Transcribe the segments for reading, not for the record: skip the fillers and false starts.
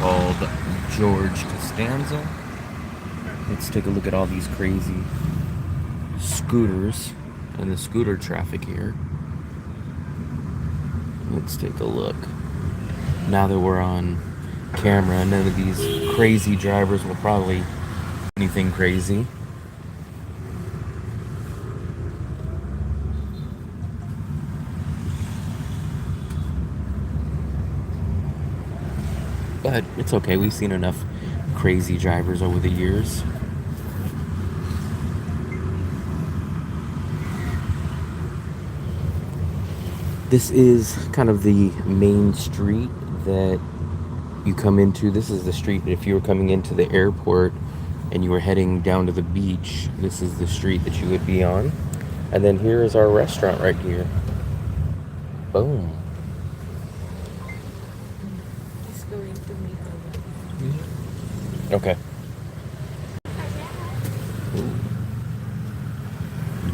called George Costanza. Let's take a look at all these crazy scooters and the scooter traffic here. Let's take a look. Now that we're on camera, none of these crazy drivers will probably do anything crazy. But it's okay, we've seen enough crazy drivers over the years. This is kind of the main street that you come into. This is the street if you were coming into the airport and you were heading down to the beach. This is the street that you would be on. And then here is our restaurant right here. Boom. He's going to meet Okay.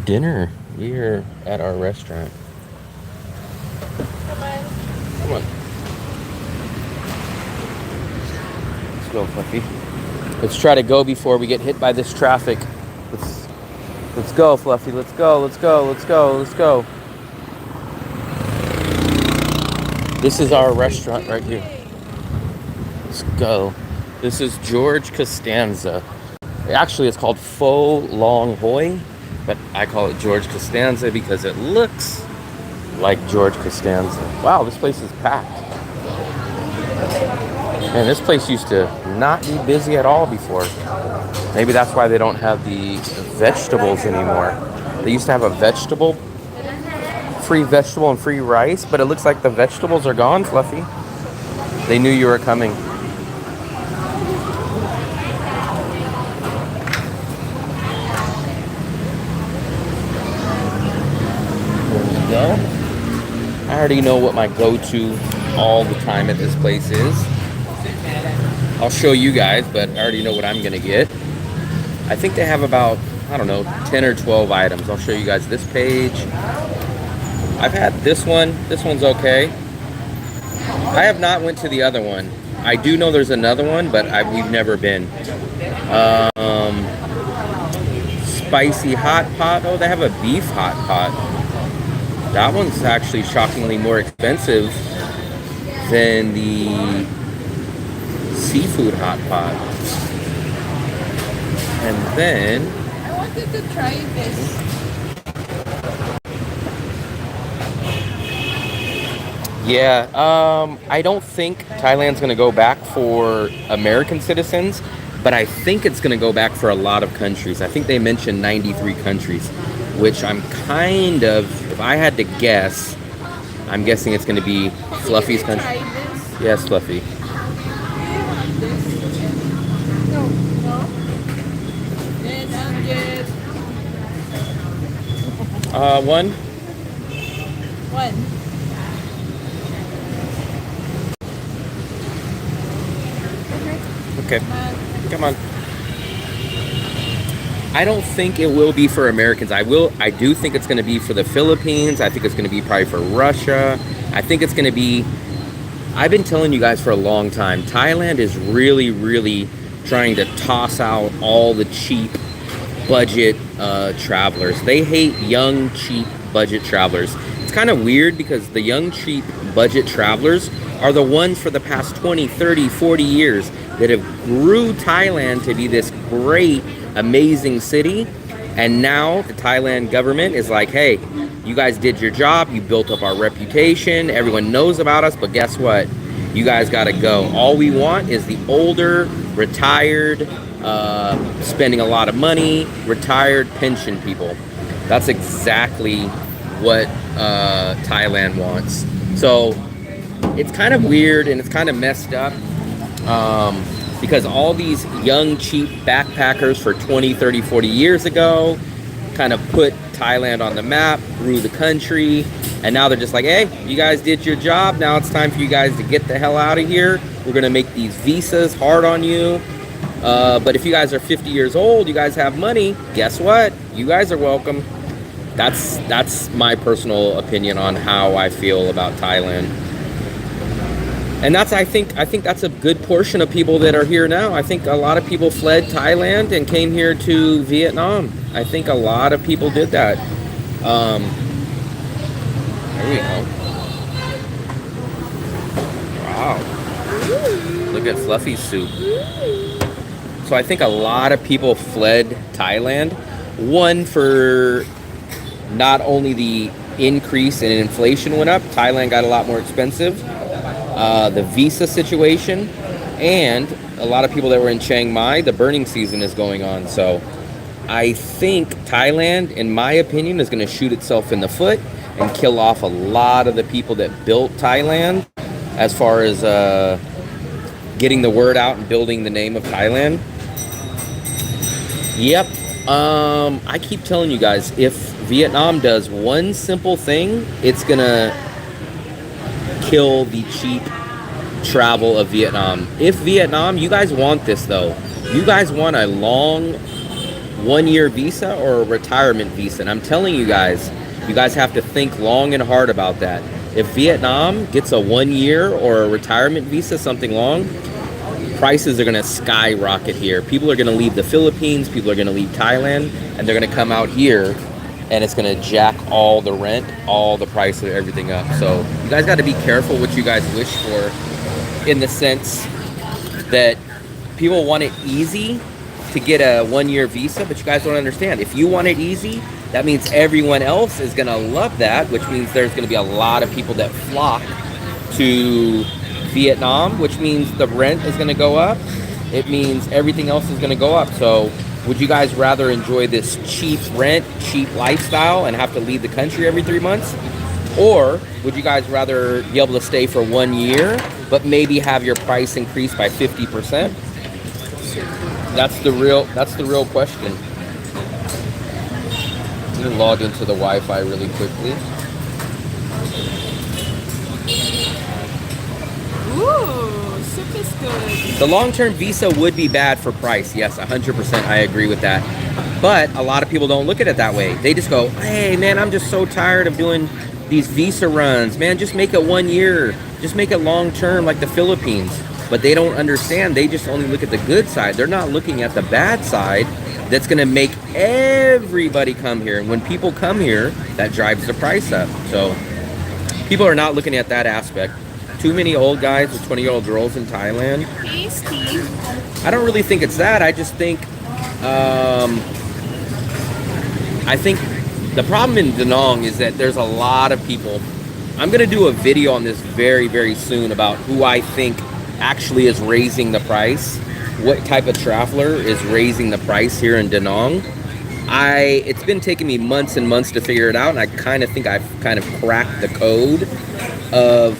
Dinner here at our restaurant. Come on. Let's go, Fluffy. Let's try to go before we get hit by this traffic. Let's go, Fluffy. Let's go, let's go, let's go, let's go. This is our restaurant right here. Let's go. This is George Costanza. Actually, it's called Pho Long Hoi, but I call it George Costanza because it looks like George Costanza. Wow, this place is packed. Man, this place used to not be busy at all before. Maybe that's why they don't have the vegetables anymore. They used to have a free vegetable and free rice, but it looks like the vegetables are gone, Fluffy. They knew you were coming. There we go. I already know what my go-to all the time at this place is. I'll show you guys, but I already know what I'm gonna get. I think they have about, I don't know, 10 or 12 items. I'll show you guys this page. I've had this one. This one's okay. I have not went to the other one. I do know there's another one, but we've never been. Spicy hot pot. Oh, they have a beef hot pot. That one's actually shockingly more expensive than the seafood hot pot. And then I wanted to try this. Yeah, I don't think Thailand's gonna go back for American citizens, but I think it's gonna go back for a lot of countries. I think they mentioned 93 countries, which I'm kind of, if I had to guess, I'm guessing it's gonna be Fluffy's country. Try this. Yes, Fluffy. No, no. Then I'll get One. one. Okay, come on. I don't think it will be for Americans. I do think it's going to be for the Philippines. I think it's going to be probably for Russia. I think it's going to be, I've been telling you guys for a long time, Thailand is really, really trying to toss out all the cheap budget travelers. They hate young, cheap budget travelers. It's kind of weird because the young, cheap budget travelers are the ones for the past 20, 30, 40 years that have grew Thailand to be this great, amazing city. And now the Thailand government is like, hey, you guys did your job. You built up our reputation. Everyone knows about us. But guess what? You guys got to go. All we want is the older, retired, spending a lot of money, retired pension people. That's exactly what Thailand wants. So it's kind of weird and it's kind of messed up. Because all these young, cheap backpackers for 20, 30, 40 years ago kind of put Thailand on the map, grew the country, and now they're just like, hey, you guys did your job. Now it's time for you guys to get the hell out of here. We're going to make these visas hard on you. But if you guys are 50 years old, you guys have money, guess what? You guys are welcome. That's my personal opinion on how I feel about Thailand. And I think that's a good portion of people that are here now. I think a lot of people fled Thailand and came here to Vietnam. I think a lot of people did that. There we go. Wow. Look at Fluffy's soup. So I think a lot of people fled Thailand. One, for not only the increase in inflation went up, Thailand got a lot more expensive. The visa situation, and a lot of people that were in Chiang Mai, the burning season is going on. So I think Thailand, in my opinion, is going to shoot itself in the foot and kill off a lot of the people that built Thailand as far as getting the word out and building the name of Thailand. Yep. I keep telling you guys, if Vietnam does one simple thing, it's going to kill the cheap travel of Vietnam. If Vietnam, you guys want this though. You guys want a long 1-year visa or a retirement visa. And I'm telling you guys have to think long and hard about that. If Vietnam gets a 1-year or a retirement visa, something long, prices are going to skyrocket here. People are going to leave the Philippines, people are going to leave Thailand, and they're going to come out here, and it's going to jack all the rent, all the price of everything up. So you guys got to be careful what you guys wish for, in the sense that people want it easy to get a 1-year visa, but you guys don't understand. If you want it easy, that means everyone else is going to love that, which means there's going to be a lot of people that flock to Vietnam, which means the rent is going to go up. It means everything else is going to go up. So would you guys rather enjoy this cheap rent, cheap lifestyle, and have to leave the country every 3 months? Or would you guys rather be able to stay for 1 year, but maybe have your price increased by 50%? That's the real question. Let me log into the Wi-Fi really quickly. Ooh, soup is good. The long-term visa would be bad for price. Yes, 100%. I agree with that. But a lot of people don't look at it that way. They just go, hey, man, I'm just so tired of doing these visa runs. Man, just make it 1 year. Just make it long-term like the Philippines. But they don't understand. They just only look at the good side. They're not looking at the bad side that's going to make everybody come here. And when people come here, that drives the price up. So people are not looking at that aspect. Too many old guys with 20-year-old girls in Thailand. Hey, Steve. I don't really think it's that. I just think, the problem in Danang is that there's a lot of people. I'm going to do a video on this very, very soon about who I think actually is raising the price. What type of traveler is raising the price here in Danang. It's been taking me months and months to figure it out, and I kind of think I've kind of cracked the code of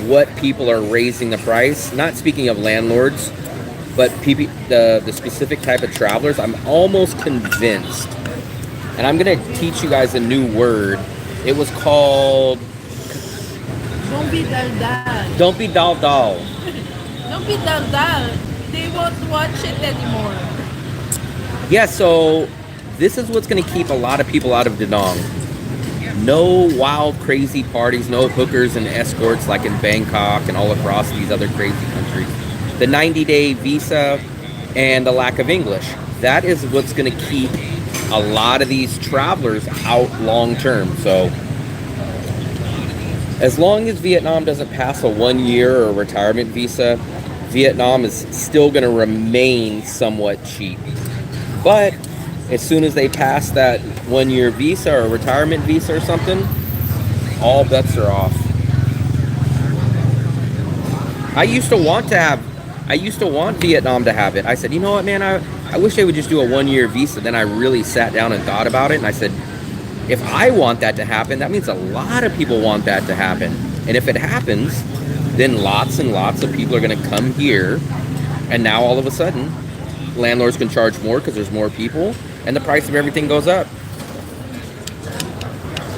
what people are raising the price. Not speaking of landlords, but the specific type of travelers. I'm almost convinced, and I'm gonna teach you guys a new word. It was called Don't be dal-dal. Don't be dal-dal. Don't be dal-dal. They won't watch it anymore. Yeah, so this is what's gonna keep a lot of people out of Danang. No wild, crazy parties, no hookers and escorts like in Bangkok and all across these other crazy countries. The 90-day visa and the lack of English. That is what's going to keep a lot of these travelers out long term. So as long as Vietnam doesn't pass a 1-year or retirement visa, Vietnam is still going to remain somewhat cheap. But as soon as they pass that 1-year visa or retirement visa or something, all bets are off. I used to want Vietnam to have it. I said, you know what, man, I wish they would just do a 1-year visa. Then I really sat down and thought about it, and I said, if I want that to happen, that means a lot of people want that to happen. And if it happens, then lots and lots of people are going to come here, and now all of a sudden, landlords can charge more because there's more people, and the price of everything goes up.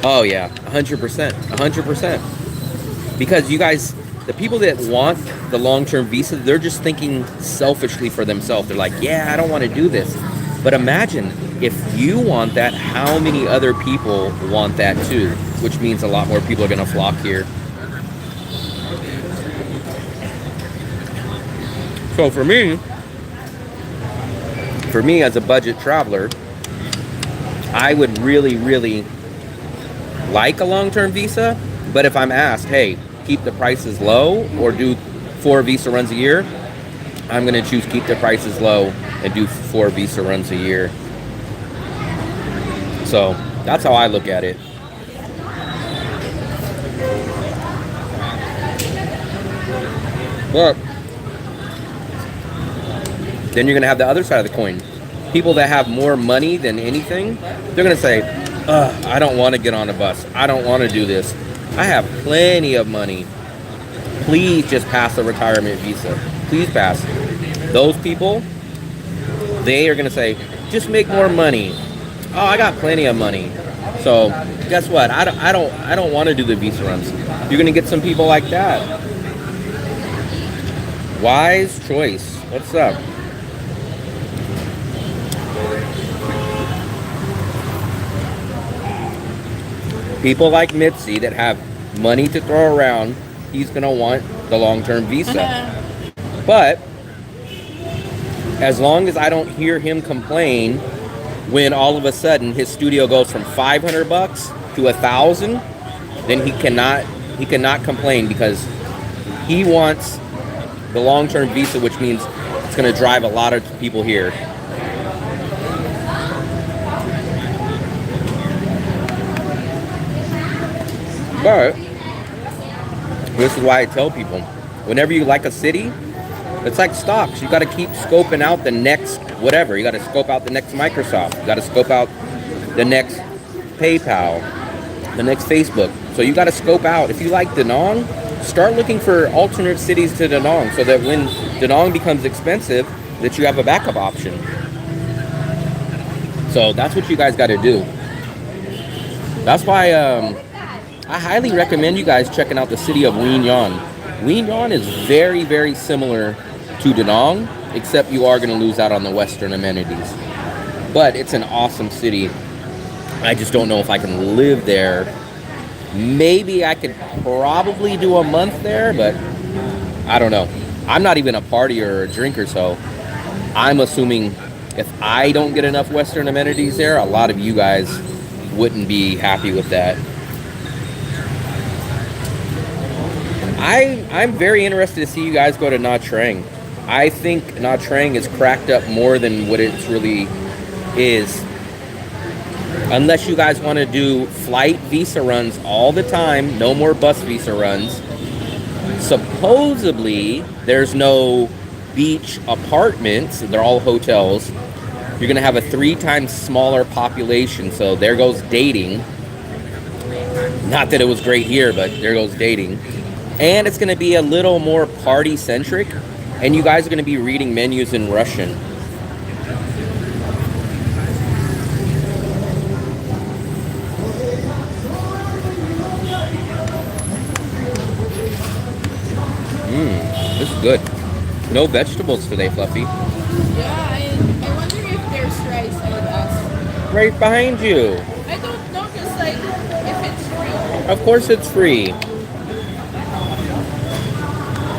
Oh yeah, 100%, 100%. Because you guys, the people that want the long-term visa, they're just thinking selfishly for themselves. They're like, yeah, I don't want to do this. But imagine if you want that, how many other people want that too? Which means a lot more people are going to flock here. So for me as a budget traveler, I would really, really like a long-term visa. But if I'm asked, hey, keep the prices low or do 4 visa runs a year, I'm going to choose keep the prices low and do 4 visa runs a year. So that's how I look at it. But then you're going to have the other side of the coin. People that have more money than anything, they're going to say, I don't want to get on a bus. I don't want to do this. I have plenty of money. Please just pass a retirement visa. Please pass. Those people, they are going to say, just make more money. Oh, I got plenty of money. So guess what? I don't want to do the visa runs. You're going to get some people like that. Wise choice. What's up? People like Mitzi that have money to throw around, he's going to want the long-term visa. But as long as I don't hear him complain when all of a sudden his studio goes from $500 to $1,000, then he cannot complain because he wants the long-term visa, which means it's going to drive a lot of people here. But this is why I tell people, whenever you like a city, it's like stocks. You got to keep scoping out the next whatever. You got to scope out the next Microsoft. You got to scope out the next PayPal, the next Facebook. So you got to scope out. If you like Danang, start looking for alternate cities to Danang so that when Danang becomes expensive, that you have a backup option. So that's what you guys got to do. That's why I highly recommend you guys checking out the city of Wien Yan. Wien Yan is very, very similar to Danang, except you are going to lose out on the Western amenities. But it's an awesome city. I just don't know if I can live there. Maybe I could probably do a month there, but I don't know. I'm not even a partier or a drinker, so I'm assuming if I don't get enough Western amenities there, a lot of you guys wouldn't be happy with that. I'm very interested to see you guys go to Nha Trang. I think Nha Trang is cracked up more than what it really is. Unless you guys want to do flight visa runs all the time, no more bus visa runs. Supposedly, there's no beach apartments. They're all hotels. You're going to have a 3 times smaller population. So there goes dating. Not that it was great here, but there goes dating. And it's going to be a little more party-centric. And you guys are going to be reading menus in Russian. This is good. No vegetables today, Fluffy. Yeah, I wonder if there's rice with us. Right behind you. I don't know, just like if it's free. Of course it's free.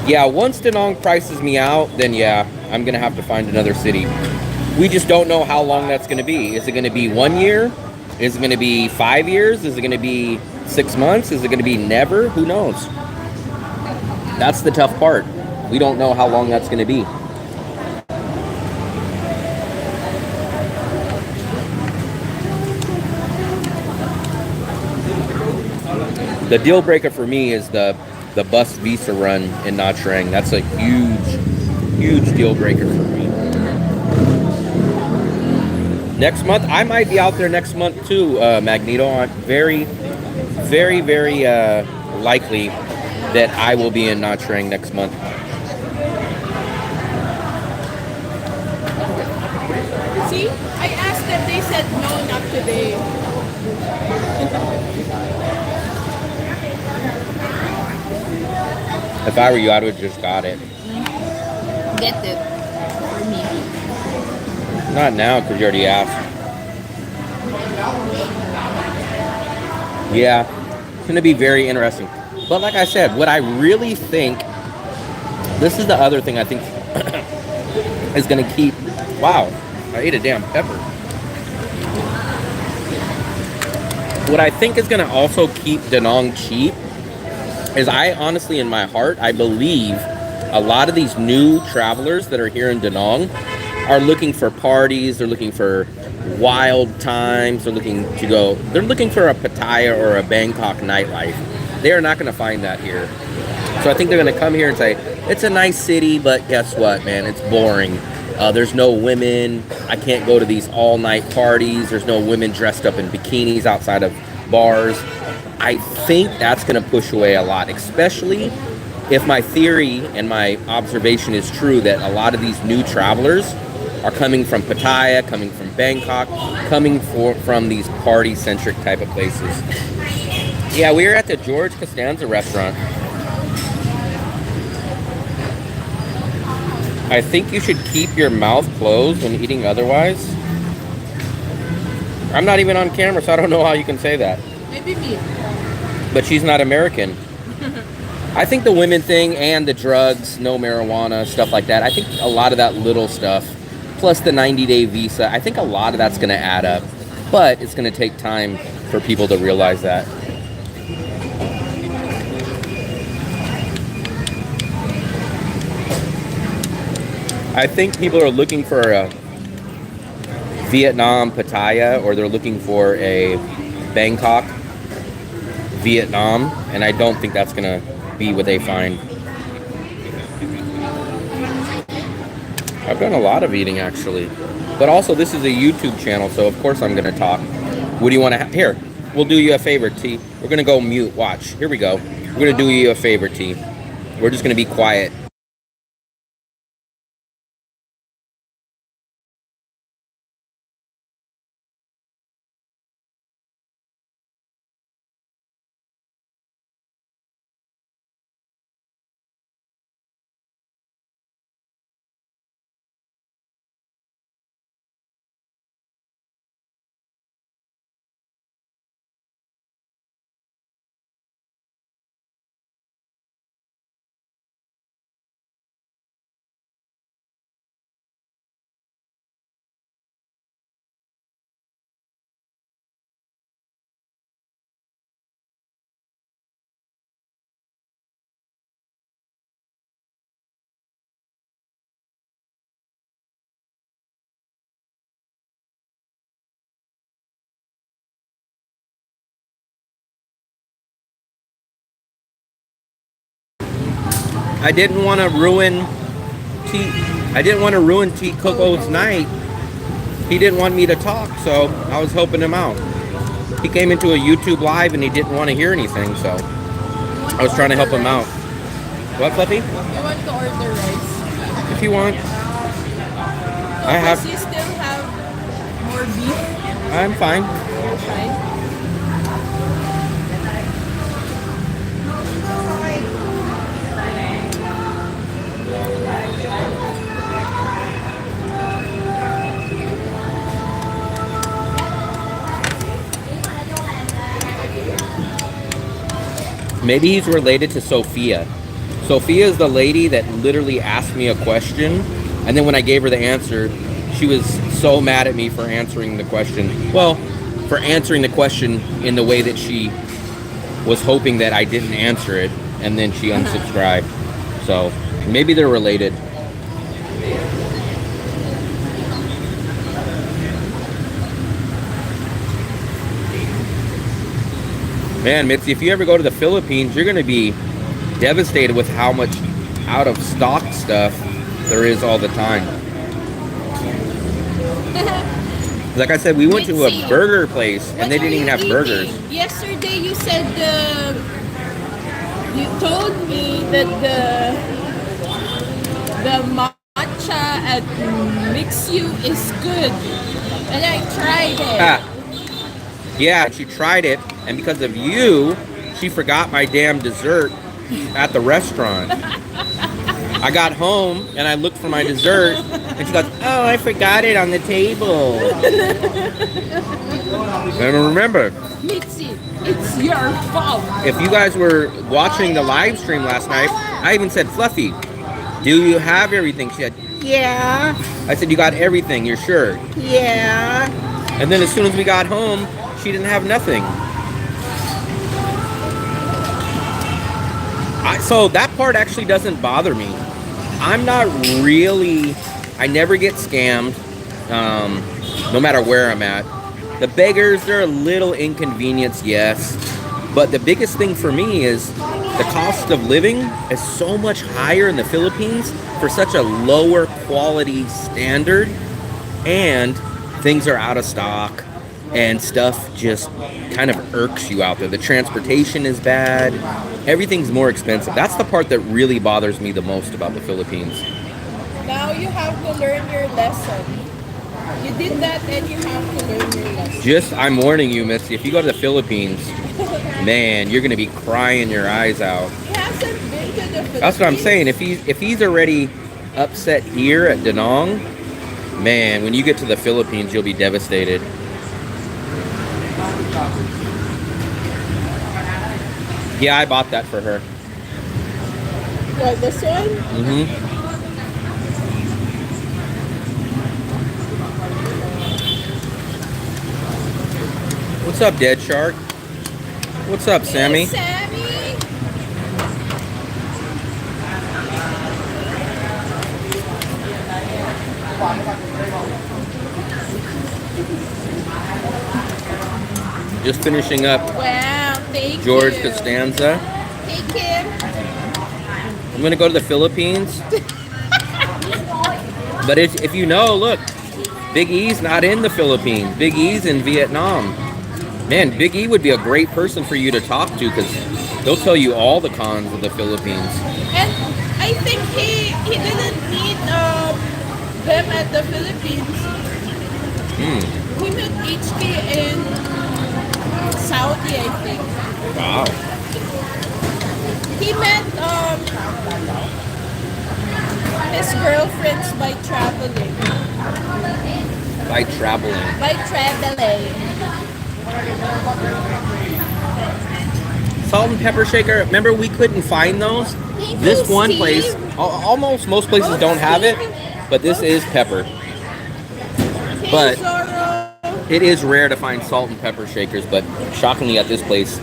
Yeah, once Danang prices me out, then yeah, I'm going to have to find another city. We just don't know how long that's going to be. Is it going to be 1 year? Is it going to be 5 years? Is it going to be 6 months? Is it going to be never? Who knows? That's the tough part. We don't know how long that's going to be. The deal breaker for me is the bus visa run in Nha Trang. That's a huge deal breaker for me. Next month, I might be out there next month too, Magneto. I'm very likely that I will be in Nha Trang next month. See, I asked them, they said no, not today. If I were you, I would have just got it. Get it for me. Not now, because you already asked. Yeah, it's going to be very interesting. But like I said, what I really think, this is the other thing I think is going to keep... Wow, I ate a damn pepper. What I think is going to also keep Danang cheap is I honestly, in my heart, I believe a lot of these new travelers that are here in Danang are looking for parties, they're looking for wild times, they're looking for a Pattaya or a Bangkok nightlife. They are not going to find that here. So I think they're going to come here and say, it's a nice city, but guess what, man, it's boring. There's no women. I can't go to these all-night parties. There's no women dressed up in bikinis outside of bars. I think that's going to push away a lot, especially if my theory and my observation is true that a lot of these new travelers are coming from Pattaya, coming from Bangkok, coming from these party-centric type of places. Yeah, we were at the George Costanza restaurant. I think you should keep your mouth closed when eating otherwise. I'm not even on camera, so I don't know how you can say that. Maybe me. But she's not American. I think the women thing and the drugs, no marijuana, stuff like that, I think a lot of that little stuff, plus the 90-day visa, I think a lot of that's going to add up. But it's going to take time for people to realize that. I think people are looking for a Vietnam Pattaya, or they're looking for a Bangkok Vietnam, and I don't think that's gonna be what they find. I've done a lot of eating actually, but also this is a YouTube channel, so of course I'm gonna talk. What do you want to here? We'll do you a favor, T. We're gonna go mute. Watch. Here we go. We're gonna do you a favor, T. We're just gonna be quiet. I didn't want to ruin T Coco's night. He didn't want me to talk, so I was helping him out. He came into a YouTube live and he didn't want to hear anything, so I was trying to help him out. What, Fluffy? You want to order rice? If you want. So I have. Does he still have more beef? I'm fine. You're fine. Maybe he's related to Sophia. Sophia is the lady that literally asked me a question, and then when I gave her the answer, she was so mad at me for answering the question. Well, for answering the question in the way that she was hoping that I didn't answer it, and then she unsubscribed. So maybe they're related. Man, Mitzi, if you ever go to the Philippines, you're going to be devastated with how much out of stock stuff there is all the time. Like I said, we went to a burger place and they didn't even have burgers. Yesterday you said you told me that the matcha at Mix You is good, and I tried it. Yeah, she tried it, and because of you, she forgot my damn dessert at the restaurant. I got home and I looked for my dessert, and she goes, "Oh, I forgot it on the table." And remember, Mitzi, it's your fault. if you guys were watching the live stream last night, I even said, "Fluffy, Do you have everything? She said, yeah. I said, you got everything, you're sure? Yeah. And then as soon as we got home, she didn't have nothing. So that part actually doesn't bother me. I'm not really, I never get scammed, no matter where I'm at. The beggars, they're a little inconvenienced, yes. But the biggest thing for me is the cost of living is so much higher in the Philippines for such a lower quality standard. And things are out of stock and stuff just kind of irks you out there. The transportation is bad. Everything's more expensive. That's the part that really bothers me the most about the Philippines. Now you have to learn your lesson. You did that and you have to learn your lesson. I'm warning you, Missy, if you go to the Philippines, man, you're going to be crying your eyes out. He hasn't been to the Philippines. That's what I'm saying. If he's already upset here at Danang, man, when you get to the Philippines, you'll be devastated. Yeah, I bought that for her. What, this one? Mm-hmm. What's up, Dead Shark? What's up, Sammy? Hey, Sammy. Just finishing up Wow, thank George you. Costanza. Thank you. I'm gonna go to the Philippines. But if you know, look, Big E's not in the Philippines. Big E's in Vietnam. Man, Big E would be a great person for you to talk to because they'll tell you all the cons of the Philippines. And I think he didn't meet them at the Philippines. He met HK in Saudi, I think. Wow. He met his girlfriends by traveling. By traveling. By traveling. Salt and pepper shaker. Remember we couldn't find those? Thank This you, one Steve. place, almost most places don't have it, but this is pepper. Hey, But Zorro. it is rare to find salt and pepper shakers, but shockingly at this place,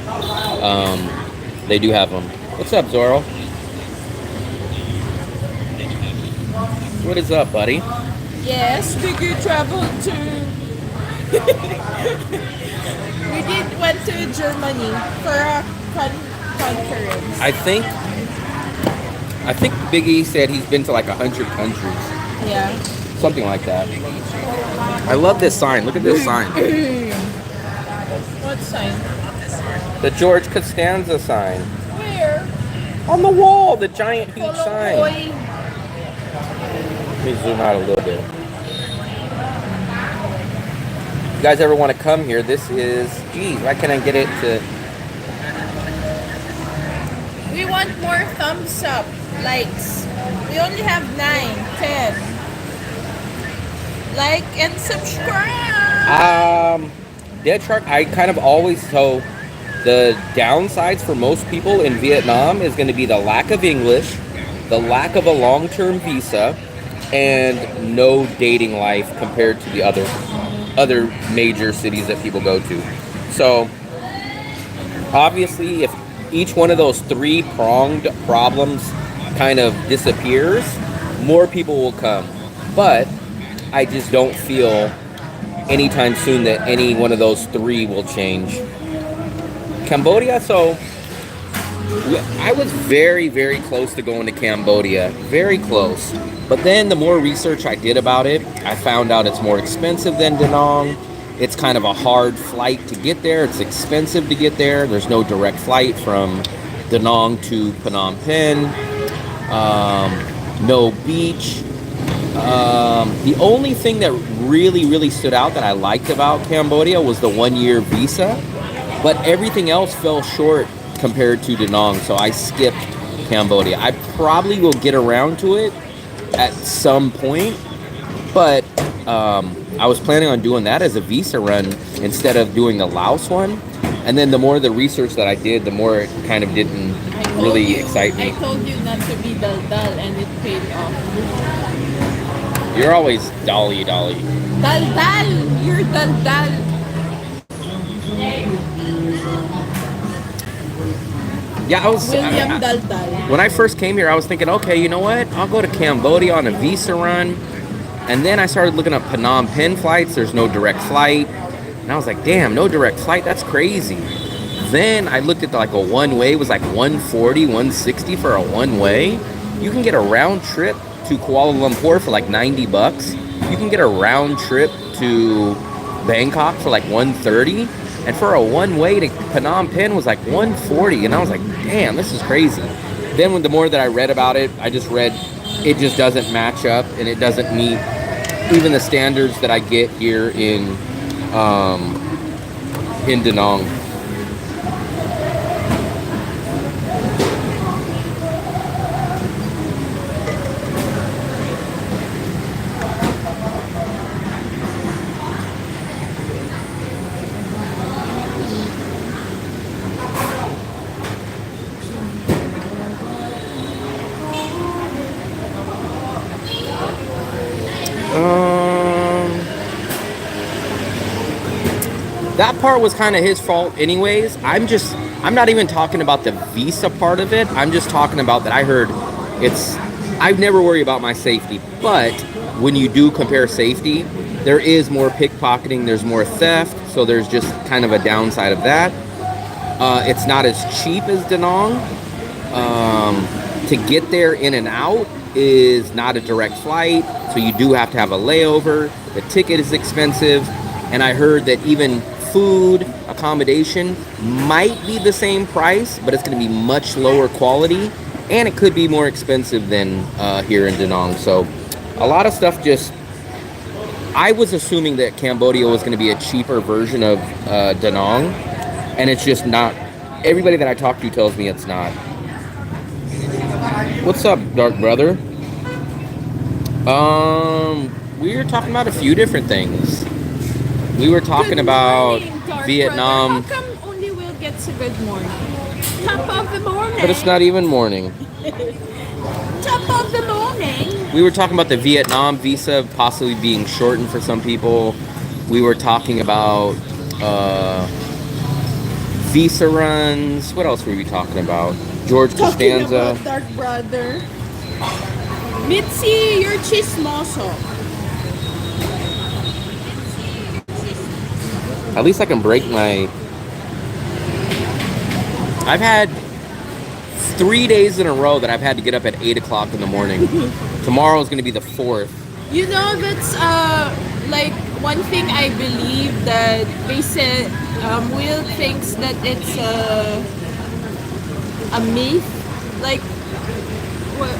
they do have them. What's up, Zorro? What is up, buddy? Yes, we could travel to. We did went to Germany for a conference. I think Big E said he's been to like 100 countries, Yeah. something like that. I love this sign. Look at this sign. What sign? The George Costanza sign. Where? On the wall, the giant huge Follow sign. boy. Let me zoom out a little bit. If you guys ever want to come here, this is, geez, why can't I get it to, We want more thumbs up, likes. We only have 9, 10. Like and subscribe. Dead Shark, I kind of always, so the downsides for most people in Vietnam is going to be the lack of English, the lack of a long-term visa, and no dating life compared to the other major cities that people go to. So obviously if each one of those three-pronged problems kind of disappears, more people will come. But I just don't feel anytime soon that any one of those three will change. Cambodia, so I was very, very close to going to Cambodia. Very close. But then the more research I did about it, I found out it's more expensive than Danang. It's kind of a hard flight to get there. It's expensive to get there. There's no direct flight from Danang to Phnom Penh. No beach. The only thing that really, really stood out that I liked about Cambodia was the 1-year visa. But everything else fell short compared to Danang, so I skipped Cambodia. I probably will get around to it at some point, but I was planning on doing that as a visa run instead of doing the Laos one. And then the more the research that I did, the more it kind of didn't I really excite I me. told you not to be dal-dal and it paid off. You're always dolly. Dal-dal! You're dal-dal! Yeah, William Dal-dal. when I first came here, I was thinking, okay, you know what? I'll go to Cambodia on a visa run. And then I started looking up Phnom Penh flights. There's no direct flight. And I was like, damn, no direct flight? That's crazy. Then I looked at like a one-way. It was like 140, 160 for a one-way. You can get a round trip to Kuala Lumpur for like 90 bucks. You can get a round trip to Bangkok for like 130. And for a one-way to Phnom Penh was like 140. And I was like, damn, this is crazy. Then when the more that I read about it, I just read it just doesn't match up and it doesn't meet even the standards that I get here in Danang. That part was kind of his fault anyways. I'm not even talking about the visa part of it. I'm just talking about that I heard I never worry about my safety, but when you do compare safety, there is more pickpocketing, there's more theft, so there's just kind of a downside of that. It's not as cheap as Danang. To get there in and out is not a direct flight, so you do have to have a layover. The ticket is expensive, and I heard that even food, accommodation might be the same price, but it's going to be much lower quality, and it could be more expensive than here in Danang. So a lot of stuff I was assuming that Cambodia was going to be a cheaper version of Danang, and it's just not. Everybody that I talk to tells me it's not. What's up, Dark Brother? We were talking about a few different things. We were talking about Vietnam. Brother. How come only Will gets a good morning? Top of the morning. But it's not even morning. Top of the morning. We were talking about the Vietnam visa possibly being shortened for some people. We were talking about visa runs. What else were we talking about? George Costanza. Talking about Dark Brother. Mitzi, you're chismoso. At least I can break my... I've had 3 days in a row that I've had to get up at 8 o'clock in the morning. Tomorrow is going to be the 4th. You know, that's like one thing I believe that they said Will thinks that it's a myth. Like, what?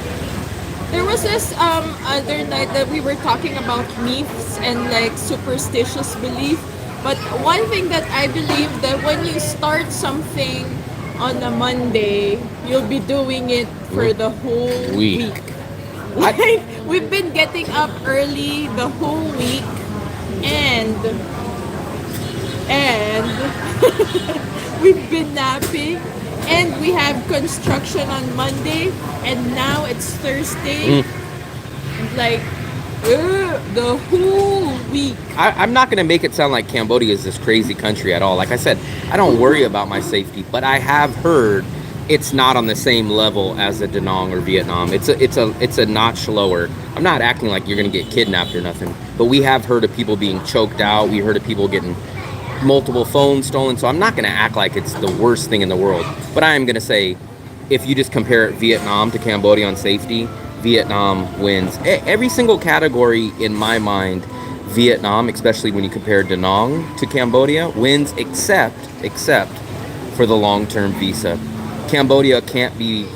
There was this other night that we were talking about myths and like superstitious belief. But one thing that I believe that when you start something on a Monday, you'll be doing it for the whole week. Like, we've been getting up early the whole week and we've been napping and we have construction on Monday and now it's Thursday. Like the whole week. I'm not going to make it sound like Cambodia is this crazy country at all. Like I said, I don't worry about my safety, but I have heard it's not on the same level as a Danang or Vietnam. It's a notch lower. I'm not acting like you're going to get kidnapped or nothing, but we have heard of people being choked out. We heard of people getting multiple phones stolen, so I'm not going to act like it's the worst thing in the world. But I am going to say, if you just compare Vietnam to Cambodia on safety, Vietnam wins. Every single category in my mind, Vietnam, especially when you compare Danang to Cambodia, wins except for the long-term visa. Cambodia can't be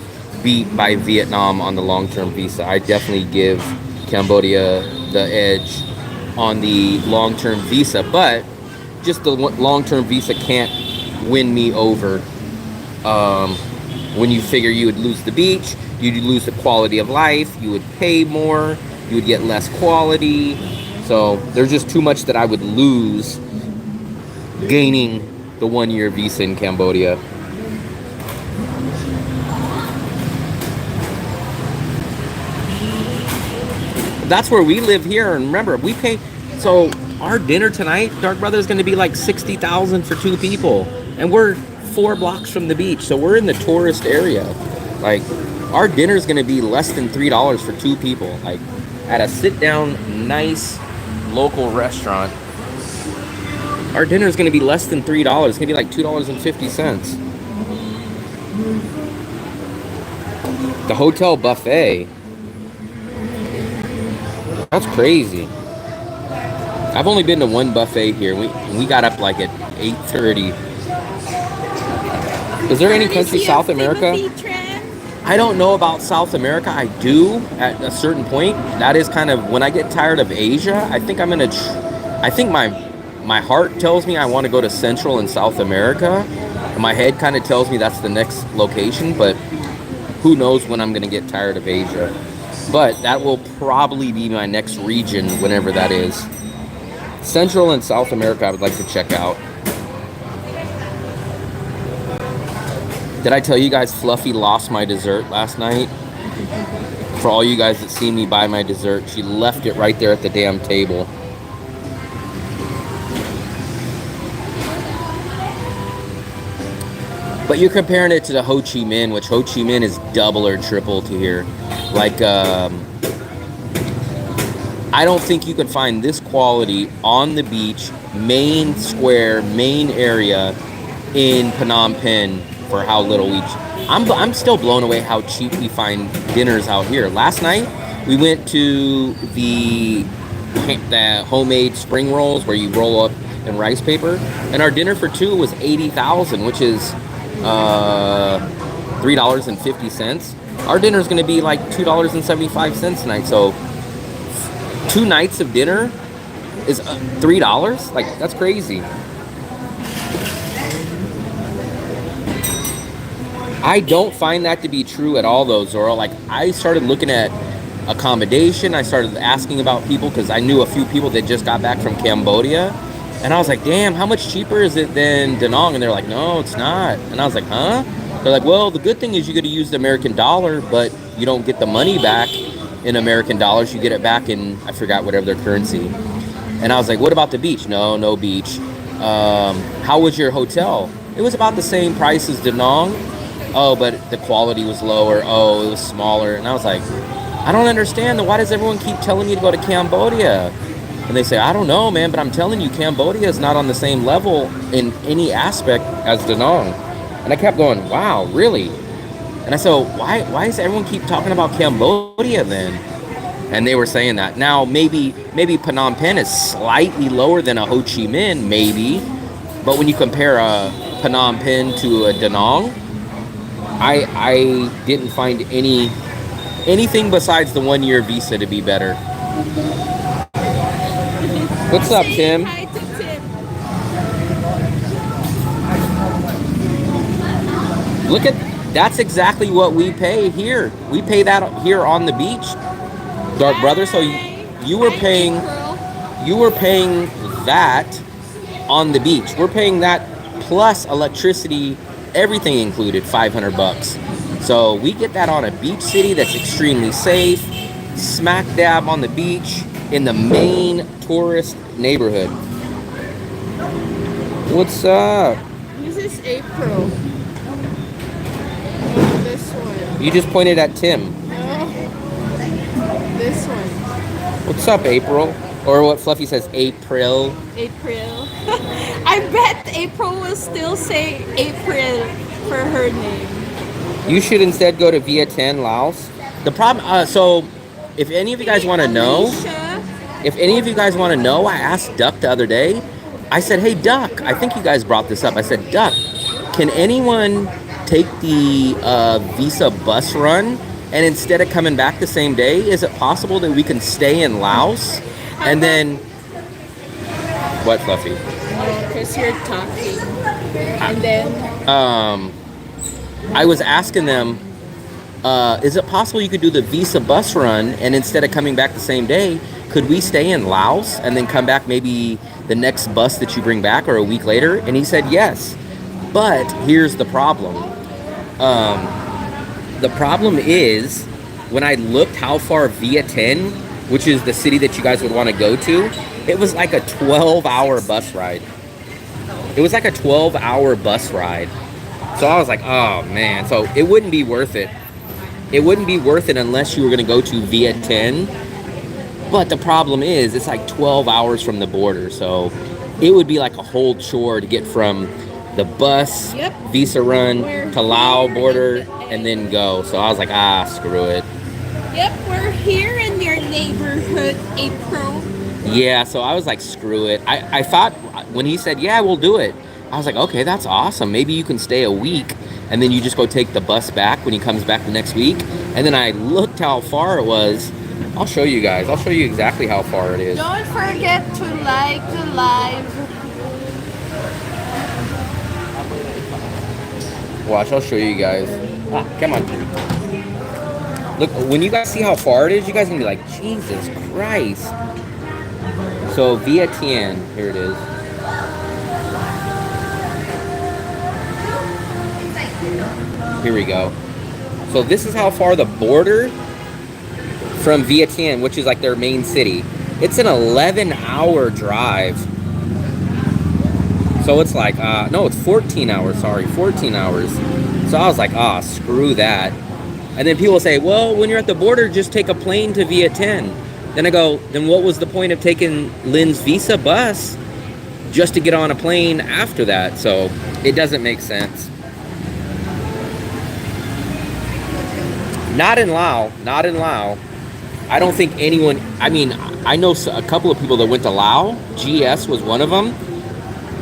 beat by Vietnam on the long-term visa. I definitely give Cambodia the edge on the long-term visa, but just the long-term visa can't win me over. When you figure you would lose the beach, you'd lose the quality of life, you would pay more, you would get less quality. So there's just too much that I would lose gaining the 1-year visa in Cambodia. That's where we live here. And remember, we pay. So our dinner tonight, Dark Brother, is going to be like 60,000 for 2 people, and we're 4 blocks from the beach, so we're in the tourist area. Like, our dinner is going to be less than $3 for 2 people. Like, at a sit-down, nice local restaurant, our dinner is going to be less than $3. It's going to be like $2.50. The hotel buffet. That's crazy. I've only been to one buffet here. We got up like at 8:30. Is there any country South America? I don't know about South America. I do at a certain point. That is kind of when I get tired of Asia. I think I'm gonna. I think my heart tells me I want to go to Central and South America. And my head kind of tells me that's the next location. But who knows when I'm gonna get tired of Asia? But that will probably be my next region, whenever that is. Central and South America, I would like to check out. Did I tell you guys Fluffy lost my dessert last night? For all you guys that see me buy my dessert, she left it right there at the damn table. But you're comparing it to the Ho Chi Minh, which Ho Chi Minh is double or triple to here. Like, I don't think you could find this quality on the beach, main square, main area in Phnom Penh for how little we... I'm still blown away how cheap we find dinners out here. Last night, we went to the homemade spring rolls where you roll up in rice paper, and our dinner for 2 was 80,000, which is $3.50. Our dinner is going to be like $2.75 tonight. So 2 nights of dinner is $3. Like, that's crazy. I don't find that to be true at all, though, Zoro. Like, I started looking at accommodation. I started asking about people because I knew a few people that just got back from Cambodia. And I was like, damn, how much cheaper is it than Danang? And they're like, no, it's not. And I was like, huh? They're like, well, the good thing is you get to use the American dollar, but you don't get the money back in American dollars. You get it back in, I forgot, whatever their currency. And I was like, what about the beach? No beach. How was your hotel? It was about the same price as Danang. Oh, but the quality was lower. Oh, it was smaller. And I was like, I don't understand. Why does everyone keep telling me to go to Cambodia? And they say, I don't know, man, but I'm telling you, Cambodia is not on the same level in any aspect as Danang. And I kept going, wow, really? And I said, why does everyone keep talking about Cambodia then? And they were saying that. Now, maybe Phnom Penh is slightly lower than a Ho Chi Minh, maybe. But when you compare a Phnom Penh to a Danang, I didn't find anything besides the 1-year visa to be better. What's up, Tim? Hi to Tim. Look at, that's exactly what we pay here. We pay that here on the beach, Dark Brother. So you were paying that on the beach. We're paying that plus electricity, everything included, $500. So we get that on a beach city that's extremely safe, smack dab on the beach in the main tourist neighborhood. What's up? This is April. This one. You just pointed at Tim. No. This one. What's up, April? Or what Fluffy says, April. April. I bet April will still say April for her name. You should instead go to Vientiane, Laos. The problem, so if any of you guys want to know, I asked Duck the other day. I said, hey, Duck, I think you guys brought this up. I said, Duck, can anyone take the visa bus run, and instead of coming back the same day, is it possible that we can stay in Laos? And then, what, Fluffy? Because you're talking. And then, I was asking them, is it possible you could do the visa bus run, and instead of coming back the same day, could we stay in Laos and then come back maybe the next bus that you bring back or a week later? And he said yes. But here's the problem. The problem is, when I looked how far Vientiane which is the city that you guys would want to go to, it was like a 12-hour bus ride. It was like a 12-hour bus ride. So I was like, oh man. So it wouldn't be worth it. It wouldn't be worth it unless you were going to go to Vientiane. But the problem is, it's like 12 hours from the border. So it would be like a whole chore to get from the bus, visa run, to Laos border, and then go. So I was like, screw it. Yep, we're here in your neighborhood, April. Yeah, so I was like, screw it. I thought when he said, yeah, we'll do it, I was like, okay, that's awesome. Maybe you can stay a week, and then you just go take the bus back when he comes back the next week. And then I looked how far it was. I'll show you guys. I'll show you exactly how far it is. Don't forget to like the live. Watch, I'll show you guys. Come on. Look, when you guys see how far it is, you guys are going to be like, Jesus Christ. So, Vientiane, here it is. Here we go. So this is how far the border from Vientiane, which is like their main city. It's an 11-hour drive. So it's like, no, it's 14 hours, sorry, 14 hours. So I was like, screw that. And then people say, well, when you're at the border, just take a plane to Vientiane. Then I go, then what was the point of taking Lynn's visa bus just to get on a plane after that? So it doesn't make sense. Not in Laos, not in Laos. I don't think anyone, I mean, I know a couple of people that went to Laos. GS was one of them.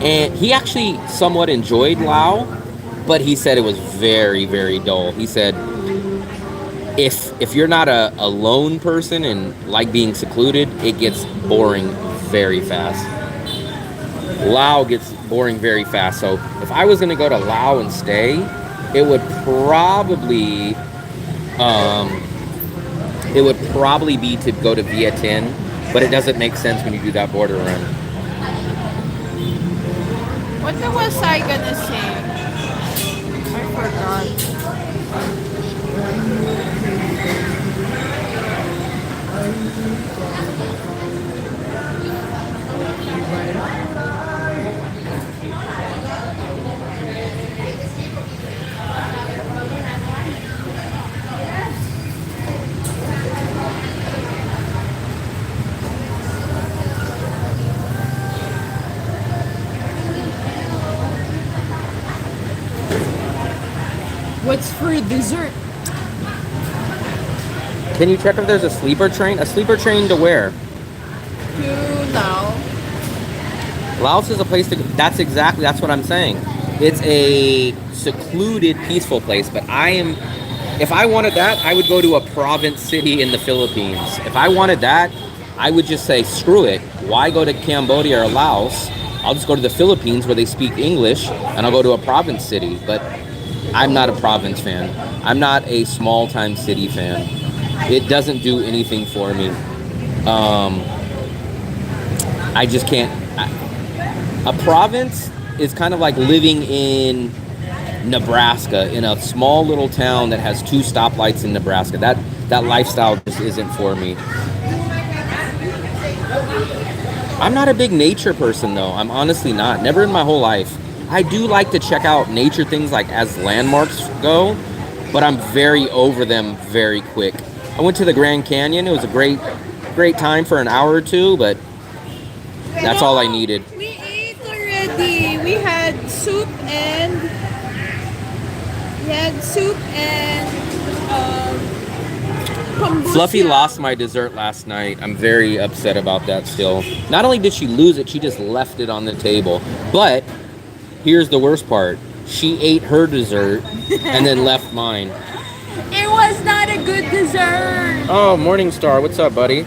And he actually somewhat enjoyed Laos, but he said it was very, very dull. He said, if you're not a lone person and like being secluded, it gets boring very fast. Laos gets boring very fast. So if I was going to go to Laos and stay, it would probably be to go to Vientiane, but it doesn't make sense when you do that border run. What was I gonna say? I forgot. What's for dessert? Can you check if there's a sleeper train? A sleeper train to where? To Laos. Laos is a place to, that's what I'm saying. It's a secluded, peaceful place, but if I wanted that, I would go to a province city in the Philippines. If I wanted that, I would just say, screw it. Why go to Cambodia or Laos? I'll just go to the Philippines where they speak English, and I'll go to a province city. But I'm not a province fan. I'm not a small-time city fan. It doesn't do anything for me. I just can't. A province is kind of like living in Nebraska, in a small little town that has 2 stoplights in Nebraska. That lifestyle just isn't for me. I'm not a big nature person, though. I'm honestly not. Never in my whole life. I do like to check out nature things like as landmarks go, but I'm very over them very quick. I went to the Grand Canyon. It was a great time for an hour or two, but that's all I needed. We ate already. We had soup and kombucha. Fluffy lost my dessert last night. I'm very upset about that still. Not only did she lose it, she just left it on the table. But here's the worst part. She ate her dessert and then left mine. It was not a good dessert. Oh, Morningstar, what's up, buddy?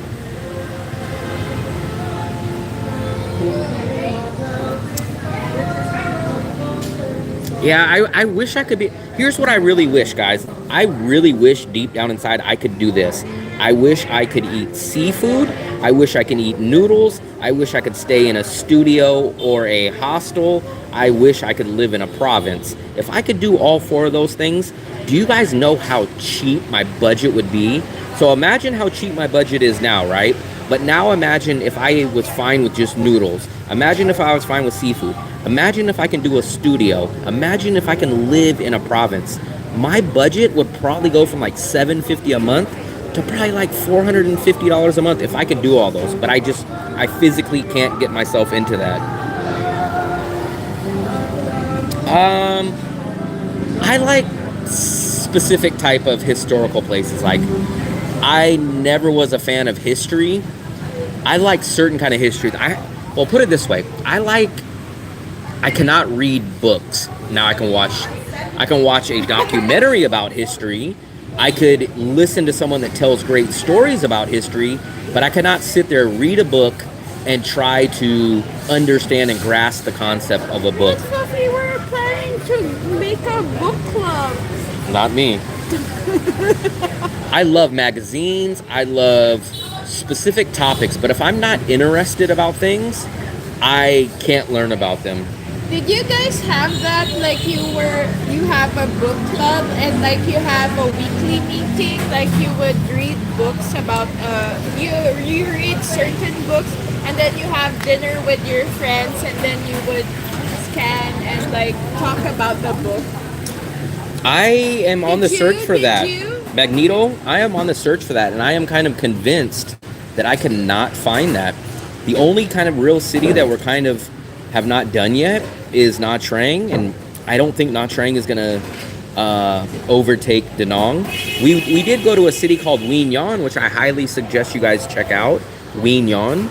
Yeah, I wish I could be. Here's what I really wish, guys. I really wish deep down inside I could do this. I wish I could eat seafood. I wish I could eat noodles. I wish I could stay in a studio or a hostel. I wish I could live in a province. If I could do all four of those things, do you guys know how cheap my budget would be? So imagine how cheap my budget is now, right? But now imagine if I was fine with just noodles. Imagine if I was fine with seafood. Imagine if I can do a studio. Imagine if I can live in a province. My budget would probably go from like $750 a month to probably like $450 a month if I could do all those. But I physically can't get myself into that. I like specific type of historical places. Like, I never was a fan of history. I like certain kind of history. Well, put it this way. I cannot read books. Now I can watch a documentary about history. I could listen to someone that tells great stories about history, but I cannot sit there, read a book, and try to understand and grasp the concept of a book. We were planning to make a book club. Not me. I love magazines. I love specific topics, but if I'm not interested about things, I can't learn about them. Did you guys have that? Like you have a book club and like you have a weekly meeting. Like you would read books about you read certain books and then you have dinner with your friends and then you would scan and like talk about the book. I am on the search for that. Magneto, I am on the search for that, and I am kind of convinced that I cannot find that. The only kind of real city that we're kind of have not done yet is Nha Trang, and I don't think Nha Trang is going to overtake Danang. We did go to a city called Wien Yan, which I highly suggest you guys check out, Wien Yan,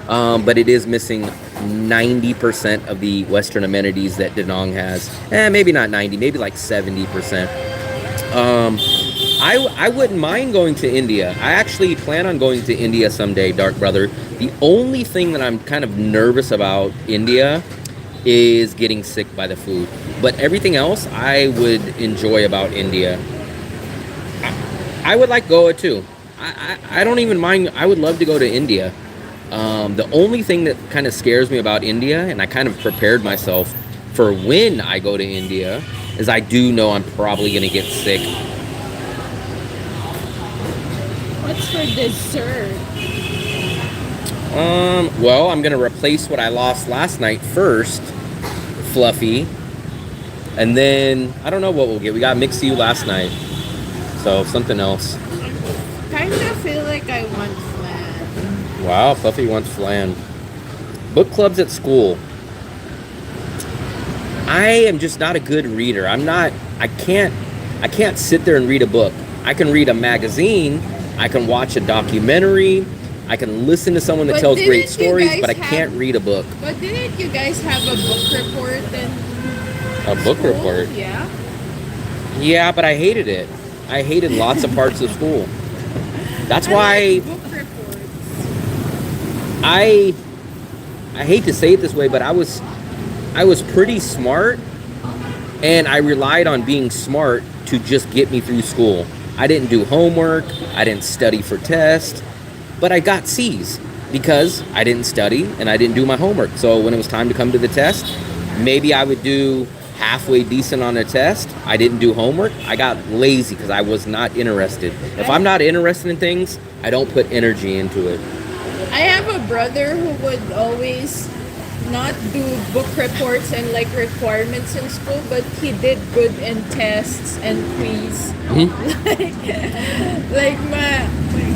but it is missing 90% of the Western amenities that Danang has. Maybe not 90, maybe like 70%. I wouldn't mind going to India. I actually plan on going to India someday, Dark Brother. The only thing that I'm kind of nervous about India is getting sick by the food. But everything else I would enjoy about India. I would like Goa too. I don't even mind. I would love to go to India. The only thing that kind of scares me about India, and I kind of prepared myself for when I go to India, is I do know I'm probably going to get sick. What's for dessert? Well, I'm going to replace what I lost last night first, Fluffy. And then, I don't know what we'll get. We got Mixu last night. So, something else. Kind of feel like I want flan. Wow, Fluffy wants flan. Book clubs at school. I am just not a good reader. I can't sit there and read a book. I can read a magazine. I can watch a documentary. I can listen to someone that tells great stories, but I can't read a book. But didn't you guys have a book report and A book report? Yeah. Yeah, but I hated it. I hated lots of parts of school. That's why book reports. I hate to say it this way, but I was pretty smart, and I relied on being smart to just get me through school. I didn't do homework, I didn't study for tests, but I got C's because I didn't study and I didn't do my homework. So when it was time to come to the test, maybe I would do halfway decent on a test. I didn't do homework. I got lazy because I was not interested. If I'm not interested in things, I don't put energy into it. I have a brother who would always not do book reports and like requirements in school, but he did good in tests and quiz.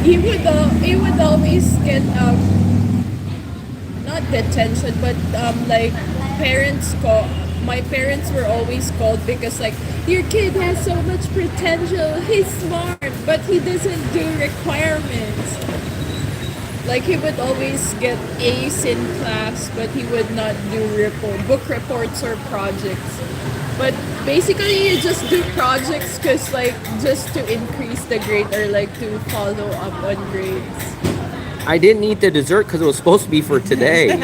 He would always get not detention, but like parents call. My parents were always called because like, your kid has so much potential. He's smart, but he doesn't do requirements. Like he would always get A's in class, but he would not do book reports or projects. But basically, you just do projects because like just to increase the grade or like to follow up on grades. I didn't eat the dessert because it was supposed to be for today.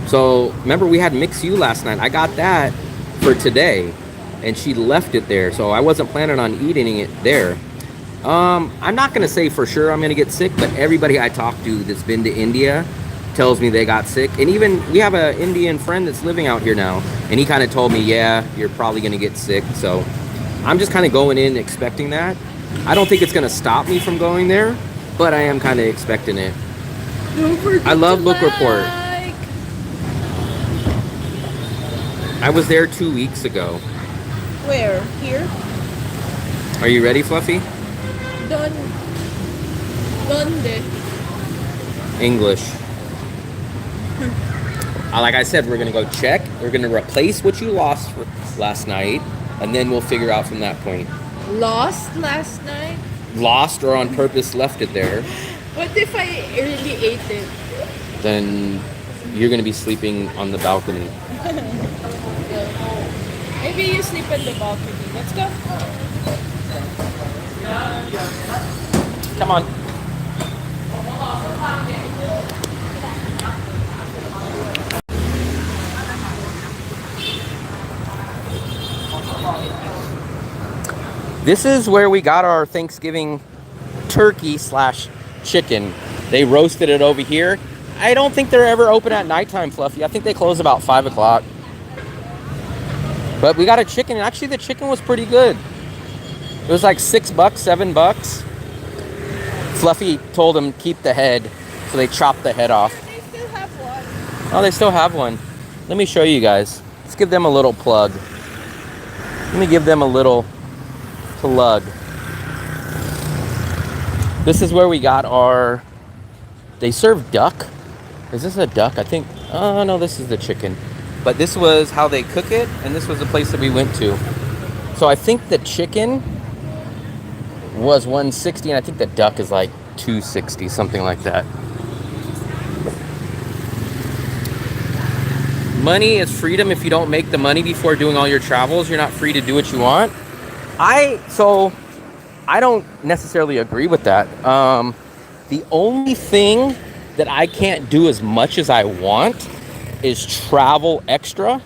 So remember we had Mix U last night. I got that for today. and she left it there. So I wasn't planning on eating it there. I'm not gonna say for sure I'm gonna get sick, but everybody I talk to that's been to India tells me they got sick. And even we have an Indian friend that's living out here now, and he kind of told me, yeah, you're probably gonna get sick. So I'm just kind of going in expecting that. I don't think it's gonna stop me from going there, but I am kind of expecting it. I love Book Report. I was there 2 weeks ago. Where? Here? Are you ready, Fluffy? Donde? English. Like I said, we're gonna go check. We're gonna replace what you lost last night, and then we'll figure out from that point. Lost last night? Lost or on purpose left it there. What if I really ate it? Then you're gonna be sleeping on the balcony. Maybe you sleep on the balcony. Let's go. Come on. This is where we got our Thanksgiving turkey / chicken. They roasted it over here. I don't think they're ever open at nighttime, Fluffy. I think they close about 5 o'clock. But we got a chicken, and actually the chicken was pretty good. It was like $6, $7. Fluffy told them keep the head, so they chopped the head off. They still have one. Oh, they still have one. Let me show you guys. Let's give them a little plug. Let me give them a little plug. This is where we got our... They serve duck. Is this a duck? I think... Oh, no, this is the chicken. But this was how they cook it, and this was the place that we went to. So I think the chicken was $160, and I think the duck is like $260, something like that. Money is freedom. If you don't make the money before doing all your travels, you're not free to do what you want. So I don't necessarily agree with that. The only thing that I can't do as much as I want is travel extra,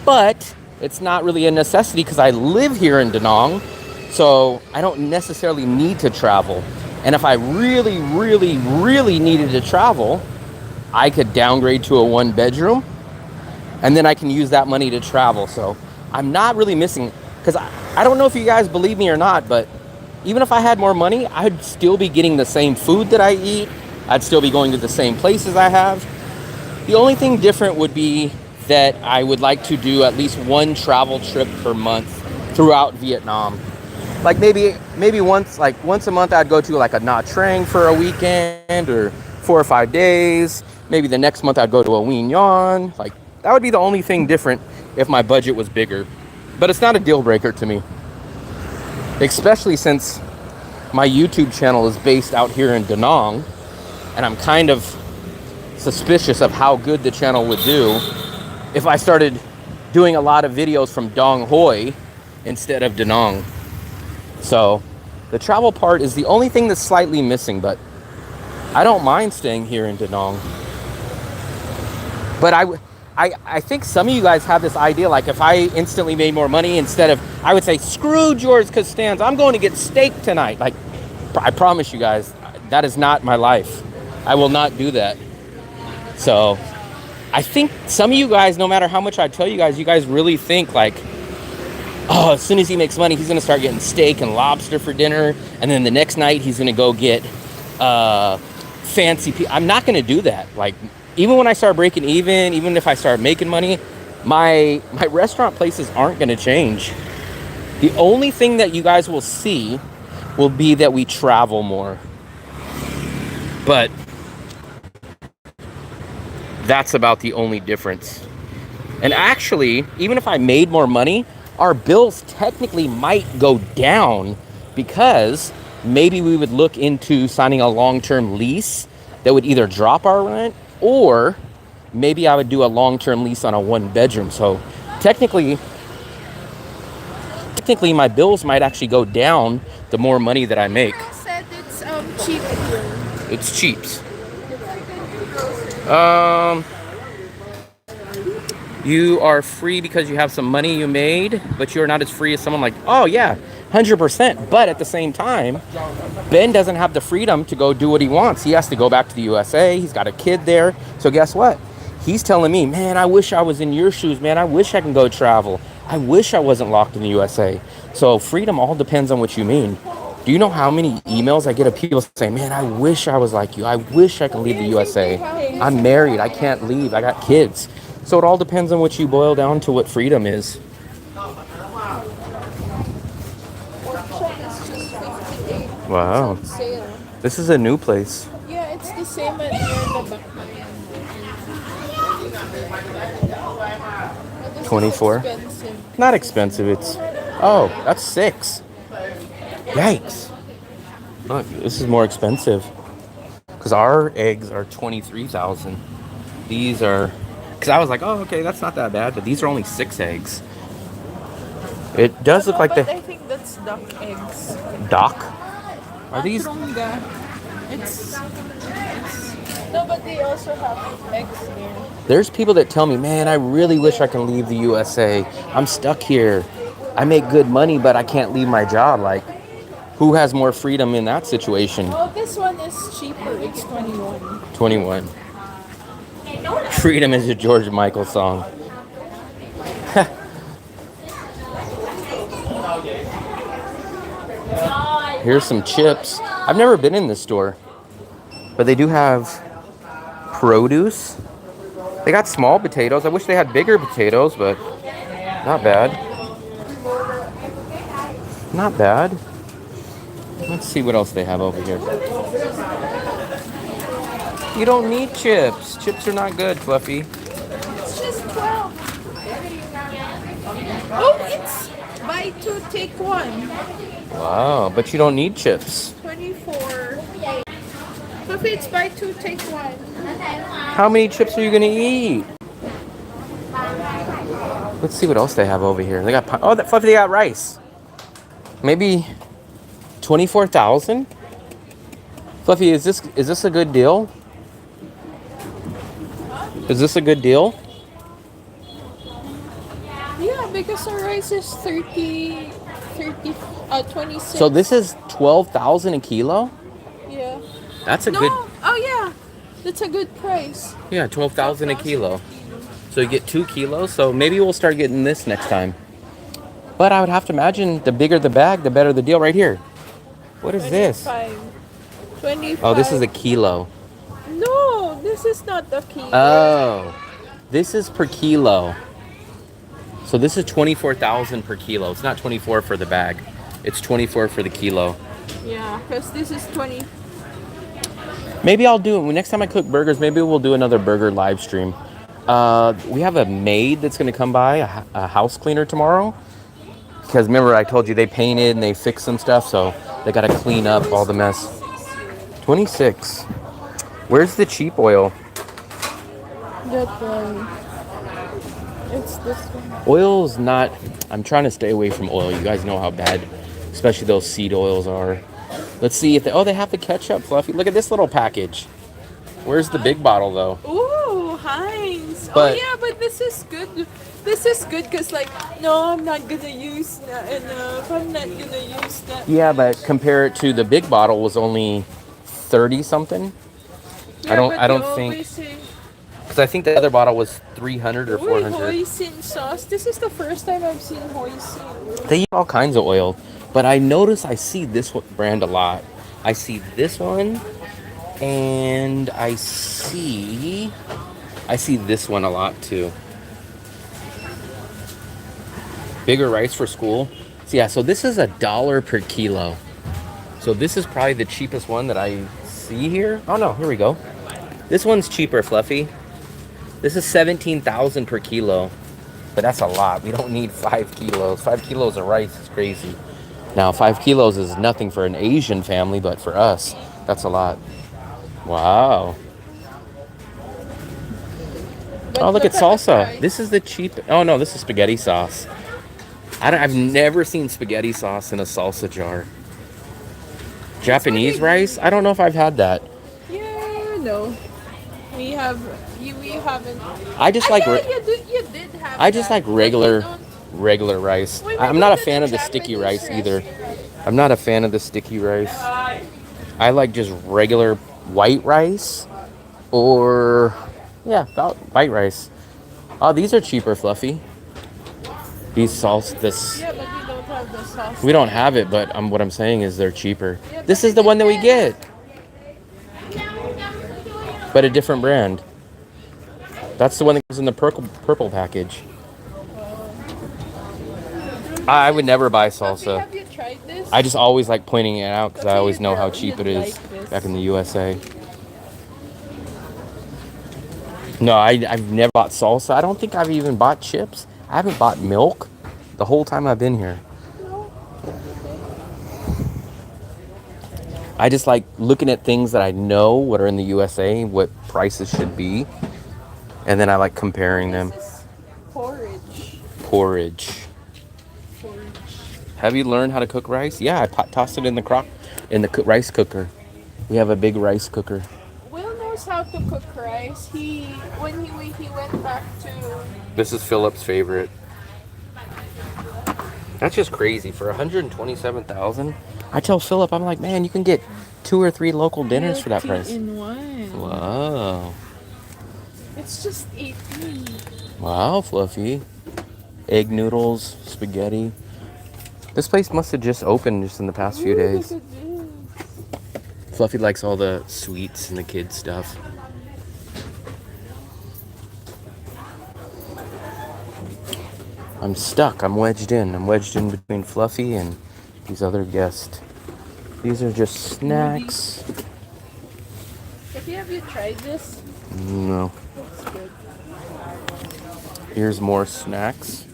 but it's not really a necessity because I live here in Danang, so I don't necessarily need to travel. And if I really, really, really needed to travel, I could downgrade to a 1-bedroom, and then I can use that money to travel. So I'm not really missing, because I don't know if you guys believe me or not, but even if I had more money, I'd still be getting the same food that I eat. I'd still be going to the same places I have. The only thing different would be that I would like to do at least one travel trip per month throughout Vietnam. Like maybe once a month I'd go to like a Nha Trang for a weekend or 4 or 5 days. Maybe the next month I'd go to a Wien Yon. Like that would be the only thing different if my budget was bigger. But it's not a deal breaker to me. Especially since my YouTube channel is based out here in Danang, and I'm kind of suspicious of how good the channel would do if I started doing a lot of videos from Dong Hoi instead of Danang. So the travel part is the only thing that's slightly missing, but I don't mind staying here in Danang. But I think some of you guys have this idea, like if I instantly made more money, instead of, I would say, screw George Costanza, I'm going to get steak tonight. Like, I promise you guys, that is not my life. I will not do that. So I think some of you guys, no matter how much I tell you guys really think like, oh, as soon as he makes money, he's going to start getting steak and lobster for dinner. And then the next night he's going to go get fancy. I'm not going to do that. Like, even when I start breaking even if I start making money, my restaurant places aren't going to change. The only thing that you guys will see will be that we travel more. But that's about the only difference. And actually, even if I made more money, our bills technically might go down, because maybe we would look into signing a long-term lease that would either drop our rent, or maybe I would do a long-term lease on a 1-bedroom. So technically my bills might actually go down the more money that I make. You said it's cheap here. It's cheaps. You are free because you have some money you made, but you're not as free as someone like, oh yeah, 100%. But at the same time, Ben doesn't have the freedom to go do what he wants. He has to go back to the USA. He's got a kid there. So guess what? He's telling me, man, I wish I was in your shoes, man. I wish I can go travel. I wish I wasn't locked in the USA. So freedom all depends on what you mean. Do you know how many emails I get of people saying, man, I wish I was like you. I wish I could leave the USA. I'm married. I can't leave. I got kids. So it all depends on what you boil down to what freedom is. Wow. Sale. This is a new place. Yeah, it's the same at near the back. But this is 24. expensive. Not expensive. It's, oh, that's 6. Yikes. Look, this is more expensive. Because our eggs are 23,000. These are, because I was like, oh, okay, that's not that bad. But these are only 6 eggs. It does look like but the I think that's duck eggs. dock. Are these? It's no, but they also have eggs there. There's people that tell me, man, I really wish I can leave the USA. I'm stuck here. I make good money, but I can't leave my job. Like, who has more freedom in that situation? Oh, this one is cheaper. It's 21. 21. Freedom is a George Michael song. Here's some chips. I've never been in this store, but they do have produce. They got small potatoes. I wish they had bigger potatoes, but not bad. Not bad. Let's see what else they have over here. You don't need chips. Chips are not good, Fluffy. It's just 12. Oh, it's buy 2 take 1. Wow, but you don't need chips. 24. If it's buy 2 take 1. How many chips are you gonna eat? Let's see what else they have over here. They got oh, that Fluffy, they got rice. Maybe 24,000. Fluffy, is this a good deal? Is this a good deal? Yeah, because the rice is 26. So this is 12,000 a kilo. Yeah. That's a No. good. Oh yeah, that's a good price. Yeah, 12,000 a kilo. So you get 2 kilos. So maybe we'll start getting this next time. But I would have to imagine the bigger the bag, the better the deal. Right here. What is this? 25. Oh, this is a kilo. No, this is not the kilo. Oh, this is per kilo. So this is 24,000 per kilo. It's not 24 for the bag. It's 24 for the kilo. Yeah, because this is 20. Maybe I'll do it next time I cook burgers. Maybe we'll do another burger live stream. We have a maid that's going to come by, a house cleaner tomorrow. Because remember, I told you they painted and they fixed some stuff, so they got to clean up all the mess. 26. Where's the cheap oil? That one. It's this one. Oil's not. I'm trying to stay away from oil. You guys know how bad, especially those seed oils are. Let's see if they. Oh, they have the ketchup, Fluffy. Look at this little package. Where's the big bottle though? Ooh, Heinz. But- oh yeah, but this is good. This is good because like, no, I'm not gonna use that enough. I'm not gonna use that. Yeah, but compare it to the big bottle was only 30 something. Yeah, I don't but think- they always say, Because I think the other bottle was 300 or "Uy, 400. hoisin sauce." This is the first time I've seen hoisin. They use all kinds of oil, but I notice I see this brand a lot. I see this one, and I see this one a lot too. Bigger rice for school. So yeah, so this is $1 per kilo. So this is probably the cheapest one that I see here. Oh no, here we go. This one's cheaper, Fluffy. This is 17,000 per kilo. But that's a lot. We don't need 5 kilos. 5 kilos of rice is crazy. Now, 5 kilos is nothing for an Asian family, but for us, that's a lot. Wow. But Oh, look at the salsa. price. This is the cheap. Oh no, this is spaghetti sauce. I've never seen spaghetti sauce in a salsa jar. Japanese rice? I don't know if I've had that. Yeah, no. We have you. We haven't. I just like Yeah, re- you did have I just that, like but we regular don't. rice. We I'm went not a to fan the of the sticky Japanese rice either. restaurant. I'm not a fan of the sticky rice. I like just regular white rice or yeah, about white rice. Oh, these are cheaper, Fluffy. These sauce this Yeah, but we don't have the sauce. we don't have it, but what I'm saying is they're cheaper. Yeah, This but is it the one that we depends. get, but a different brand. That's the one that goes in the purple package. I would never buy Sophie, salsa. have you tried this? I just always like pointing it out because I Okay, always know how girl, cheap you'd it like is this. back in the USA. No, I've never bought salsa. I don't think I've even bought chips. I haven't bought milk the whole time I've been here. No. I just like looking at things that I know what are in the USA, what prices should be, and then I like comparing them. This is porridge. Porridge. Porridge. Have you learned how to cook rice? Yeah, I tossed it in the rice cooker. We have a big rice cooker. Will knows how to cook rice. He went back to. This is Philip's favorite. That's just crazy for 127,000. I tell Philip, I'm like, man, you can get 2 or 3 local dinners for that price. In one. Wow, It's just 18. wow, Fluffy. Egg noodles, spaghetti. This place must have just opened just in the past few days. Look at this. Fluffy likes all the sweets and the kids stuff. I'm stuck. I'm wedged in. I'm wedged in between Fluffy and these other guests. These are just snacks. Have you tried this? No. It's good. Here's more snacks.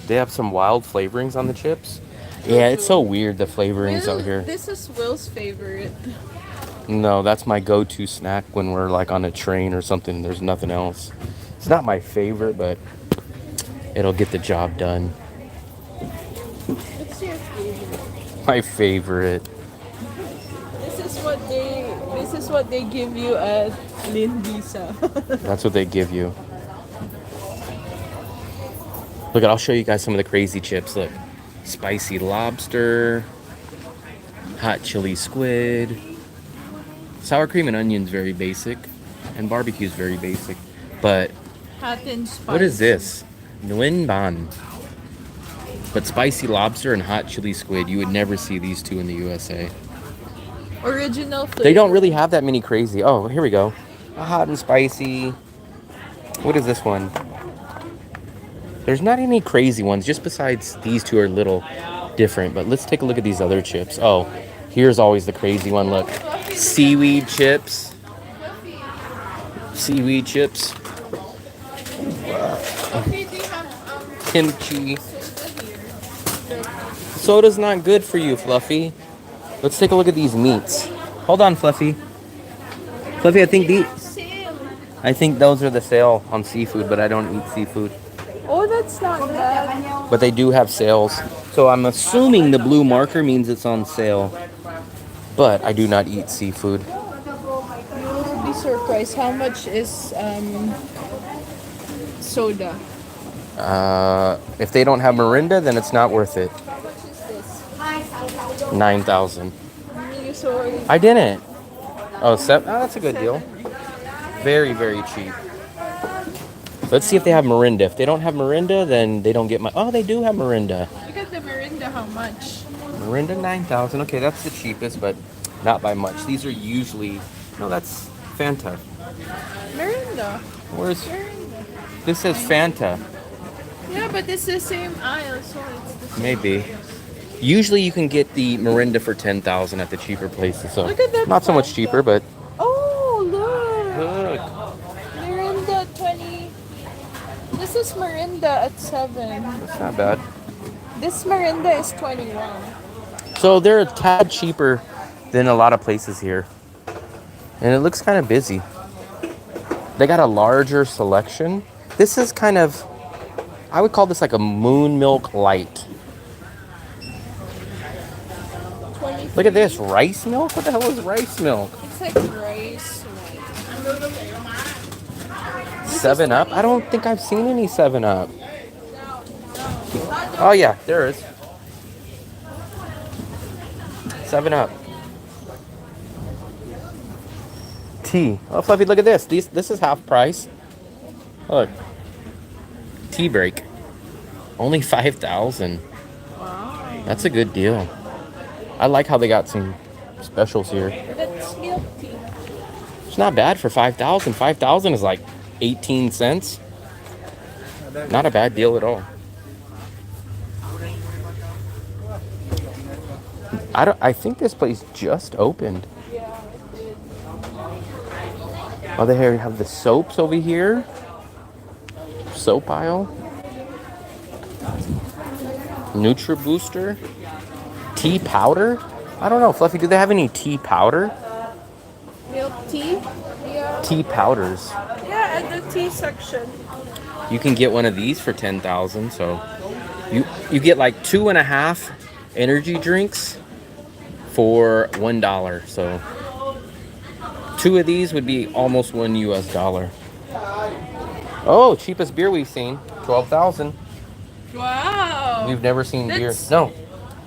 They have some wild flavorings on the chips. Yeah, it's so weird, the flavorings out here. This is Will's favorite. No, that's my go-to snack when we're like on a train or something. There's nothing else. It's not my favorite, but it'll get the job done. What's your favorite? My favorite. This is what they give you at Lindisa. That's what they give you. Look, I'll show you guys some of the crazy chips. Look, spicy lobster, hot chili squid, sour cream and onions, very basic, and barbecue's very basic. But Hot and spicy. what is this? Nguyen ban. But spicy lobster and hot chili squid, you would never see these two in the USA. Original flavor. They don't really have that many crazy. Oh, here we go. A hot and spicy. What is this one? There's not any crazy ones, just besides these two are a little different. But let's take a look at these other chips. Oh, here's always the crazy one. Look, seaweed chips. Seaweed chips. Okay, they have Kimchi. soda here. Soda's not good for you, Fluffy. Let's take a look at these meats. Hold on, Fluffy. Fluffy, Sale. I think those are the sale on seafood, but I don't eat seafood. Oh, that's not bad. But they do have sales. So I'm assuming the blue marker means it's on sale. But I do not eat seafood. You'll be surprised. How much is soda? If they don't have Mirinda, then it's not worth it. How much is this? 9,000. So I didn't. Oh, that's a good deal. Very, very cheap. Let's see if they have Mirinda. If they don't have Mirinda, then they don't get my. Oh, they do have Mirinda. look at the Mirinda. How much? Mirinda 9,000. Okay, that's the cheapest, but not by much. These are usually. No, that's Fanta. Mirinda. Where's Mirinda. this says Fanta? Yeah, but it's the same aisle, so it's the same. Maybe. Usually you can get the Mirinda for 10,000 at the cheaper places. So Look at that not so much Fanta. cheaper, but Oh, look. look. Mirinda 20. This is Mirinda at 7. That's not bad. This Mirinda is 21. So they're a tad cheaper than a lot of places here. And it looks kind of busy. They got a larger selection. This is kind of, I would call this like a moon milk light. 25. Look at this, rice milk? What the hell is rice milk? It's like rice. 7 Up? I don't think I've seen any 7 Up. Oh yeah, there is. 7 Up. Tea. Oh, Fluffy, look at this. This is half price. Look. Tea break. Only 5,000. Wow. That's a good deal. I like how they got some specials here. That's milk tea. It's not bad for 5,000. 5,000 is like 18 cents. Not a bad deal at all. I think this place just opened. Oh, they have the soaps over here. Soap aisle. Nutri Booster. Tea powder. I don't know, Fluffy, do they have any tea powder? Milk tea? Yeah. Tea powders. Yeah, at the tea section. You can get one of these for 10,000. So you get like 2.5 energy drinks for $1. So 2 of these would be almost $1 US. Oh, cheapest beer we've seen, 12,000. Wow. We've never seen beer. No,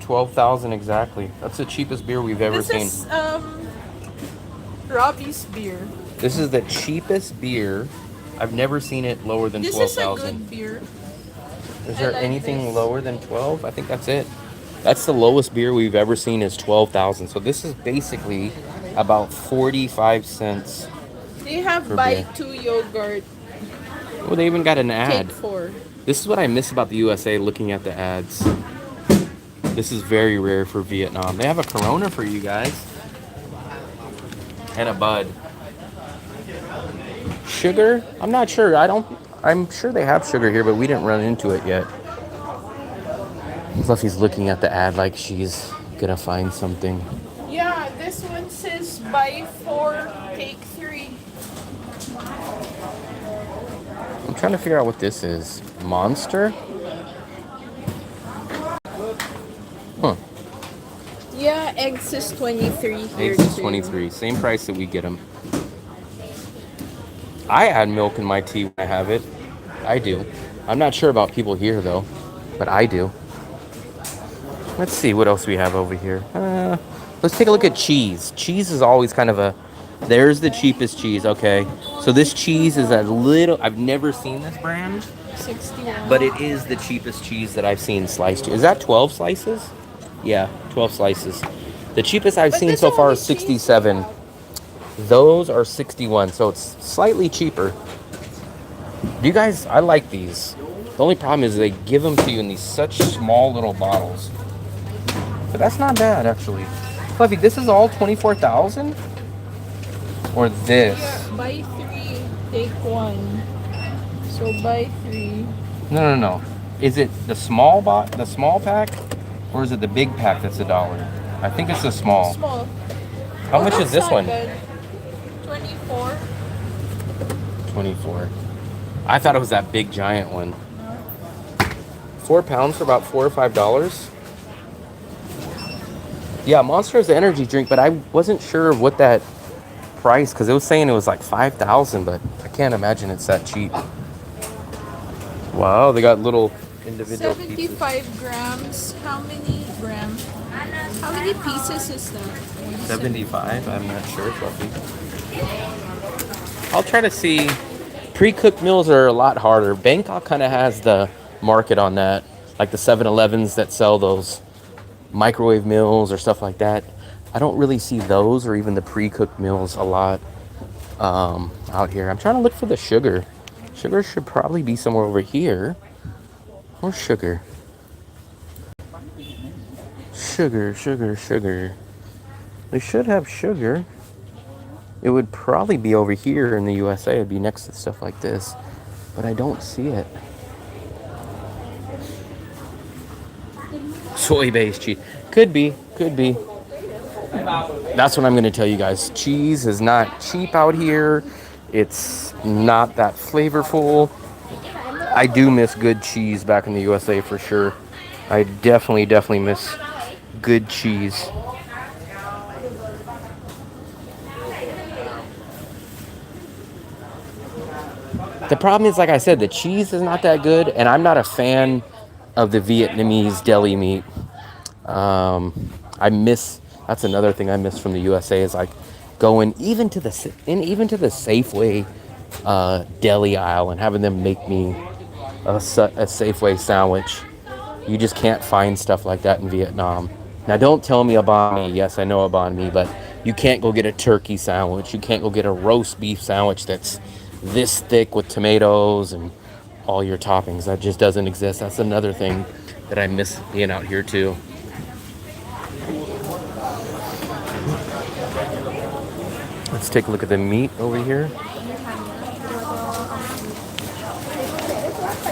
12,000 exactly. That's the cheapest beer we've ever seen. This is Robbie's beer. This is the cheapest beer. I've never seen it lower than 12,000. This is a good beer. Is there anything lower than 12? I think that's it. That's the lowest beer we've ever seen is 12,000. So this is basically about 45 cents. They have buy 2 yogurt. Oh, they even got an ad. Take 4. This is what I miss about the USA, looking at the ads. This is very rare for Vietnam. They have a Corona for you guys. And a Bud. Sugar? I'm not sure. I'm sure they have sugar here, but we didn't run into it yet. Fluffy's looking at the ad like she's gonna find something. Yeah, this one says buy 4, take 3. I'm trying to figure out what this is. Monster? Huh. Yeah, eggs is 23 here Eggs is too. 23. Same price that we get them. I add milk in my tea when I have it. I do. I'm not sure about people here though, but I do. Let's see what else we have over here. Let's take a look at cheese. Cheese is always kind of a... There's the cheapest cheese, okay. So this cheese is a little... I've never seen this brand. 61. But it is the cheapest cheese that I've seen sliced. Is that 12 slices? Yeah, 12 slices. The cheapest I've seen so far is 67. Those are 61, so it's slightly cheaper. Do you guys... I like these. The only problem is they give them to you in these such small little bottles. But that's not bad, actually. Fluffy, this is all 24,000? Or this? Yeah, buy 3, take 1. So buy 3. No. Is it the small pack? Or is it the big pack that's $1? I think it's the small. Small. How much is this one? 24. 24. I thought it was that big giant one. 4 pounds for about $4 or $5. Yeah, Monster is the energy drink, but I wasn't sure what that price, because it was saying it was like 5,000, but I can't imagine it's that cheap. Wow, they got little individual 75 pieces. grams. How many grams? How many pieces is that? 75? I'm not sure, Fluffy. I'll try to see. Pre-cooked meals are a lot harder. Bangkok kind of has the market on that, like the 7-Elevens that sell those microwave meals or stuff like that. I don't really see those or even the pre-cooked meals a lot out here. I'm trying to look for the sugar. Sugar should probably be somewhere over here. Where's sugar? Sugar. They should have sugar. It would probably be over here in the USA. It'd be next to stuff like this. But I don't see it. Soy-based cheese. Could be. That's what I'm going to tell you guys. Cheese is not cheap out here. It's not that flavorful. I do miss good cheese back in the USA for sure. I definitely miss good cheese. The problem is, like I said, the cheese is not that good, and I'm not a fan of the Vietnamese deli meat. I miss. That's another thing I miss from the USA is like going even to the Safeway deli aisle and having them make me a Safeway sandwich. You just can't find stuff like that in Vietnam. Now, don't tell me a banh mi. Yes, I know a banh mi, but you can't go get a turkey sandwich. You can't go get a roast beef sandwich that's this thick with tomatoes and all your toppings. That just doesn't exist. That's another thing that I miss being out here too. Let's take a look at the meat over here.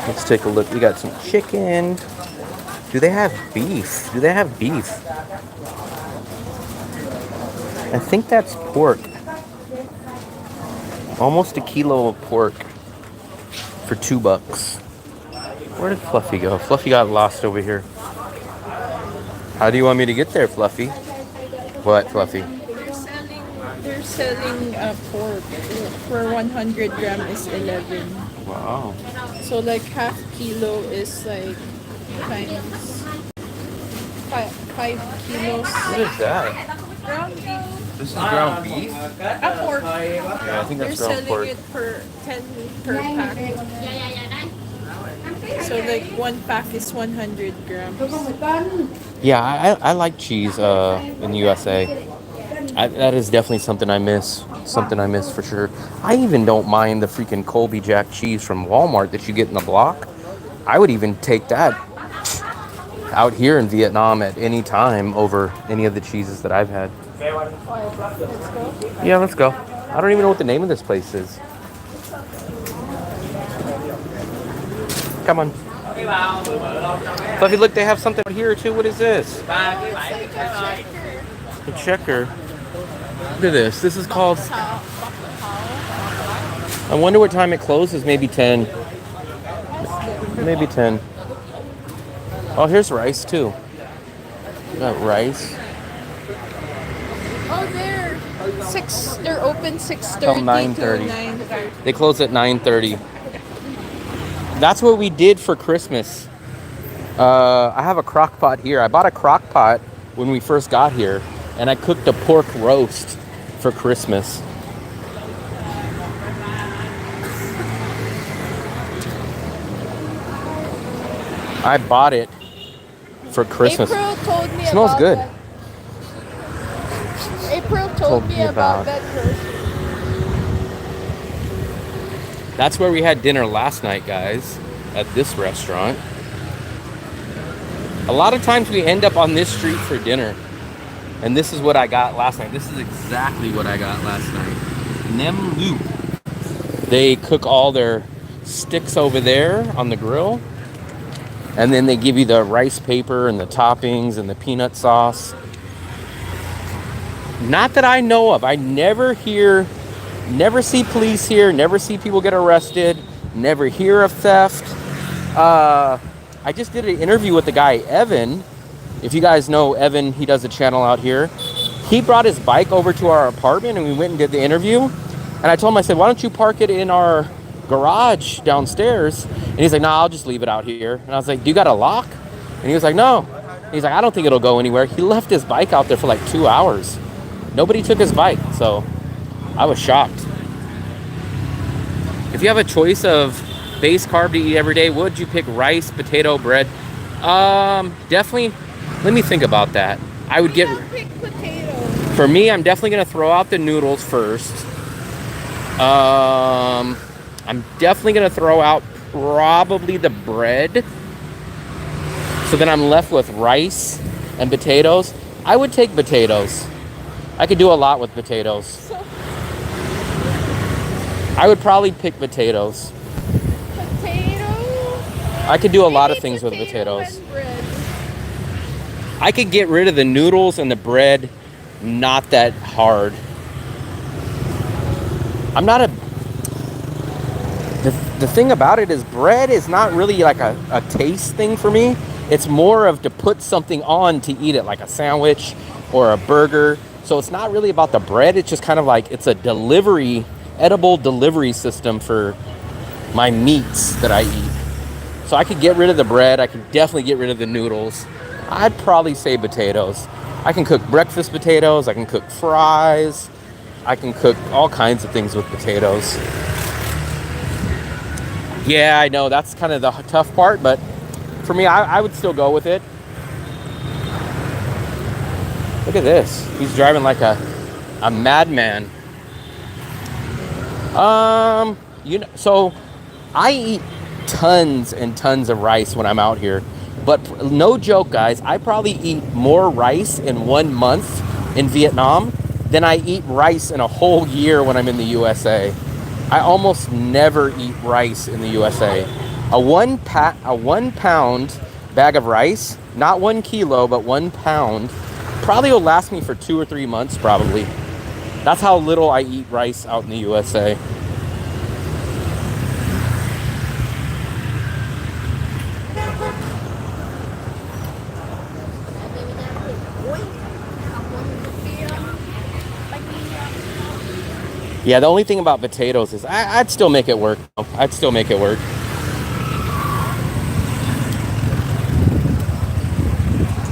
Let's take a look. We got some chicken. Do they have beef? Do they have beef? I think that's pork. Almost a kilo of pork for $2. Where did Fluffy go? Fluffy got lost over here. How do you want me to get there, Fluffy? What, Fluffy? They're selling pork for 100 gram is 11. Wow. So like half kilo is like times 5 kilos. What is that? Ground beef. This is ground beef? Pork. Yeah, I think They're that's ground selling pork. it for 10 per pack. So like one pack is 100 grams. Yeah, I like cheese in the USA. That is definitely something I miss. Something I miss for sure. I even don't mind the freaking Colby Jack cheese from Walmart that you get in the block. I would even take that out here in Vietnam at any time over any of the cheeses that I've had. Yeah, let's go. I don't even know what the name of this place is. Come on. Fluffy, look, they have something here too. What is this? A checker. Look at this. This is called... I wonder what time it closes. Maybe 10. Maybe 10. Oh, here's rice too. We got rice. Oh, they're open 6:30 Till 9:30. to 9:30. They close at 9:30. That's what we did for Christmas. I have a crock pot here. I bought a crock pot when we first got here, and I cooked a pork roast for Christmas. I bought it for Christmas. April told me It smells about good. that. April told me about that roast. That's where we had dinner last night, guys, at this restaurant. A lot of times we end up on this street for dinner. And this is what I got last night. This is exactly what I got last night. Nem Loop. They cook all their sticks over there on the grill. And then they give you the rice paper and the toppings and the peanut sauce. Not that I know of. I never see police here, never see people get arrested, never hear of theft. I just did an interview with the guy, Evan. If you guys know Evan, he does a channel out here. He brought his bike over to our apartment and we went and did the interview. And I told him, I said, why don't you park it in our garage downstairs? And he's like, nah, I'll just leave it out here. And I was like, do you got a lock? And he was like, no. He's like, I don't think it'll go anywhere. He left his bike out there for like 2 hours. Nobody took his bike, so I was shocked. If you have a choice of base carb to eat every day, would you pick rice, potato, bread? Definitely. Let me think about that. I would get... pick potato. For me, I'm definitely going to throw out the noodles first. I'm definitely going to throw out probably the bread. So then I'm left with rice and potatoes. I would take potatoes. I could do a lot with potatoes. I would probably pick potatoes. Potato? I could do a lot of things with potatoes. And bread. I could get rid of the noodles and the bread, not that hard. I'm not a... The thing about it is bread is not really like a taste thing for me. It's more of to put something on to eat it, like a sandwich or a burger. So it's not really about the bread. It's just kind of like it's a edible delivery system for my meats that I eat. So I could get rid of the bread. I could definitely get rid of the noodles. I'd probably say potatoes. I can cook breakfast potatoes. I can cook fries. I can cook all kinds of things with potatoes. Yeah, I know that's kind of the tough part, but for me, I would still go with it. Look at this. He's driving like a madman. So I eat tons and tons of rice when I'm out here. But no joke, guys, I probably eat more rice in 1 month in Vietnam than I eat rice in a whole year when I'm in the USA. I almost never eat rice in the USA. A 1 pound bag of rice, not 1 kilo, but 1 pound, probably will last me for 2 or 3 months, probably. That's how little I eat rice out in the USA. Yeah, the only thing about potatoes is I'd still make it work. I'd still make it work.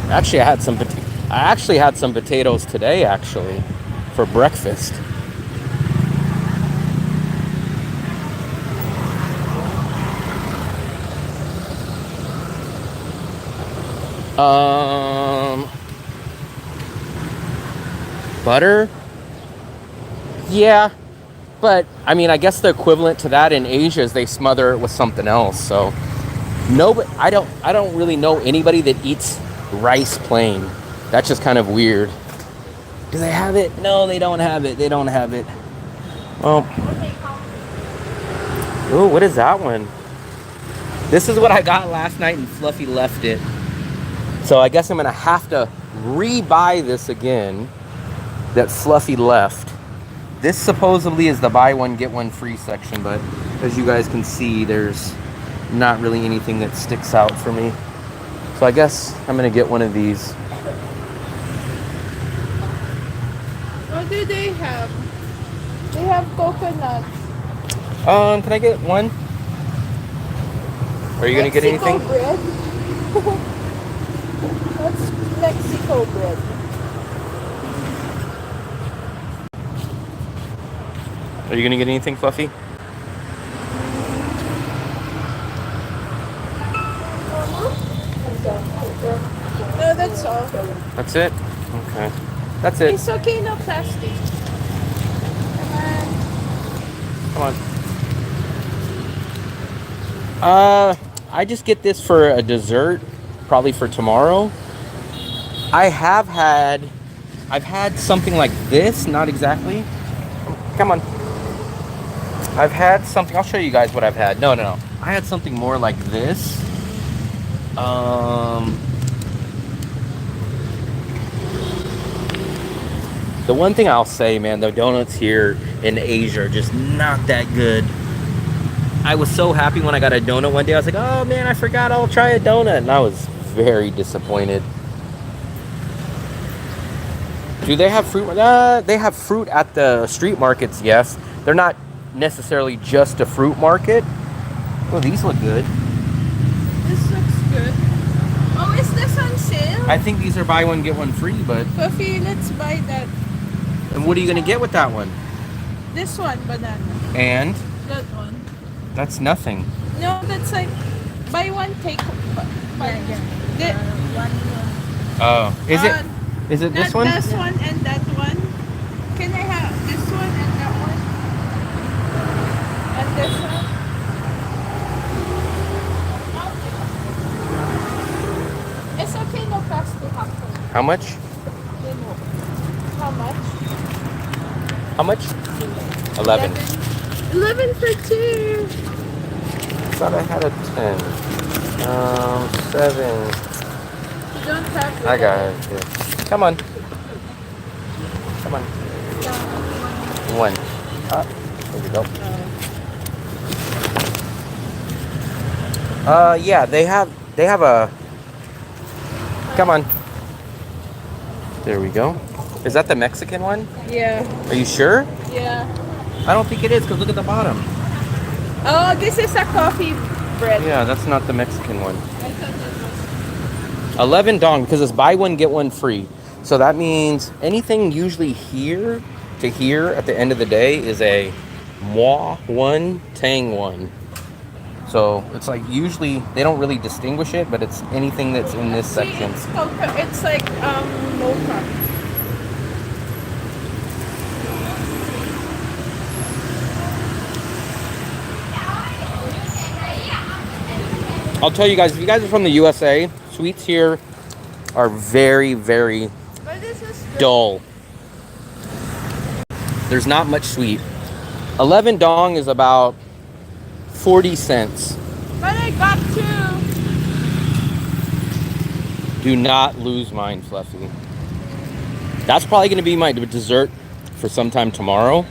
Actually, I actually had some potatoes today, actually, for breakfast. Butter? Yeah. But I mean, I guess the equivalent to that in Asia is they smother it with something else. So no, but I don't really know anybody that eats rice plain. That's just kind of weird. Do they have it? No, they don't have it. They don't have it. Well, ooh, what is that one? This is what I got last night and Fluffy left it. So I guess I'm gonna have to re-buy this again that Fluffy left. This supposedly is the buy one get one free section, but as you guys can see, there's not really anything that sticks out for me. So I guess I'm gonna get one of these. What do they have? They have coconuts. Can I get one? Are you gonna get anything? Bread. What's Mexico bread? Are you gonna get anything, Fluffy? No, that's all. That's it? Okay. That's it. It's okay, no plastic. Come on. I just get this for a dessert, probably for tomorrow. I've had something like this, not exactly. Come on. I've had something, I'll show you guys what I've had. No. I had something more like this. The one thing I'll say, man, the donuts here in Asia are just not that good. I was so happy when I got a donut one day. I was like, oh man, I forgot I'll try a donut. And I was very disappointed. Do they have fruit? They have fruit at the street markets, yes. They're not necessarily just a fruit market. Oh, these look good. This looks good. Oh, is this on sale? I think these are buy one, get one free, but... Puffy, let's buy that. And what are you going to get with that one? This one, banana. And? That one. That's nothing. No, that's like buy one, take one. Oh, is it this one? This one and that one. Can I have this one and that one? And this one? It's okay, no plastic actually. How much? How much? How much? 11. 11 for 2. I thought I had a 10. 7. You don't have to. I got it. Yeah. Come on. Come on. 1. There we go. Yeah, they have a... Come on. There we go. Is that the Mexican one? Yeah. Are you sure? Yeah. I don't think it is, because look at the bottom. Oh, this is a coffee bread. Yeah, that's not the Mexican one. I thought it was. 11 dong because it's buy one get one free. So that means anything usually here to here at the end of the day is a moi one, tang one. So it's like usually they don't really distinguish it, but it's anything that's in this See, section. it's like mocha. I'll tell you guys, if you guys are from the USA, sweets here are very, very But this is dull. There's not much sweet. 11 dong is about 40 cents. But I got two. Do not lose mine, Fluffy. That's probably going to be my dessert for sometime tomorrow.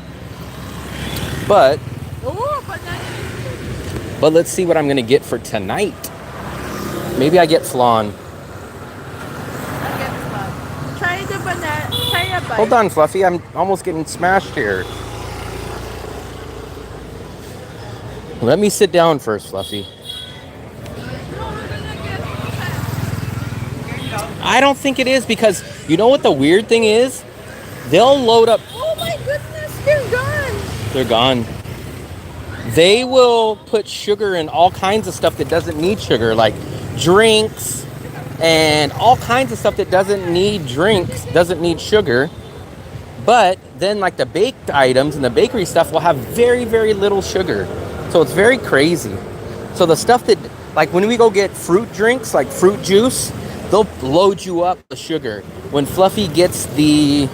But Oh, banana. But let's see what I'm gonna get for tonight. Maybe I get flan. I get flat. Try the banana. Try a bite. Hold on, Fluffy. I'm almost getting smashed here. Let me sit down first, Fluffy. I don't think it is because you know what the weird thing is? They'll load up. Oh my goodness, they're gone. They're gone. They will put sugar in all kinds of stuff that doesn't need sugar, like drinks and all kinds of stuff that doesn't need drinks, doesn't need sugar. But then like the baked items and the bakery stuff will have very, very little sugar. So it's very crazy. So the stuff that, like when we go get fruit drinks, like fruit juice, they'll load you up with sugar. When Fluffy gets the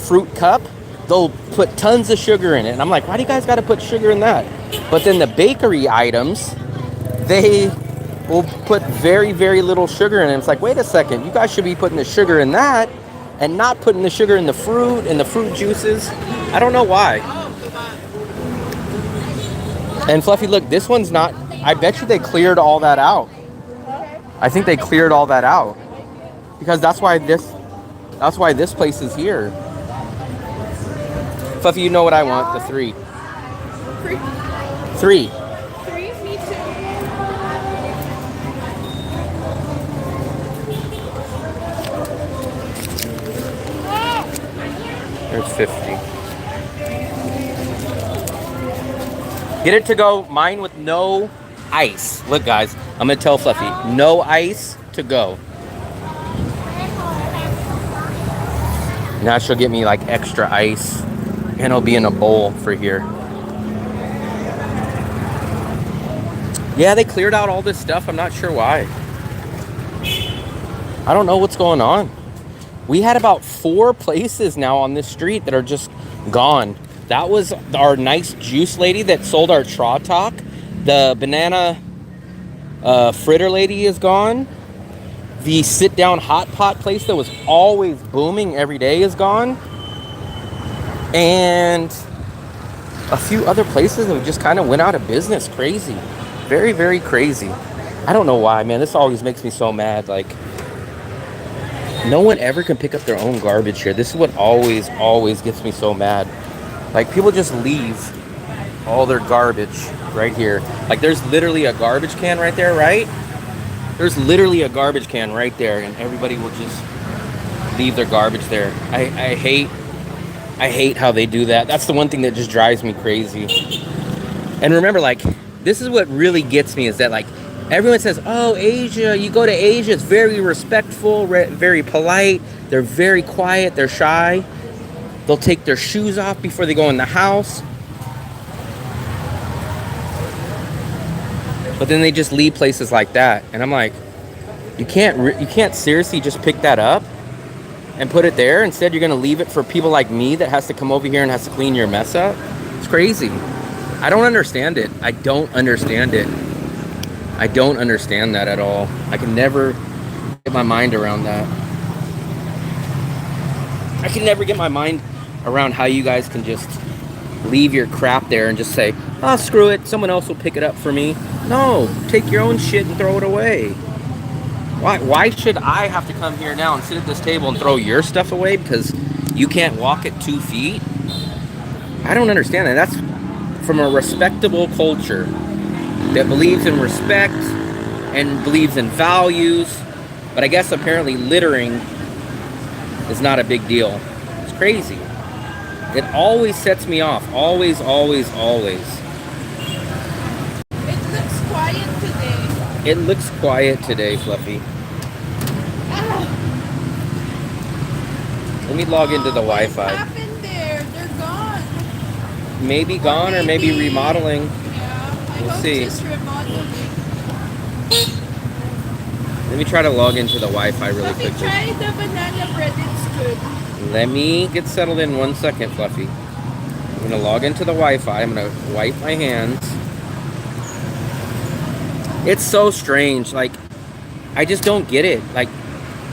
fruit cup, they'll put tons of sugar in it. And I'm like, why do you guys got to put sugar in that? But then the bakery items, they will put very, very little sugar in it. It's like, wait a second, you guys should be putting the sugar in that and not putting the sugar in the fruit and the fruit juices. I don't know why. And Fluffy, look, this one's not, I bet you they cleared all that out. I think they cleared all that out. Because that's why this place is here. Fluffy, you know what I want, the three. Three. Three? Me too. There's 50. Get it to go, mine with no ice. Look guys, I'm gonna tell Fluffy, no ice to go. Now she'll get me like extra ice and it'll be in a bowl for here. Yeah, they cleared out all this stuff. I'm not sure why. I don't know what's going on. We had about 4 places now on this street that are just gone. That was our nice juice lady that sold our Tra Talk. The banana fritter lady is gone. The sit-down hot pot place that was always booming every day is gone. And a few other places have just kind of went out of business. Crazy. Very, very crazy. I don't know why, man. This always makes me so mad. Like, no one ever can pick up their own garbage here. This is what always, always gets me so mad. Like, people just leave all their garbage right here. Like, there's literally a garbage can right there, right? There's literally a garbage can right there, and everybody will just leave their garbage there. I hate how they do that. That's the one thing that just drives me crazy. And remember, like, this is what really gets me is that, like, everyone says, oh, Asia, you go to Asia, it's very respectful, very polite. They're very quiet, they're shy. They'll take their shoes off before they go in the house. But then they just leave places like that. And I'm like, you can't seriously just pick that up and put it there. Instead, you're going to leave it for people like me that has to come over here and has to clean your mess up. It's crazy. I don't understand it. I don't understand it. I don't understand that at all. I can never get my mind around that. I can never get my mind around how you guys can just leave your crap there and just say, oh, screw it, someone else will pick it up for me. No, take your own shit and throw it away. Why should I have to come here now and sit at this table and throw your stuff away because you can't walk at 2 feet? I don't understand that. That's from a respectable culture that believes in respect and believes in values, but I guess apparently littering is not a big deal. It's crazy. It always sets me off. Always, always, always. It looks quiet today. It looks quiet today, Fluffy. Ah, Let me log into the what Wi-Fi. happened there? They're gone. Maybe gone or maybe remodeling. Yeah, I We'll hope see. just remodeling. Let me try to log into the Wi-Fi really Have you quickly. tried the banana bread? It's good. Let me get settled in 1 second, Fluffy. I'm gonna log into the Wi-Fi. I'm gonna wipe my hands. It's so strange. Like, I just don't get it. Like,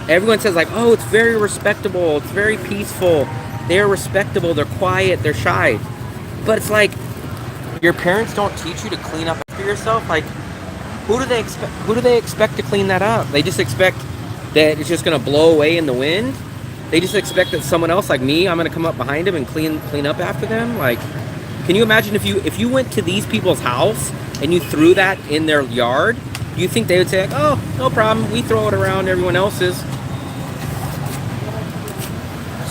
everyone says like, oh, it's very respectable. It's very peaceful. They're respectable. They're quiet. They're shy. But it's like, your parents don't teach you to clean up after yourself. Like, who do they expect? Who do they expect to clean that up? They just expect that it's just gonna blow away in the wind. They just expect that someone else like me, I'm gonna come up behind them and clean up after them. Like, can you imagine if you went to these people's house and you threw that in their yard? Do you think they would say, like, oh, no problem, we throw it around everyone else's?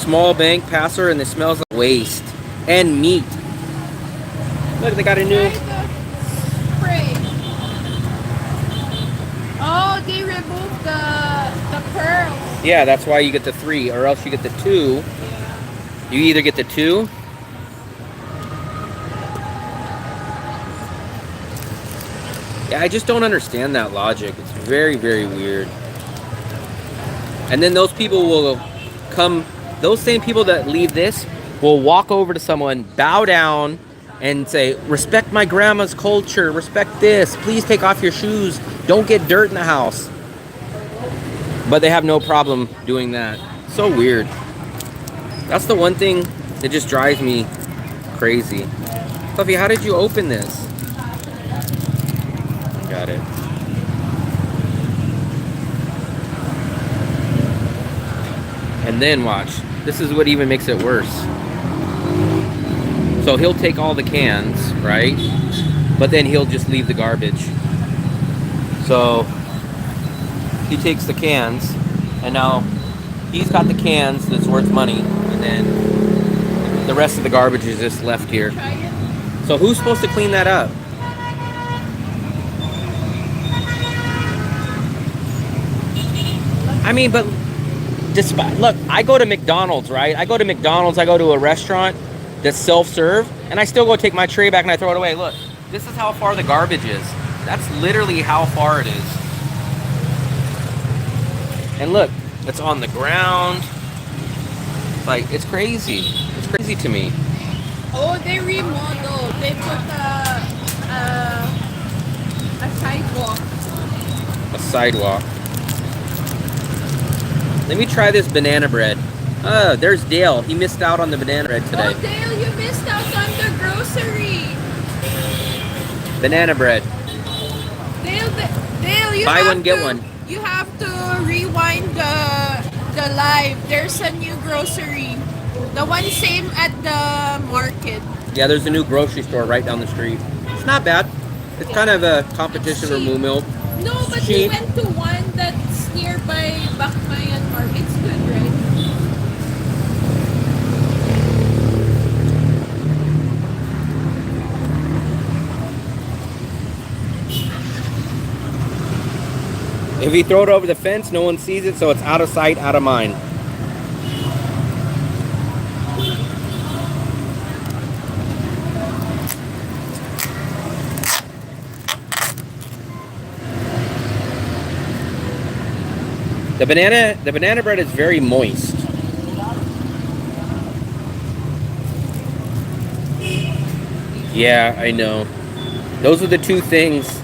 Small bank passer, and it smells like waste and meat. Look, they got a new. Try the spray. Oh, they removed the pearls. Yeah, that's why you get the 3, or else you get the 2. Yeah. You either get the 2. Yeah, I just don't understand that logic. It's very, very weird. And then those people will come, those same people that leave this will walk over to someone, bow down, and say, respect my grandma's culture, respect this, please take off your shoes, don't get dirt in the house. But they have no problem doing that. So weird. That's the one thing that just drives me crazy. Fluffy, how did you open this? Got it. And then watch. This is what even makes it worse. So he'll take all the cans, right? But then he'll just leave the garbage. So he takes the cans, and now he's got the cans that's worth money, and then the rest of the garbage is just left here. Try it. So who's supposed to clean that up? I mean, but despite, look, I go to McDonald's, right? I go to McDonald's, I go to a restaurant that's self-serve, and I still go take my tray back and I throw it away. Look, this is how far the garbage is. That's literally how far it is. And look, it's on the ground. Like, it's crazy. It's crazy to me. Oh, they remodeled. They put a sidewalk. A sidewalk. Let me try this banana bread. Oh, there's Dale. He missed out on the banana bread today. Oh, Dale, you missed out on the grocery. Banana bread. Dale, you Buy have one, get to, one. You have to rewind the live. There's a new grocery. The one same at the market. Yeah, there's a new grocery store right down the street. It's not bad. It's kind of a competition for Moo Milk. No, but Cheap. we went to one that's nearby Bakmayan Market. It's good, right? If you throw it over the fence, no one sees it, so it's out of sight, out of mind. The banana bread is very moist. Yeah, I know. Those are the two things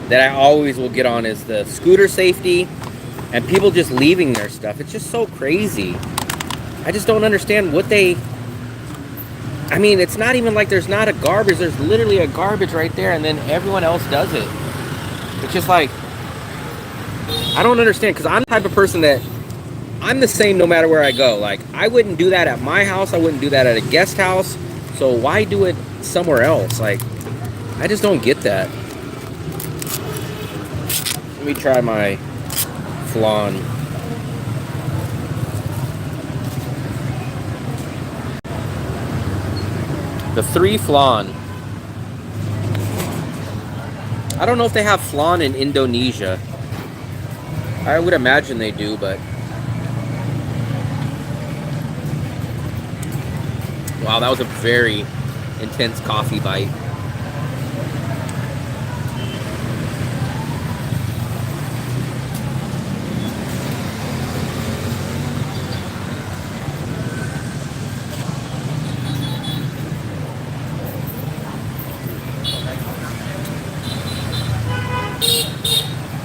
that I always will get on, is the scooter safety and people just leaving their stuff. It's just so crazy. I just don't understand what they... I mean, it's not even like there's not a garbage. There's literally a garbage right there, and then everyone else does it. It's just like... I don't understand, because I'm the type of person that... I'm the same no matter where I go. Like, I wouldn't do that at my house. I wouldn't do that at a guest house. So why do it somewhere else? Like, I just don't get that. Let me try my flan. The 3 flan. I don't know if they have flan in Indonesia. I would imagine they do, but... Wow, that was a very intense coffee bite.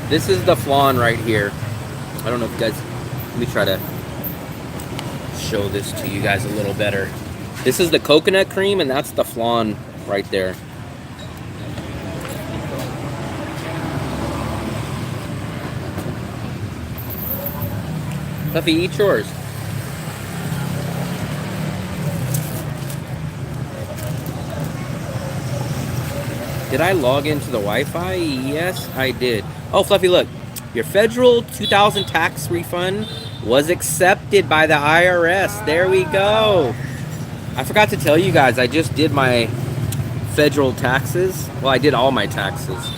This is the flan right here. I don't know if you guys... Let me try to show this to you guys a little better. This is the coconut cream, and that's the flan right there. Tuffy, eat yours. Did I log into the Wi-Fi? Yes, I did. Oh, Fluffy, look. Your federal 2000 tax refund was accepted by the IRS. There we go. I forgot to tell you guys, I just did my federal taxes. Well, I did all my taxes.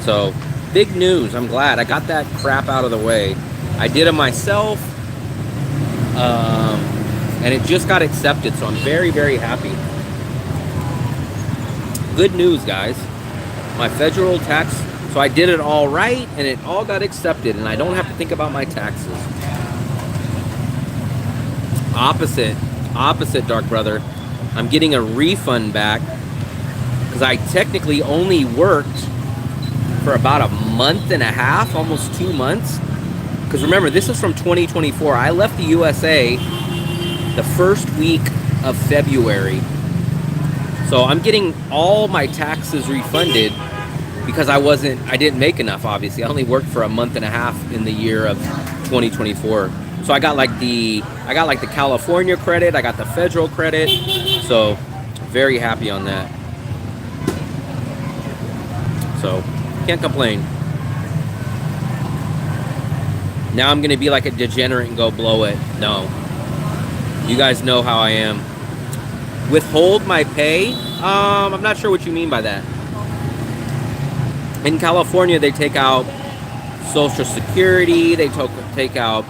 So, big news. I'm glad. I got that crap out of the way. I did it myself. And it just got accepted, so I'm very, very happy. Good news, guys. My federal tax, so I did it all right, and it all got accepted, and I don't have to think about my taxes. Opposite, Dark Brother. I'm getting a refund back, because I technically only worked for about a month and a half, almost 2 months. Because remember, this is from 2024. I left the USA the first week of February. So I'm getting all my taxes refunded because I didn't make enough, obviously. I only worked for a month and a half in the year of 2024. So I got like the California credit, I got the federal credit. So very happy on that. So can't complain. Now I'm gonna be like a degenerate and go blow it. No. You guys know how I am. Withhold my pay? I'm not sure what you mean by that. In California, they take out Social Security, they take out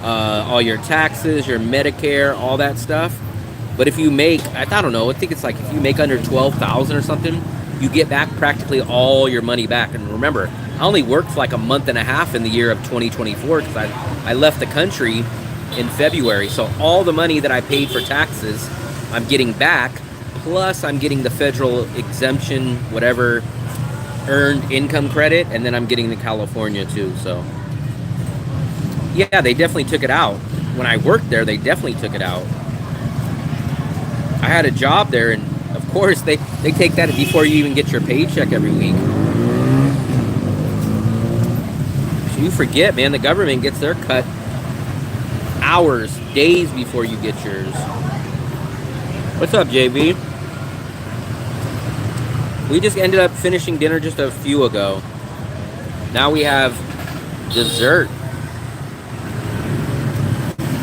all your taxes, your Medicare, all that stuff. But if you make, I don't know, I think it's like if you make under 12,000 or something, you get back practically all your money back. And remember, I only worked for like a month and a half in the year of 2024 because I left the country in February. So all the money that I paid for taxes, I'm getting back, plus I'm getting the federal exemption, whatever, earned income credit, and then I'm getting the California too. So yeah, they definitely took it out. When I worked there, they definitely took it out. I had a job there, and of course they take that before you even get your paycheck every week. So you forget, man, the government gets their cut hours, days before you get yours. What's up, JB? We just ended up finishing dinner just a few ago. Now we have dessert.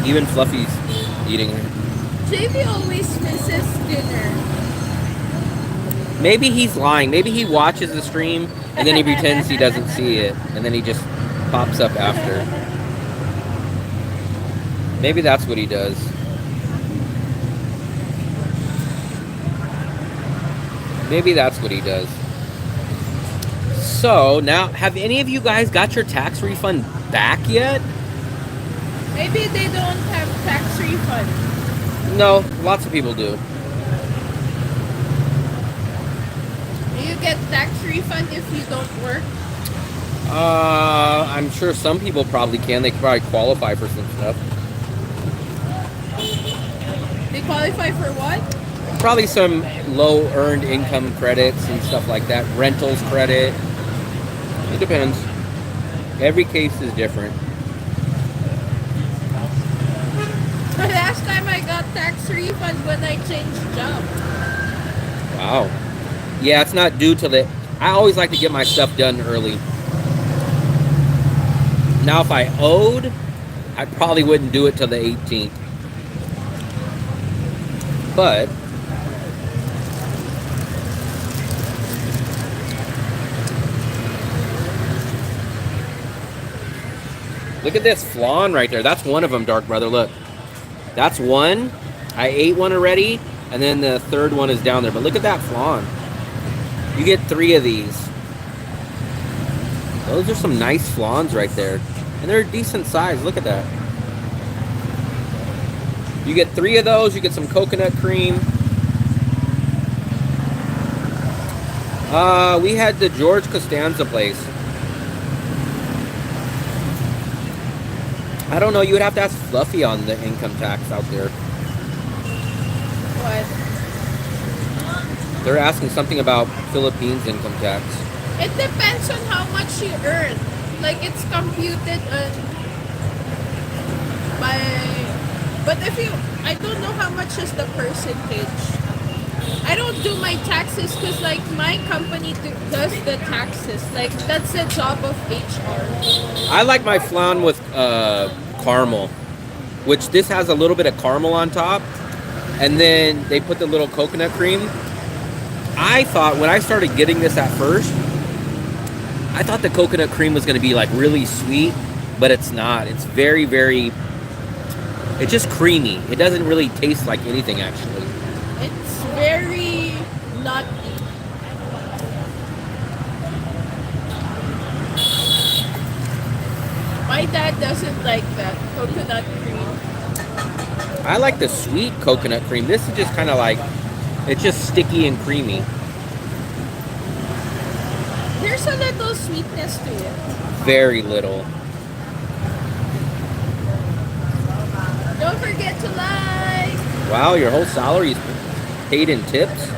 Even Fluffy's eating it. JB always misses dinner. Maybe he's lying. Maybe he watches the stream and then he pretends he doesn't see it. And then he just pops up after. Maybe that's what he does. Maybe that's what he does. So, now, have any of you guys got your tax refund back yet? Maybe they don't have tax refund. No, lots of people do. Do you get tax refund if you don't work? I'm sure some people probably can. They could probably qualify for some stuff. They qualify for what? Probably some low earned income credits and stuff like that. Rentals credit. It depends. Every case is different. But ask time I got tax refund when I changed job. Wow. Yeah, it's not due till the... I always like to get my stuff done early. Now, if I owed, I probably wouldn't do it till the 18th. But... look at this flan right there. That's one of them, Dark Brother. Look. That's one. I ate one already. And then the third one is down there. But look at that flan. You get 3 of these. Those are some nice flans right there. And they're a decent size. Look at that. You get 3 of those. You get some coconut cream. We had the George Costanza place. I don't know. You would have to ask Fluffy on the income tax out there. What? They're asking something about Philippines income tax. It depends on how much you earn. Like, it's computed by... But if you... I don't know how much is the percentage. I don't do my taxes because, like, my company does the taxes. Like, that's the job of HR. I like my flan with caramel, which this has a little bit of caramel on top. And then they put the little coconut cream. I thought, when I started getting this at first, I thought the coconut cream was going to be, like, really sweet. But it's not. It's very, very... It's just creamy. It doesn't really taste like anything, actually. It's very nutty. My dad doesn't like that coconut cream. I like the sweet coconut cream. This is just kind of like, it's just sticky and creamy. There's a little sweetness to it. Very little. Don't forget to like. Wow, your whole salary is paid in tips?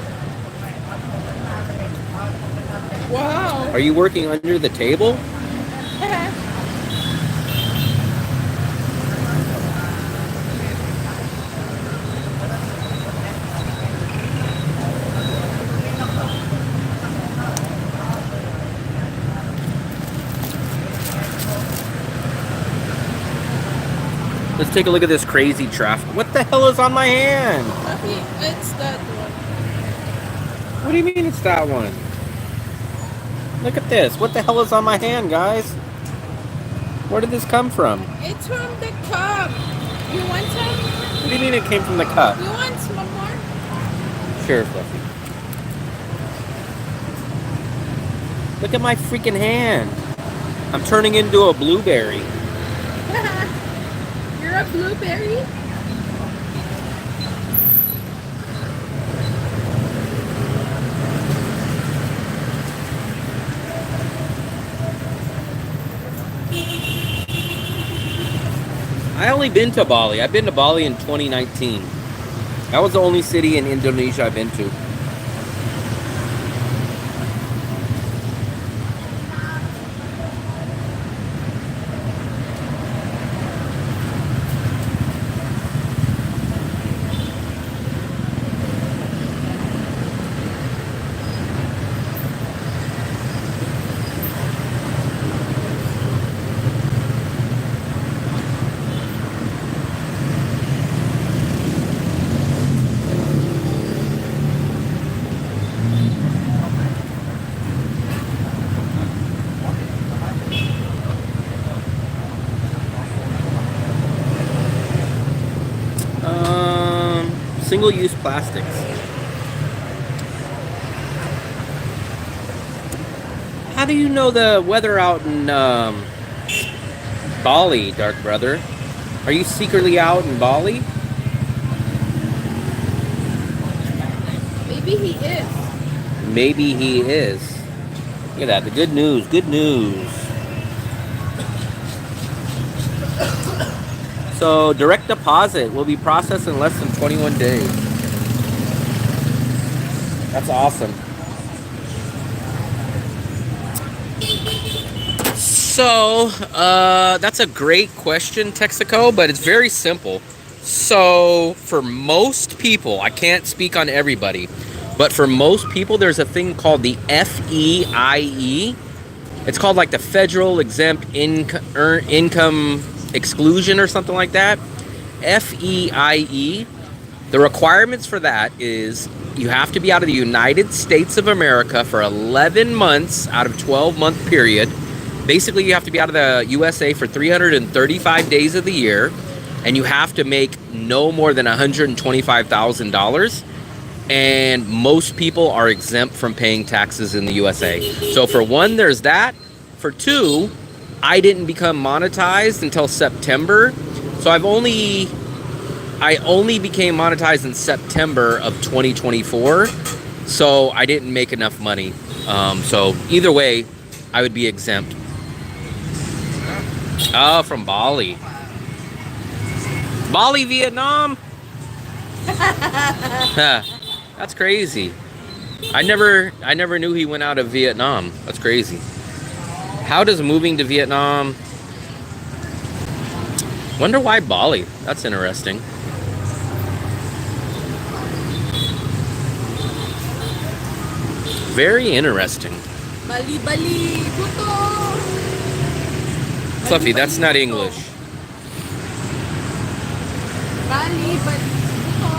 Wow. Are you working under the table? Let's take a look at this crazy traffic. What the hell is on my hand? It's that one. What do you mean it's that one? Look at this. What the hell is on my hand, guys? Where did this come from? It's from the cup. You want some? What do you mean it came from the cup? You want some more? Sure, Fluffy. Look at my freaking hand. I'm turning into a blueberry. You're a blueberry? I only been to Bali. I've been to Bali in 2019. That was the only city in Indonesia I've been to. Single-use plastics. How do you know the weather out in Bali, Dark Brother? Are you secretly out in Bali? Maybe he is. Maybe he is. Look at that. The good news. Good news. So, direct deposit will be processed in less than 21 days. That's awesome. So, that's a great question, Texaco, but it's very simple. So, for most people, I can't speak on everybody, but for most people, there's a thing called the FEIE. It's called like the Federal Exempt Income Exclusion or something like that. FEIE. The requirements for that is you have to be out of the United States of America for 11 months out of 12-month period. Basically, you have to be out of the USA for 335 days of the year, and you have to make no more than $125,000. And most people are exempt from paying taxes in the USA. So for one, there's that. For two, I didn't become monetized until September. So I only became monetized in September of 2024. So I didn't make enough money. So either way, I would be exempt. Oh, from Bali. Bali, Vietnam? That's crazy. I never knew he went out of Vietnam. That's crazy. How does moving to Vietnam... Wonder why Bali? That's interesting. Very interesting. Bali, Bali, puto. Fluffy, that's not English. Bali, Bali, puto.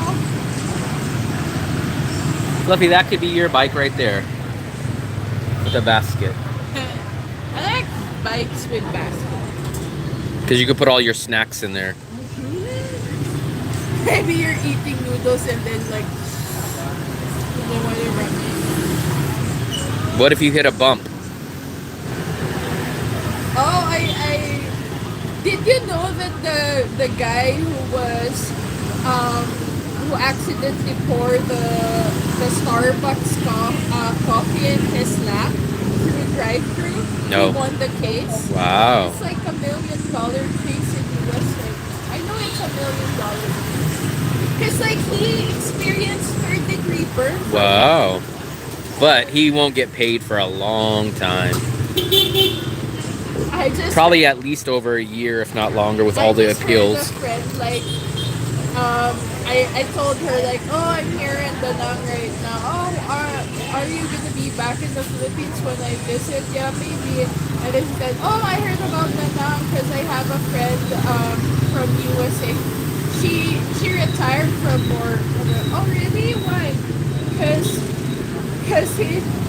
Fluffy, that could be your bike right there. With a basket. I like bikes with baskets. Because you could put all your snacks in there. Maybe you're eating noodles and then like, you know why you're running. What if you hit a bump? Oh, I did you know that the guy who was who accidentally poured the Starbucks coffee in his lap through drive-thru? No. He won the case. Wow. It's like $1 million case in USA. I know it's $1 million. Because like he experienced third-degree burn. Wow. But he won't get paid for a long time. I just Probably at least over a year, if not longer, with all the just appeals. heard a friend, like, I told her like, oh, I'm here in Danang right now. Oh, are you gonna be back in the Philippines when I visit? Yeah, maybe. And then she said, oh, I heard about Danang because I have a friend from USA. She retired from work. Oh, really? Why? Because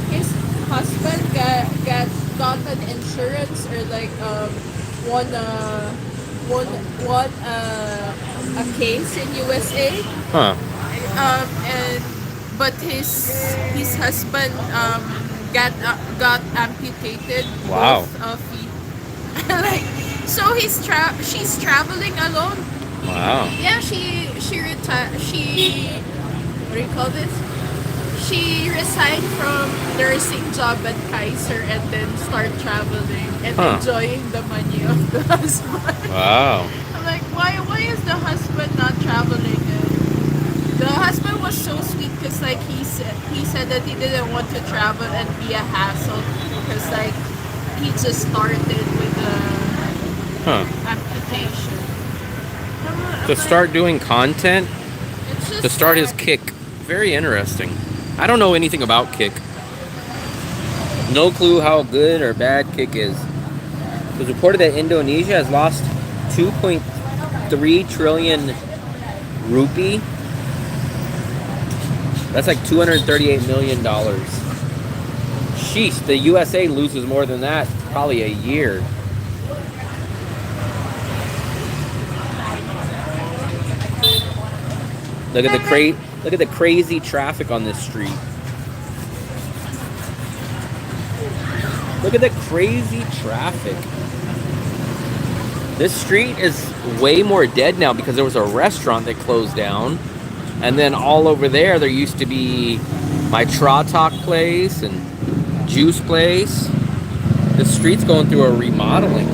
his husband got an insurance or like won a case in USA. Huh. But his husband got amputated. Wow. Both feet. Like, so she's traveling alone. Wow. Yeah, she retired. What do you call this? She resigned from nursing job at Kaiser and then start traveling and enjoying the money of the husband. Wow. I'm like, why is the husband not traveling? And the husband was so sweet because like he said that he didn't want to travel and be a hassle because like he just started with the amputation. To start doing content, It's to start his kick. Very interesting. I don't know anything about Kick. No clue how good or bad Kick is. It was reported that Indonesia has lost 2.3 trillion rupee. That's like $238 million. Sheesh, the USA loses more than that probably a year. Look at the crazy traffic on this street. Look at the crazy traffic. This street is way more dead now because there was a restaurant that closed down. And then all over there used to be my Tratok place and juice place. The street's going through a remodeling.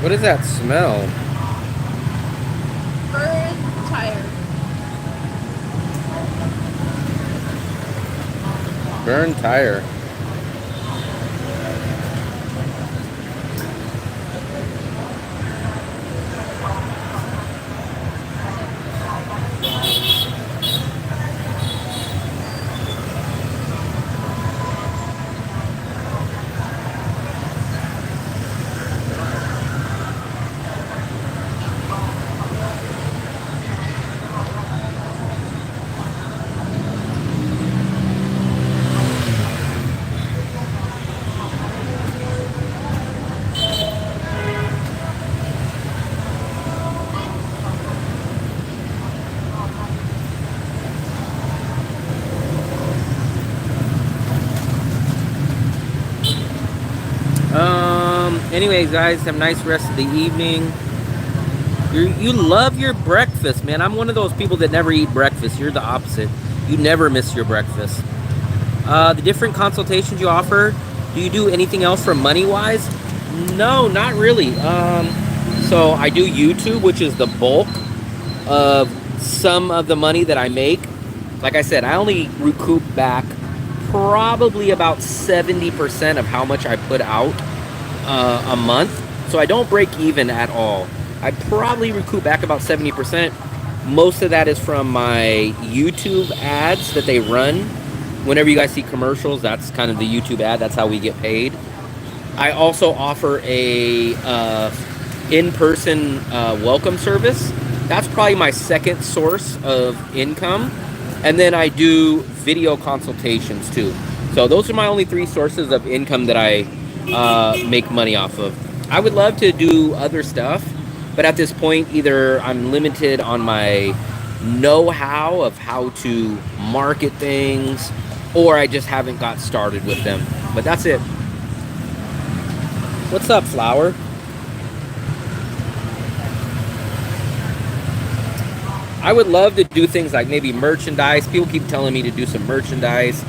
What does that smell? Burnt tire. Burned tire. Anyways, guys, have a nice rest of the evening. You love your breakfast, man. I'm one of those people that never eat breakfast. You're the opposite. You never miss your breakfast. The different consultations you offer, do you do anything else for money-wise? No, not really. So I do YouTube, which is the bulk of some of the money that I make. Like I said, I only recoup back probably about 70% of how much I put out a month. So I don't break even at all. I probably recoup back about 70%. Most of that is from my YouTube ads that they run. Whenever you guys see commercials, that's kind of the YouTube ad. That's how we get paid. I also offer a in-person welcome service. That's probably my second source of income. And then I do video consultations too. So those are my only three sources of income that I make money off of. I would love to do other stuff, but at this point, either I'm limited on my know-how of how to market things, or I just haven't got started with them. But that's it. What's up, Flower? I would love to do things like maybe merchandise. People keep telling me to do some merchandise.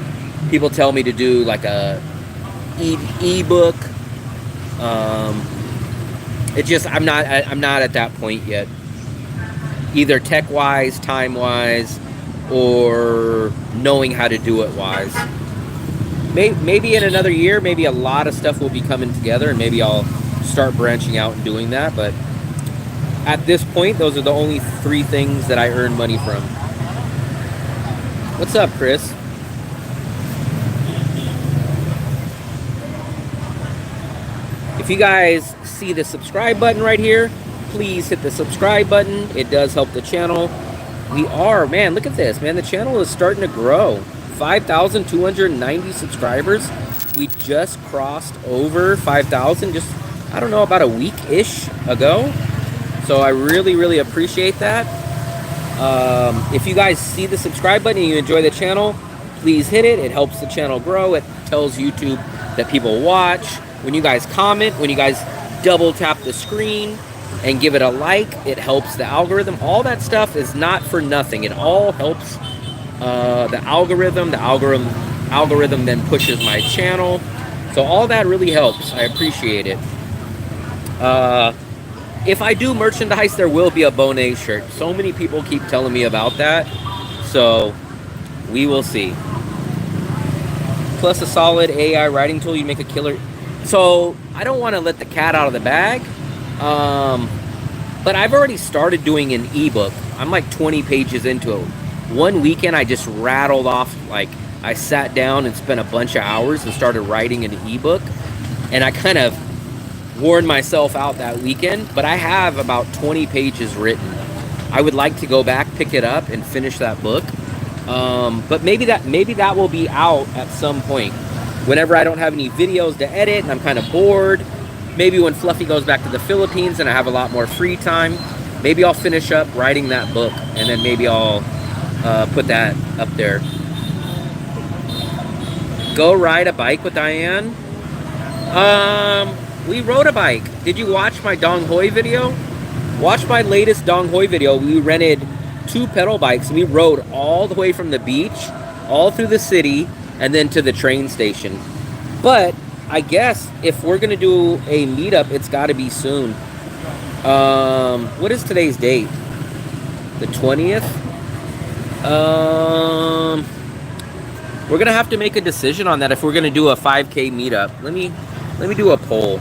People tell me to do like a ebook. It just I'm not at that point yet. Either tech wise, time wise, or knowing how to do it wise. Maybe in another year, maybe a lot of stuff will be coming together, and maybe I'll start branching out and doing that. But at this point, those are the only three things that I earn money from. What's up, Chris? If you guys see the subscribe button right here, please hit the subscribe button. It does help the channel. We are, man, look at this, man. The channel is starting to grow. 5,290 subscribers. We just crossed over 5,000 just, I don't know, about a week-ish ago. So I really, really appreciate that. If you guys see the subscribe button and you enjoy the channel, please hit it. It helps the channel grow. It tells YouTube that people watch. When you guys comment, when you guys double tap the screen and give it a like, it helps the algorithm. All that stuff is not for nothing. It all helps the algorithm. The algorithm then pushes my channel. So all that really helps. I appreciate it. If I do merchandise, there will be a Bonet shirt. So many people keep telling me about that. So we will see. Plus a solid AI writing tool, you make a killer. So I don't want to let the cat out of the bag. But I've already started doing an ebook. I'm like 20 pages into it. One weekend I just rattled off, like I sat down and spent a bunch of hours and started writing an ebook. And I kind of worn myself out that weekend, but I have about 20 pages written. I would like to go back, pick it up, and finish that book. But maybe that will be out at some point. Whenever I don't have any videos to edit and I'm kind of bored, maybe when Fluffy goes back to the Philippines and I have a lot more free time, maybe I'll finish up writing that book, and then maybe I'll put that up there. Go ride a bike with Diane. We rode a bike. Did you watch my Dong Hoi video? Watch my latest Dong Hoi video. We rented 2 pedal bikes and we rode all the way from the beach, all through the city, and then to the train station. But I guess if we're gonna do a meetup, it's gotta be soon. What is today's date? The 20th? We're gonna have to make a decision on that if we're gonna do a 5K meetup. Let me do a poll.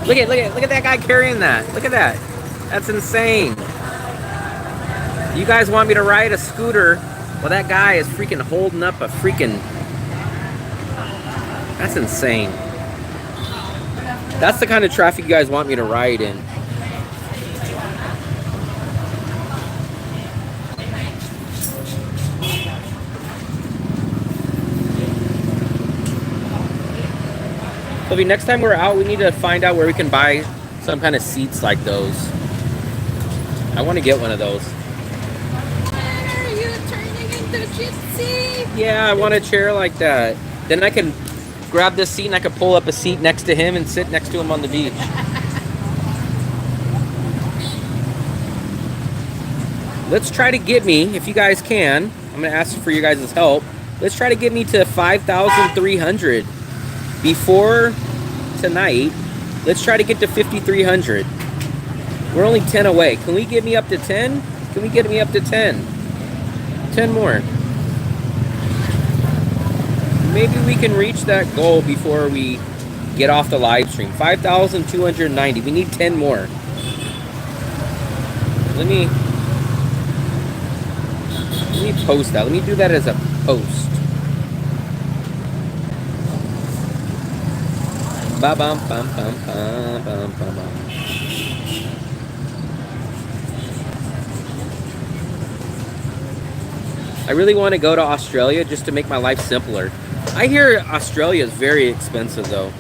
Look at that guy carrying that. Look at that. That's insane. You guys want me to ride a scooter? Well, that guy is freaking holding up a freaking... That's insane. That's the kind of traffic you guys want me to ride in. Sylvie, next time we're out, we need to find out where we can buy some kind of seats like those. I want to get one of those. Are you turning into gypsy? Yeah, I want a chair like that. Then I can grab this seat and I can pull up a seat next to him and sit next to him on the beach. Let's try to get me, if you guys can, I'm going to ask for your guys' help. Let's try to get me to 5,300 before tonight. Let's try to get to 5,300. We're only 10 away. Can we get me up to 10? Can we get me up to 10? 10 more. Maybe we can reach that goal before we get off the live stream. 5,290. We need 10 more. Let me post that. Let me do that as a post. Ba bum bum bum bum bum bum bum. I really want to go to Australia just to make my life simpler. I hear Australia is very expensive though.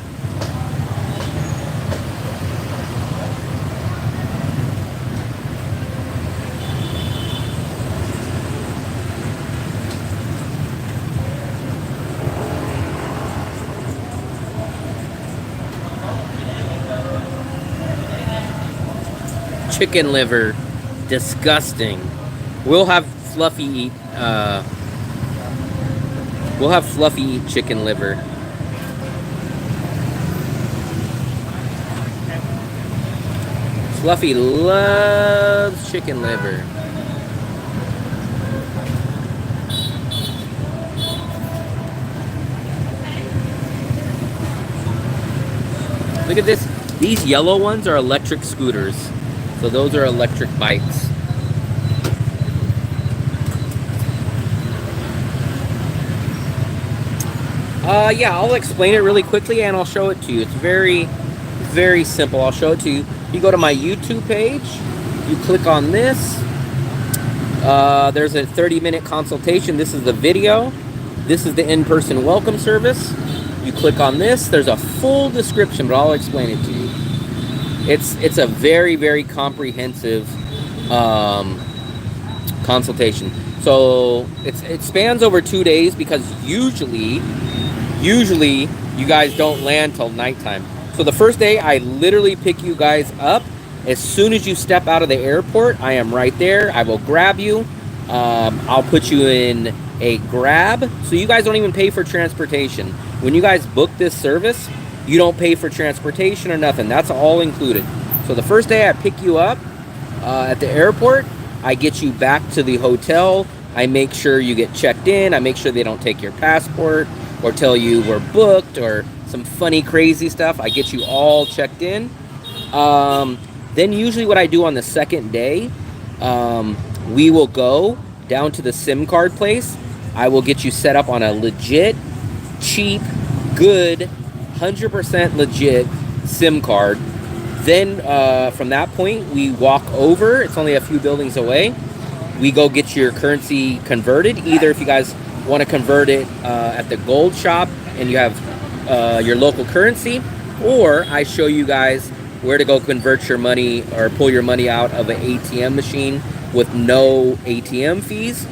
Chicken liver, disgusting. We'll have Fluffy eat. We'll have Fluffy eat chicken liver. Fluffy loves chicken liver. Look at this. These yellow ones are electric scooters. So those are electric bikes. Yeah, I'll explain it really quickly and I'll show it to you. It's very, very simple. I'll show it to you. You go to my YouTube page. You click on this. There's a 30-minute consultation. This is the video. This is the in-person welcome service. You click on this. There's a full description, but I'll explain it to you. It's a very, very comprehensive consultation. So it spans over 2 days because usually you guys don't land till nighttime. So the first day I literally pick you guys up. As soon as you step out of the airport, I am right there. I will grab you. I'll put you in a grab. So you guys don't even pay for transportation. When you guys book this service, you don't pay for transportation or nothing. That's all included. So the first day I pick you up at the airport, I get you back to the hotel. I make sure you get checked in. I make sure they don't take your passport or tell you we're booked or some funny, crazy stuff. I get you all checked in. Then usually what I do on the second day, we will go down to the SIM card place. I will get you set up on a legit, cheap, good, 100% legit SIM card. Then from that point, we walk over. It's only a few buildings away. We go get your currency converted. Either if you guys want to convert it at the gold shop and you have your local currency, or I show you guys where to go convert your money or pull your money out of an ATM machine with no ATM fees.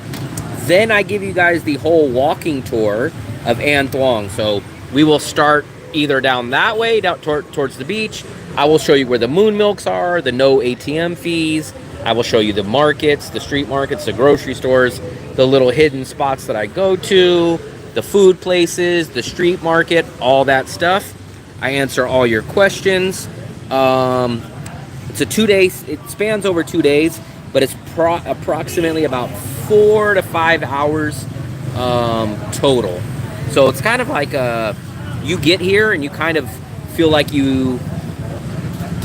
Then I give you guys the whole walking tour of An Thong. So we will start either down that way, down towards the beach, I will show you where the moon milks are, the no ATM fees. I will show you the markets, the street markets, the grocery stores, the little hidden spots that I go to, the food places, the street market, all that stuff. I answer all your questions. It's a 2 days, it spans over 2 days, but it's approximately about 4 to 5 hours total. So it's kind of like you get here and you kind of feel like you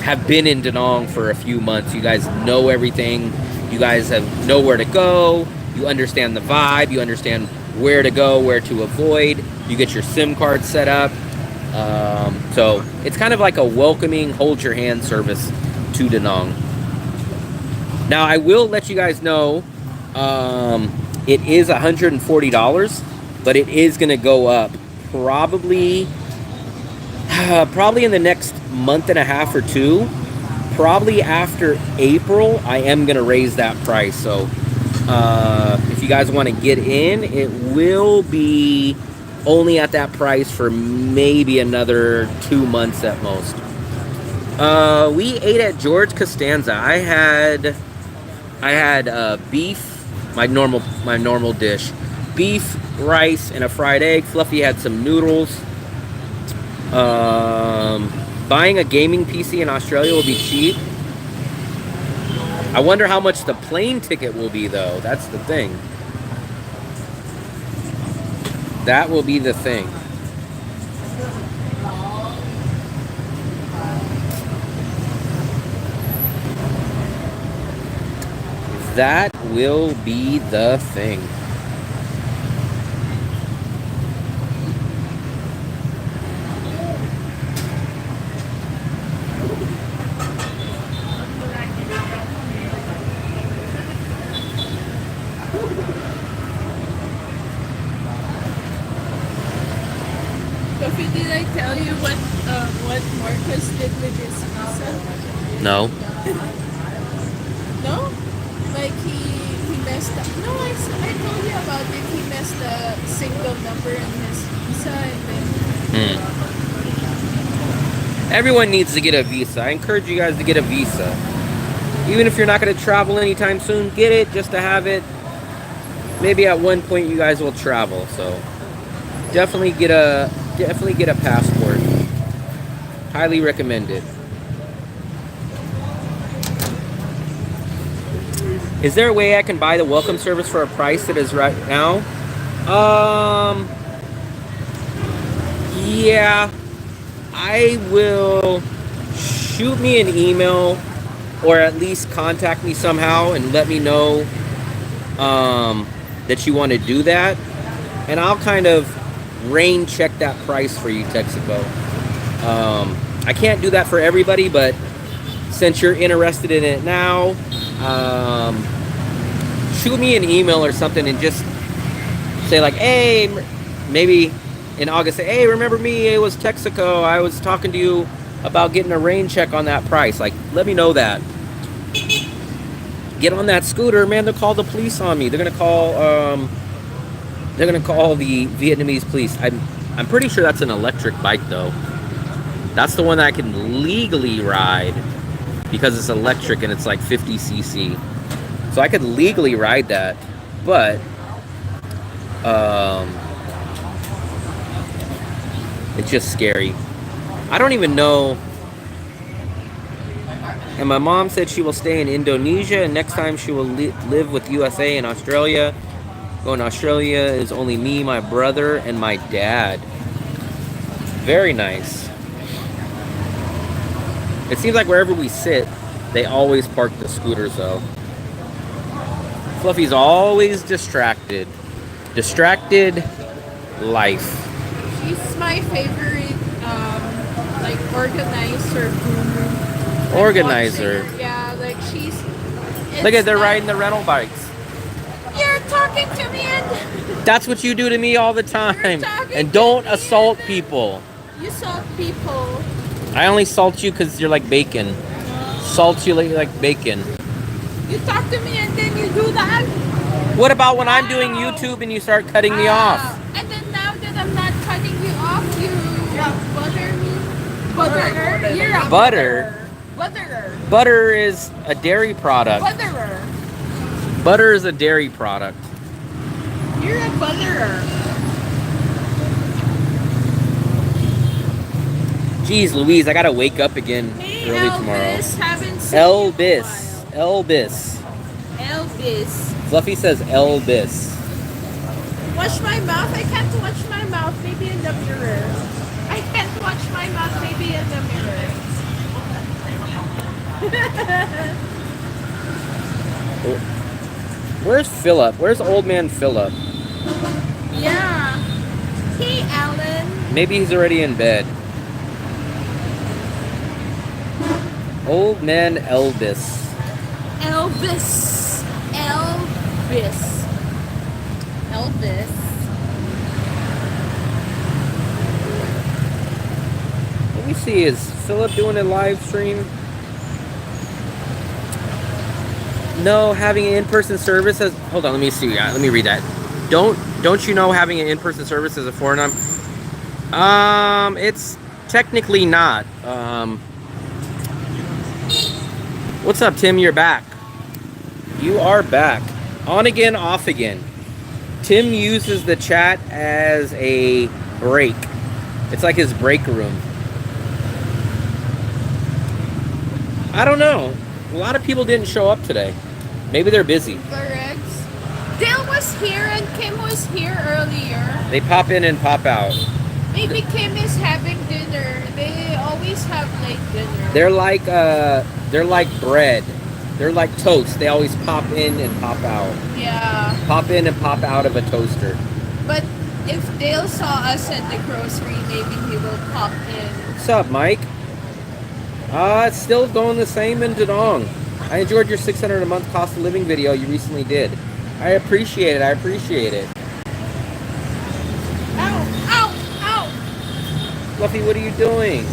have been in Danang for a few months. You guys know everything. You guys know where to go. You understand the vibe. You understand where to go, where to avoid. You get your SIM card set up. So it's kind of like a welcoming, hold your hand service to Danang. Now I will let you guys know it is $140, but it is going to go up probably in the next month and a half or two. Probably after April, I am going to raise that price. So if you guys want to get in, it will be only at that price for maybe another 2 months at most. We ate at George Costanza. I had beef, my normal dish, beef, rice, and a fried egg. Fluffy had some noodles. Buying a gaming PC in Australia will be cheap. I wonder how much the plane ticket will be, though. That's the thing. That will be the thing. That will be the thing. Sophie, did I tell you what Marcus did with his visa? No. No? Like he messed up. No, I told you about it. He messed a single number in his visa and then. Everyone needs to get a visa. I encourage you guys to get a visa. Even if you're not going to travel anytime soon, get it just to have it. Maybe at one point you guys will travel. So definitely get a passport. Highly recommend it. Is there a way I can buy the welcome service for a price that is right now? Yeah. I will shoot me an email or at least contact me somehow and let me know that you want to do that. And I'll kind of rain check that price for you, Texaco. I can't do that for everybody, but since you're interested in it now, shoot me an email or something and just say like, hey, maybe in August, say, hey, remember me? It was Texaco. I was talking to you about getting a rain check on that price. Like, let me know that. Get on that scooter, man. They'll call the police on me. They're gonna call the Vietnamese police. I'm pretty sure that's an electric bike though. That's the one that I can legally ride because it's electric and it's like 50 cc. So I could legally ride that, but it's just scary. I don't even know. And my mom said she will stay in Indonesia, and next time she will live with USA and Australia. Going to Australia is only me, my brother, and my dad. Very nice. It seems like wherever we sit, they always park the scooters though. Fluffy's always distracted. Distracted life. She's my favorite, like organizer. Organizer. Yeah, like she's. Look at they're riding the rental bikes. You're talking to me and. That's what you do to me all the time. talking And don't to me assault and- people. You salt people. I only salt you because you're like bacon. Salt you like bacon. You talk to me and then you do that. What about when I'm doing YouTube and you start cutting me off? And then now that I'm not cutting you off, you bother me. Butterer? You're a Butter? Butterer. Butter is a dairy product. Butterer. Butter is a dairy product. You're a butterer. Jeez Louise, I gotta wake up again Hey, early Elvis, tomorrow. haven't seen you in a Elvis. Elvis. while. Elvis. Fluffy says Elvis. Wash my mouth. I can't watch my mouth. Maybe in the mirror. I can't watch my mouth. Maybe in the mirror. Where's Philip? Where's old man Philip? Yeah. Hey, Alan. Maybe he's already in bed. Old man Elvis. Elvis. Elvis. Elvis. Let me see, is Philip doing a live stream? No, having an in-person service as... Hold on, let me see. Let me read that. Don't you know having an in-person service is a foreign... It's technically not. What's up, Tim? You're back. You are back. On again, off again. Tim uses the chat as a break. It's like his break room. I don't know. A lot of people didn't show up today. Maybe they're busy. Correct. Dale was here and Kim was here earlier. They pop in and pop out. Maybe Kim is having dinner. They always have late dinner. They're like bread. They're like toast. They always pop in and pop out. Yeah. Pop in and pop out of a toaster. But if Dale saw us at the grocery, maybe he will pop in. What's up, Mike? It's still going the same in Danang. I enjoyed your $600 a month cost of living video you recently did. I appreciate it. I appreciate it. Ow! Ow! Ow! Fluffy, what are you doing?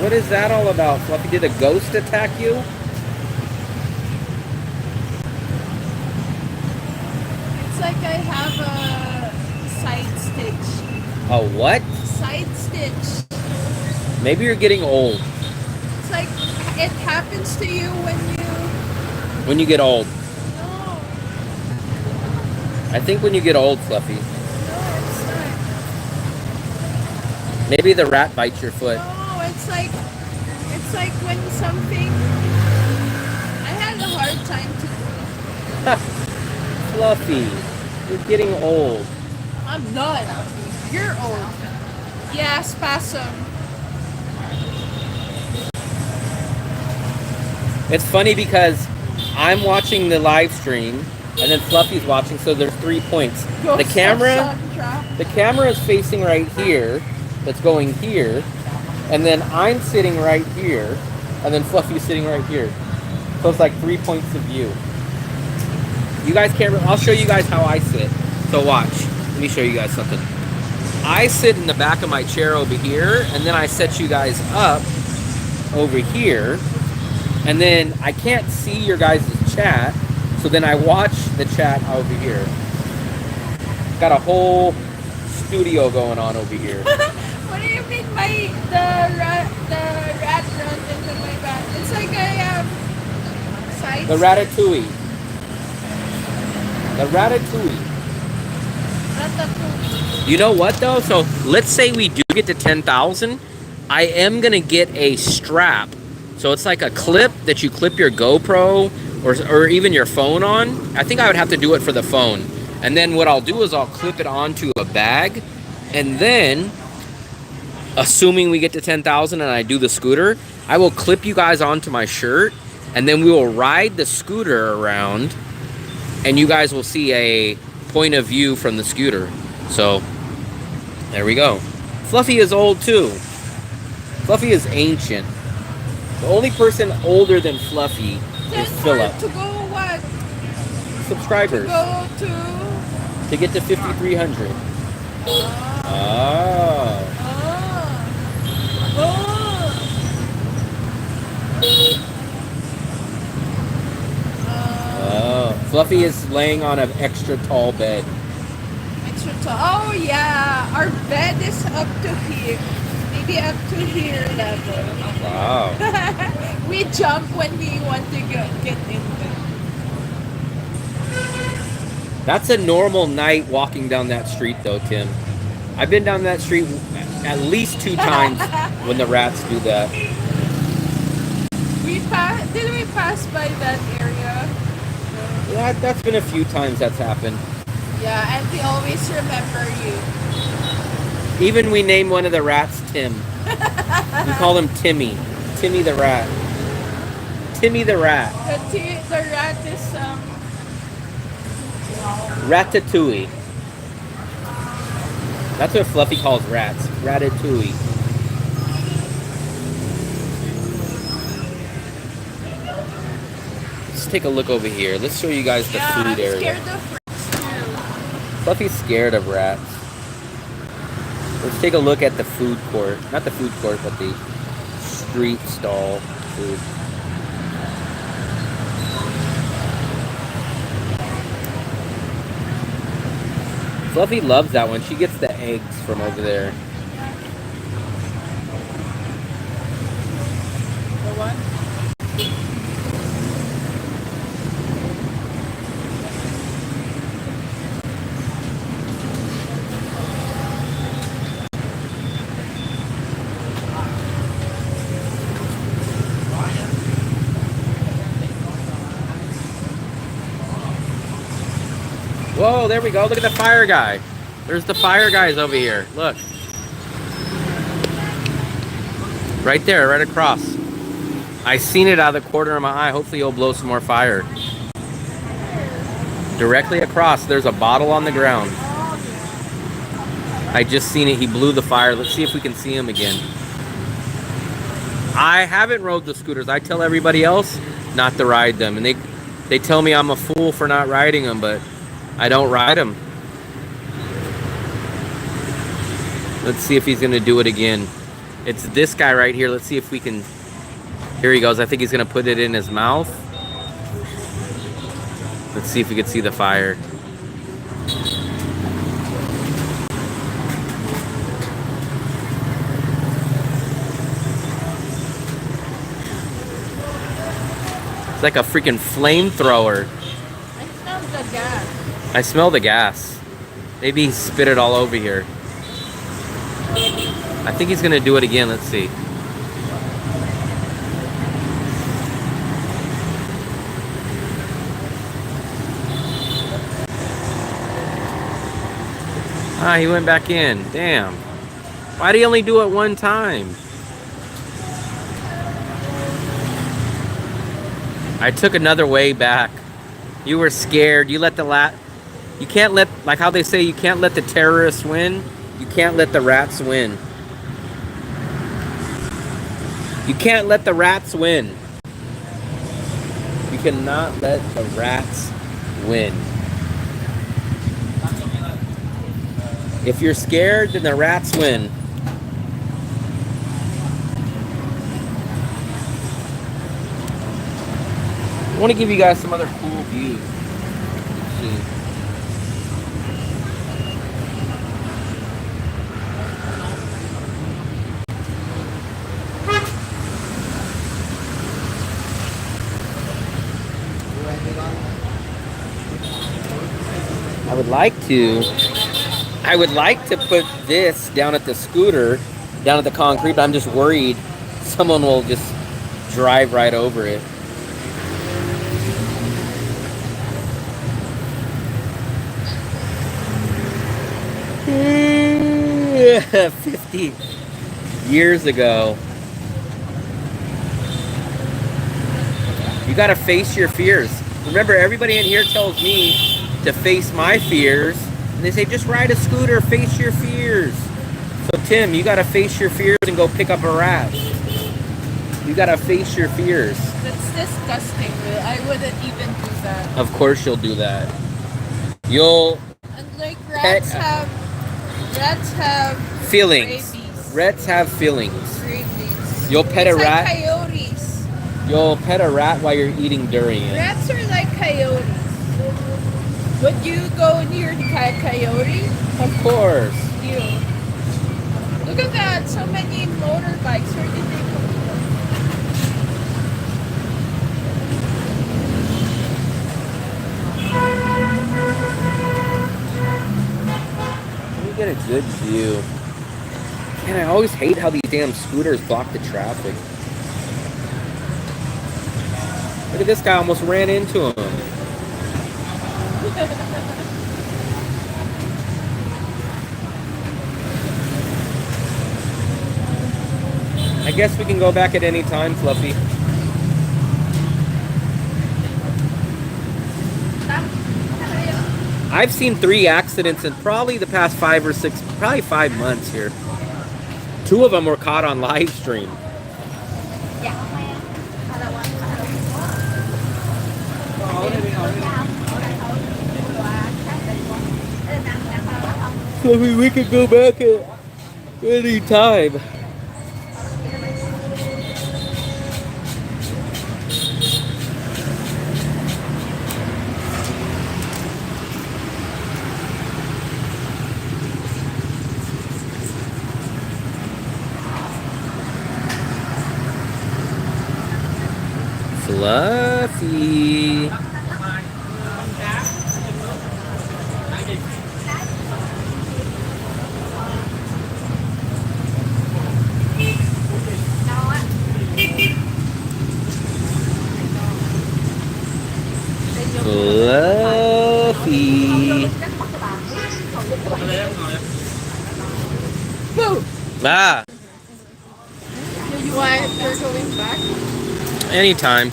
What is that all about, Fluffy? Did a ghost attack you? It's like I have a side stitch. A what? Side stitch. Maybe you're getting old. It's like it happens to you When you get old. No, I think when you get old, Fluffy. no, it's not. Maybe the rat bites your foot. No, it's like when something. I had a hard time to. Fluffy, you're getting old. I'm not. You're old. Yeah, spasm. It's funny because I'm watching the live stream and then Fluffy's watching, so there's 3 points. The camera is facing right here, that's going here, and then I'm sitting right here, and then Fluffy's sitting right here. So it's like 3 points of view. You guys can't, I'll show you guys how I sit. So watch, let me show you guys something. I sit in the back of my chair over here, and then I set you guys up over here. And then I can't see your guys' chat, so then I watch the chat over here. Got a whole studio going on over here. What do you mean by the rat run into my back? It's like I have sides. The ratatouille. The ratatouille. Ratatouille. You know what though? So let's say we do get to 10,000. I am gonna get a strap. So it's like a clip that you clip your GoPro or even your phone on. I think I would have to do it for the phone. And then what I'll do is I'll clip it onto a bag. And then, assuming we get to 10,000 and I do the scooter, I will clip you guys onto my shirt. And then we will ride the scooter around. And you guys will see a point of view from the scooter. So, there we go. Fluffy is old too. Fluffy is ancient. The only person older than Fluffy is Philip. To go what? Subscribers. Go to. To get to 5,300. Oh. Oh. Oh. Fluffy is laying on an extra tall bed. Extra tall. Oh yeah, our bed is up to here. Maybe up to here level. Wow. We jump when we want to get in bed. That's a normal night walking down that street though, Tim. I've been down that street at least 2 times when the rats do that. Did we pass by that area? Yeah, that's been a few times that's happened. Yeah, and we always remember you. Even we name one of the rats Tim. We call him Timmy. Timmy the rat. Timmy the rat. The rat is Ratatouille. That's what Fluffy calls rats. Ratatouille. Let's take a look over here. Let's show you guys the food area. I'm scared of rats too. Fluffy's scared of rats. Let's take a look at the food court. Not the food court, but the street stall food. Fluffy loves that one. She gets the eggs from over there. The what? Whoa, there we go. Look at the fire guy. There's the fire guys over here. Look. Right there, right across. I seen it out of the corner of my eye. Hopefully he'll blow some more fire. Directly across, there's a bottle on the ground. I just seen it. He blew the fire. Let's see if we can see him again. I haven't rode the scooters. I tell everybody else not to ride them. And they tell me I'm a fool for not riding them, but I don't ride them. Let's see if he's going to do it again. It's this guy right here. Let's see if we can... Here he goes. I think he's going to put it in his mouth. Let's see if we can see the fire. It's like a freaking flamethrower. I smell the gas. I smell the gas. Maybe he spit it all over here. I think he's gonna do it again. Let's see. Ah, he went back in. Damn. Why'd he only do it one time? I took another way back. You were scared. You let the You can't let, like how they say, you can't let the terrorists win. You can't let the rats win. You can't let the rats win. You cannot let the rats win. If you're scared, then the rats win. I want to give you guys some other cool views. Let's see. I would like to put this down at the scooter, down at the concrete, but I'm just worried someone will just drive right over it. Yeah, 50 years ago. You gotta face your fears. Remember, everybody in here tells me to face my fears. And they say, just ride a scooter, face your fears. So Tim, you gotta face your fears and go pick up a rat. You gotta face your fears. That's disgusting, Will. I wouldn't even do that. Of course you'll do that. You'll... And like rats have feelings. Rabies. Rats have feelings. Rabies. You'll pet a It's rat. like coyotes. You'll pet a rat while you're eating durian. Rats are like coyotes. Would you go near the coyote? Of course. You. Look at that. So many motorbikes. Where did they come Let me get a good view. Man, I always hate how these damn scooters block the traffic. Look at this guy, almost ran into him. I guess we can go back at any time, Fluffy. I've seen 3 accidents in probably the past 5 or 6, probably 5 months here. 2 of them were caught on live stream. Fluffy, we could go back at any time. Fluffy. Fluffy. Boo! Ah, You want you're going back? anytime.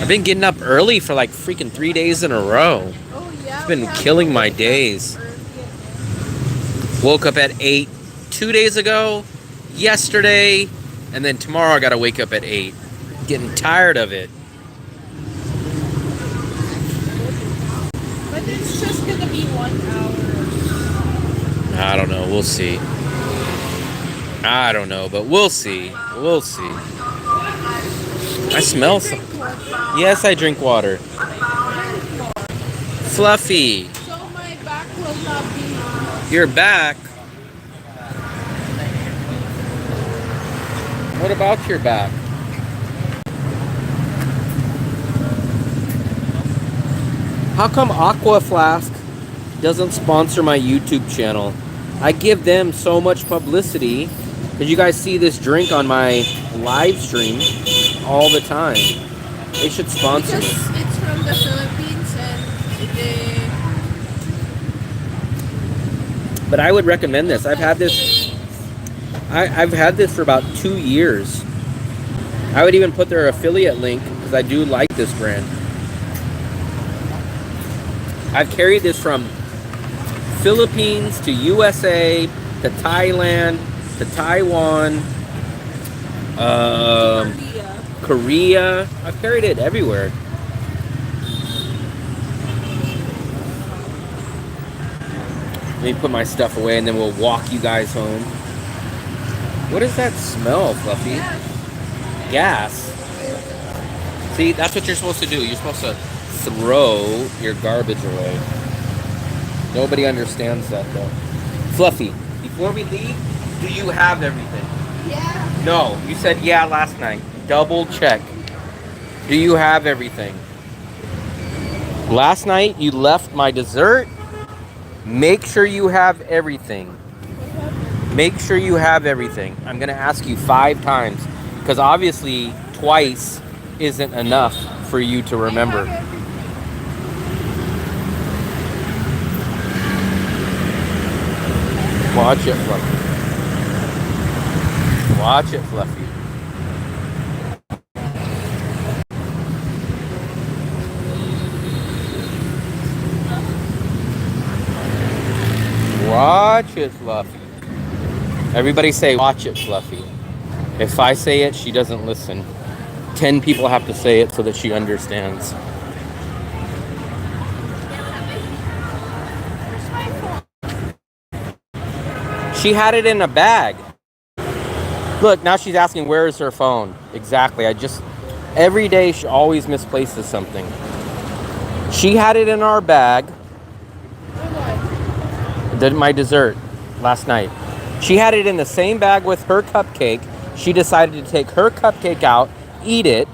I've been getting up early for like freaking 3 days in a row. Oh yeah. It's been killing my days. Woke up at 8 2 days ago, yesterday, and then tomorrow I gotta wake up at 8. Getting tired of it. But it's just gonna be 1 hour. I don't know. We'll see. I don't know, but we'll see. We'll see. I smell some. Yes, I drink water. Fluffy, So my back will not be. you're back. What about your back? How come Aqua Flask doesn't sponsor my YouTube channel? I give them so much publicity because you guys see this drink on my live stream all the time. They should sponsor me. Because it's from the Philippines and they. But I would recommend this. I've had this. I've had this for about 2 years. I would even put their affiliate link because I do like this brand. I've carried this from Philippines to USA to Thailand to Taiwan, Korea. I've carried it everywhere. Let me put my stuff away and then we'll walk you guys home. What is that smell, Fluffy? Gas. See, that's what you're supposed to do. You're supposed to throw your garbage away. Nobody understands that though. Fluffy, before we leave, do you have everything? Yeah. No, you said yeah last night. Double check. Do you have everything? Last night you left my dessert. Make sure you have everything. Make sure you have everything. I'm gonna ask you 5 times because obviously twice isn't enough for you to remember. Watch it, Fluffy. Watch it, Fluffy. Watch it, Fluffy. Everybody say, watch it, Fluffy. If I say it, she doesn't listen. 10 people have to say it so that she understands. She had it in a bag. Look, now she's asking where is her phone. Exactly. Every day she always misplaces something. She had it in our bag. My dessert last night. She had it in the same bag with her cupcake. She decided to take her cupcake out, eat it,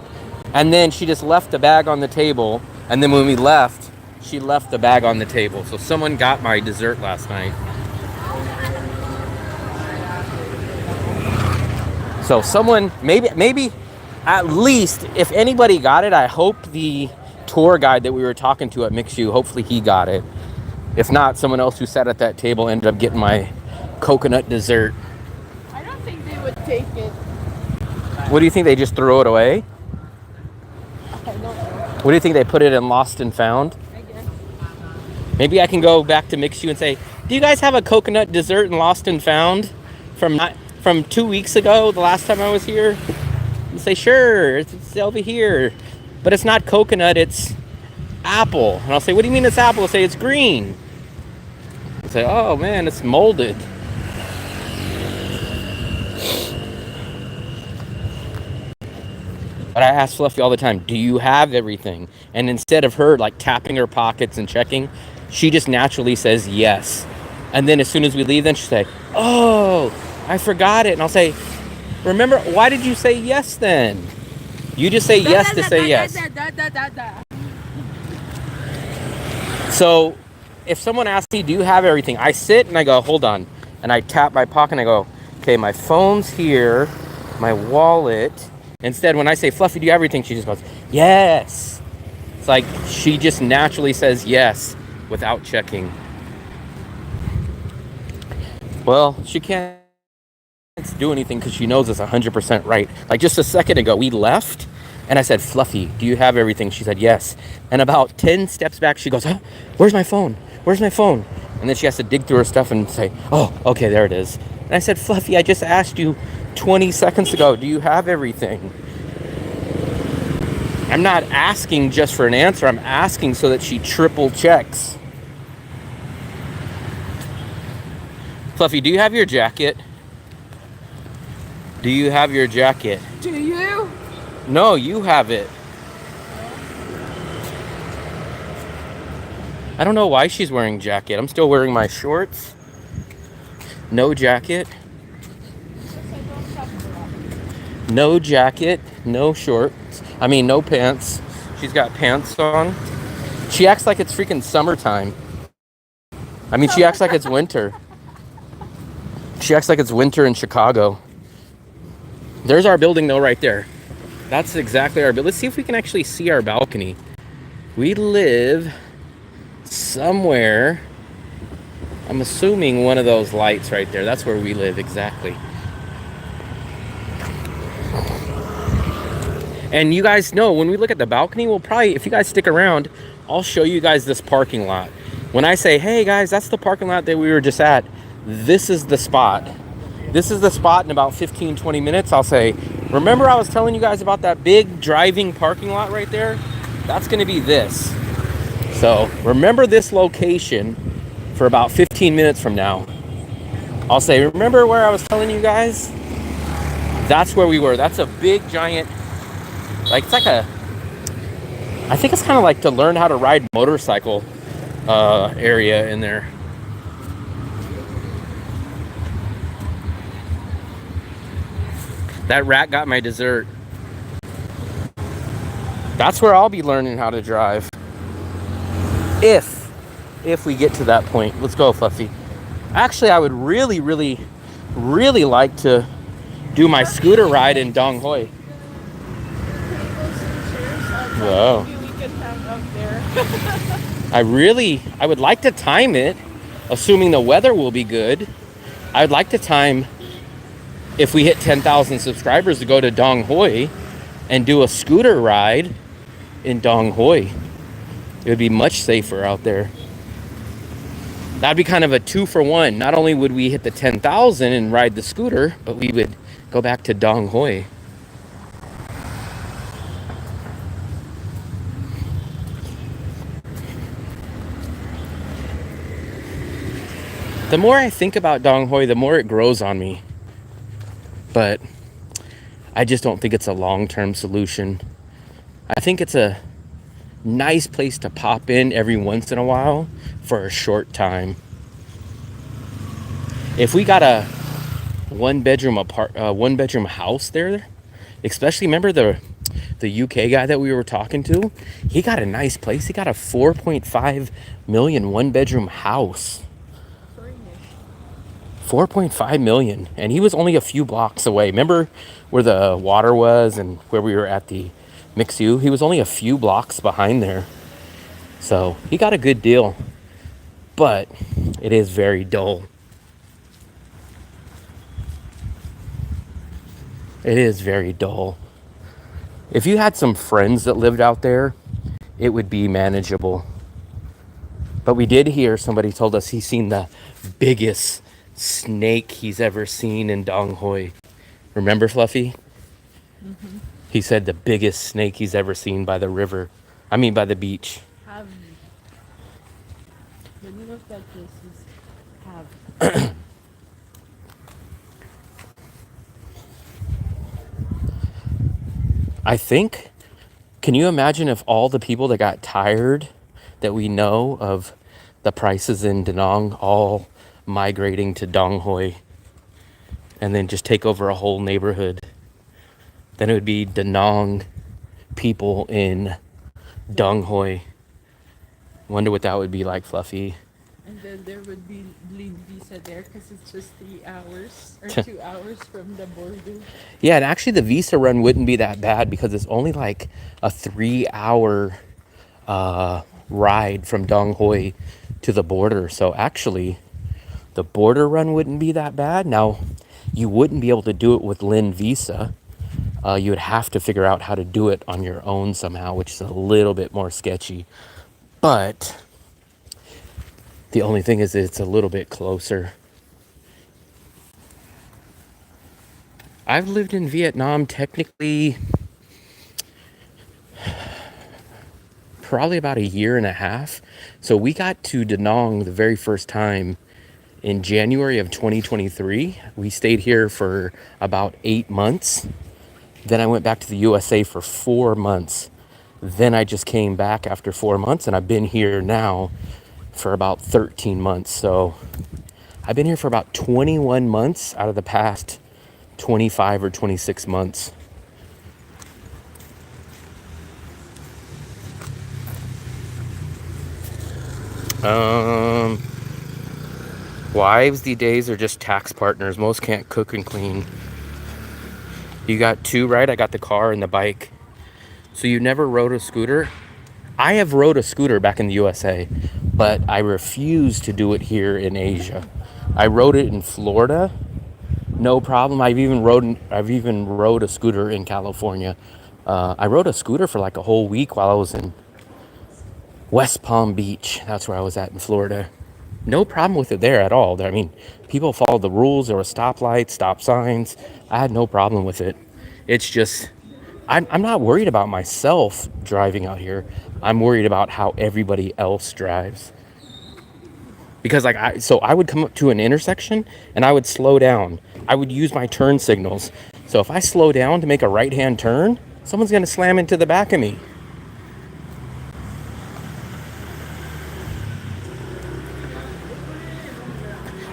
and then she just left the bag on the table. And then when we left, she left the bag on the table. So someone got my dessert last night. So someone, maybe at least, if anybody got it, I hope the tour guide that we were talking to at Mixu, hopefully he got it. If not, someone else who sat at that table ended up getting my coconut dessert. I don't think they would take it. What do you think? They just throw it away? I don't know. What do you think? They put it in Lost and Found? I guess. Maybe I can go back to Mixu and say, do you guys have a coconut dessert in Lost and Found from 2 weeks ago, the last time I was here? And say, sure, it's over here. But it's not coconut, it's apple. And I'll say, what do you mean it's apple? I'll say, it's green. I'll say, oh man, it's molded. But I ask Fluffy all the time, do you have everything? And instead of her like tapping her pockets and checking, she just naturally says yes. And then as soon as we leave, then she'll say, oh, I forgot it. And I'll say, remember, why did you say yes then? You just say yes to say yes. So if someone asks me, do you have everything? I sit and I go, hold on. And I tap my pocket and I go, okay, my phone's here, my wallet. Instead, when I say, Fluffy, do you have everything? She just goes, yes. It's like she just naturally says yes without checking. Well, she can't do anything because she knows it's 100% right. Like just a second ago, we left and I said, Fluffy, do you have everything? She said, yes. And about 10 steps back, she goes, oh, where's my phone? Where's my phone? And then she has to dig through her stuff and say, oh, okay, there it is. And I said, Fluffy, I just asked you 20 seconds ago, do you have everything? I'm not asking just for an answer. I'm asking so that she triple checks. Fluffy, do you have your jacket? Do you have your jacket? Do you? No, you have it. I don't know why she's wearing jacket. I'm still wearing my shorts. No jacket. No jacket, no shorts. I mean, no pants. She's got pants on. She acts like it's freaking summertime. I mean, she acts like it's winter. She acts like it's winter in Chicago. There's our building, though, right there. That's exactly our building. Let's see if we can actually see our balcony. We live somewhere. I'm assuming one of those lights right there. That's where we live, exactly. And you guys know, when we look at the balcony, we'll probably, if you guys stick around, I'll show you guys this parking lot. When I say, hey guys, that's the parking lot that we were just at, this is the spot. This is the spot in about 15, 20 minutes. I'll say, remember I was telling you guys about that big driving parking lot right there? That's gonna be this. So remember this location for about 15 minutes from now. I'll say, remember where I was telling you guys? That's where we were. That's a big giant, like it's like a, I think it's kind of like to learn how to ride motorcycle area in there. That rat got my dessert. That's where I'll be learning how to drive. If we get to that point. Let's go, Fluffy. Actually, I would really, really, really like to do my scooter ride in Dong Hoi. Whoa. I would like to time it, assuming the weather will be good. I would like to time, if we hit 10,000 subscribers, to go to Dong Hoi and do a scooter ride in Dong Hoi. It would be much safer out there. That'd be kind of a 2-for-1. Not only would we hit the 10,000 and ride the scooter, but we would go back to Dong Hoi. The more I think about Dong Hoi, the more it grows on me. But I just don't think it's a long-term solution. I think it's a nice place to pop in every once in a while for a short time. If we got a one bedroom house there, especially remember the UK guy that we were talking to, he got a nice place. He got a 4.5 million one bedroom house. 4.5 million, and he was only a few blocks away. Remember where the water was and where we were at the Mixu? He was only a few blocks behind there. So he got a good deal, but it is very dull. It is very dull. If you had some friends that lived out there, it would be manageable. But we did hear somebody told us he's seen the biggest snake he's ever seen in Dong Hoi. Remember, Fluffy? Mm-hmm. He said the biggest snake he's ever seen by the river. I mean, by the beach. Have the name of that place is Have. I think, can you imagine if all the people that got tired that we know of the prices in Danang all migrating to Dong Hoi and then just take over a whole neighborhood? Then it would be Danang people in Dong Hoi. Wonder what that would be like, Fluffy. And then there would be lean visa there because it's just 3 hours or 2 hours from the border. Yeah, and actually the visa run wouldn't be that bad because it's only like a 3 hour ride from Dong Hoi to the border. So actually the border run wouldn't be that bad. Now, you wouldn't be able to do it with Lin Visa. You would have to figure out how to do it on your own somehow, which is a little bit more sketchy. But the only thing is it's a little bit closer. I've lived in Vietnam technically probably about a year and a half. So we got to Da Nang the very first time in January of 2023. We stayed here for about 8 months. Then I went back to the USA for 4 months. Then I just came back after 4 months, and I've been here now for about 13 months. So I've been here for about 21 months out of the past 25 or 26 months. Wives these days are just tax partners. Most can't cook and clean. You got two, right? I got the car and the bike. So you never rode a scooter? I have rode a scooter back in the USA, but I refuse to do it here in Asia. I rode it in Florida, no problem. I've even rode a scooter in California. I rode a scooter for like a whole week while I was in West Palm Beach. That's where I was at in Florida. No problem with it there at all. I mean, people followed the rules. There were stoplights, stop signs. I had no problem with it. It's just, I'm not worried about myself driving out here. I'm worried about how everybody else drives. Because I would come up to an intersection and I would slow down. I would use my turn signals. So if I slow down to make a right-hand turn, someone's going to slam into the back of me.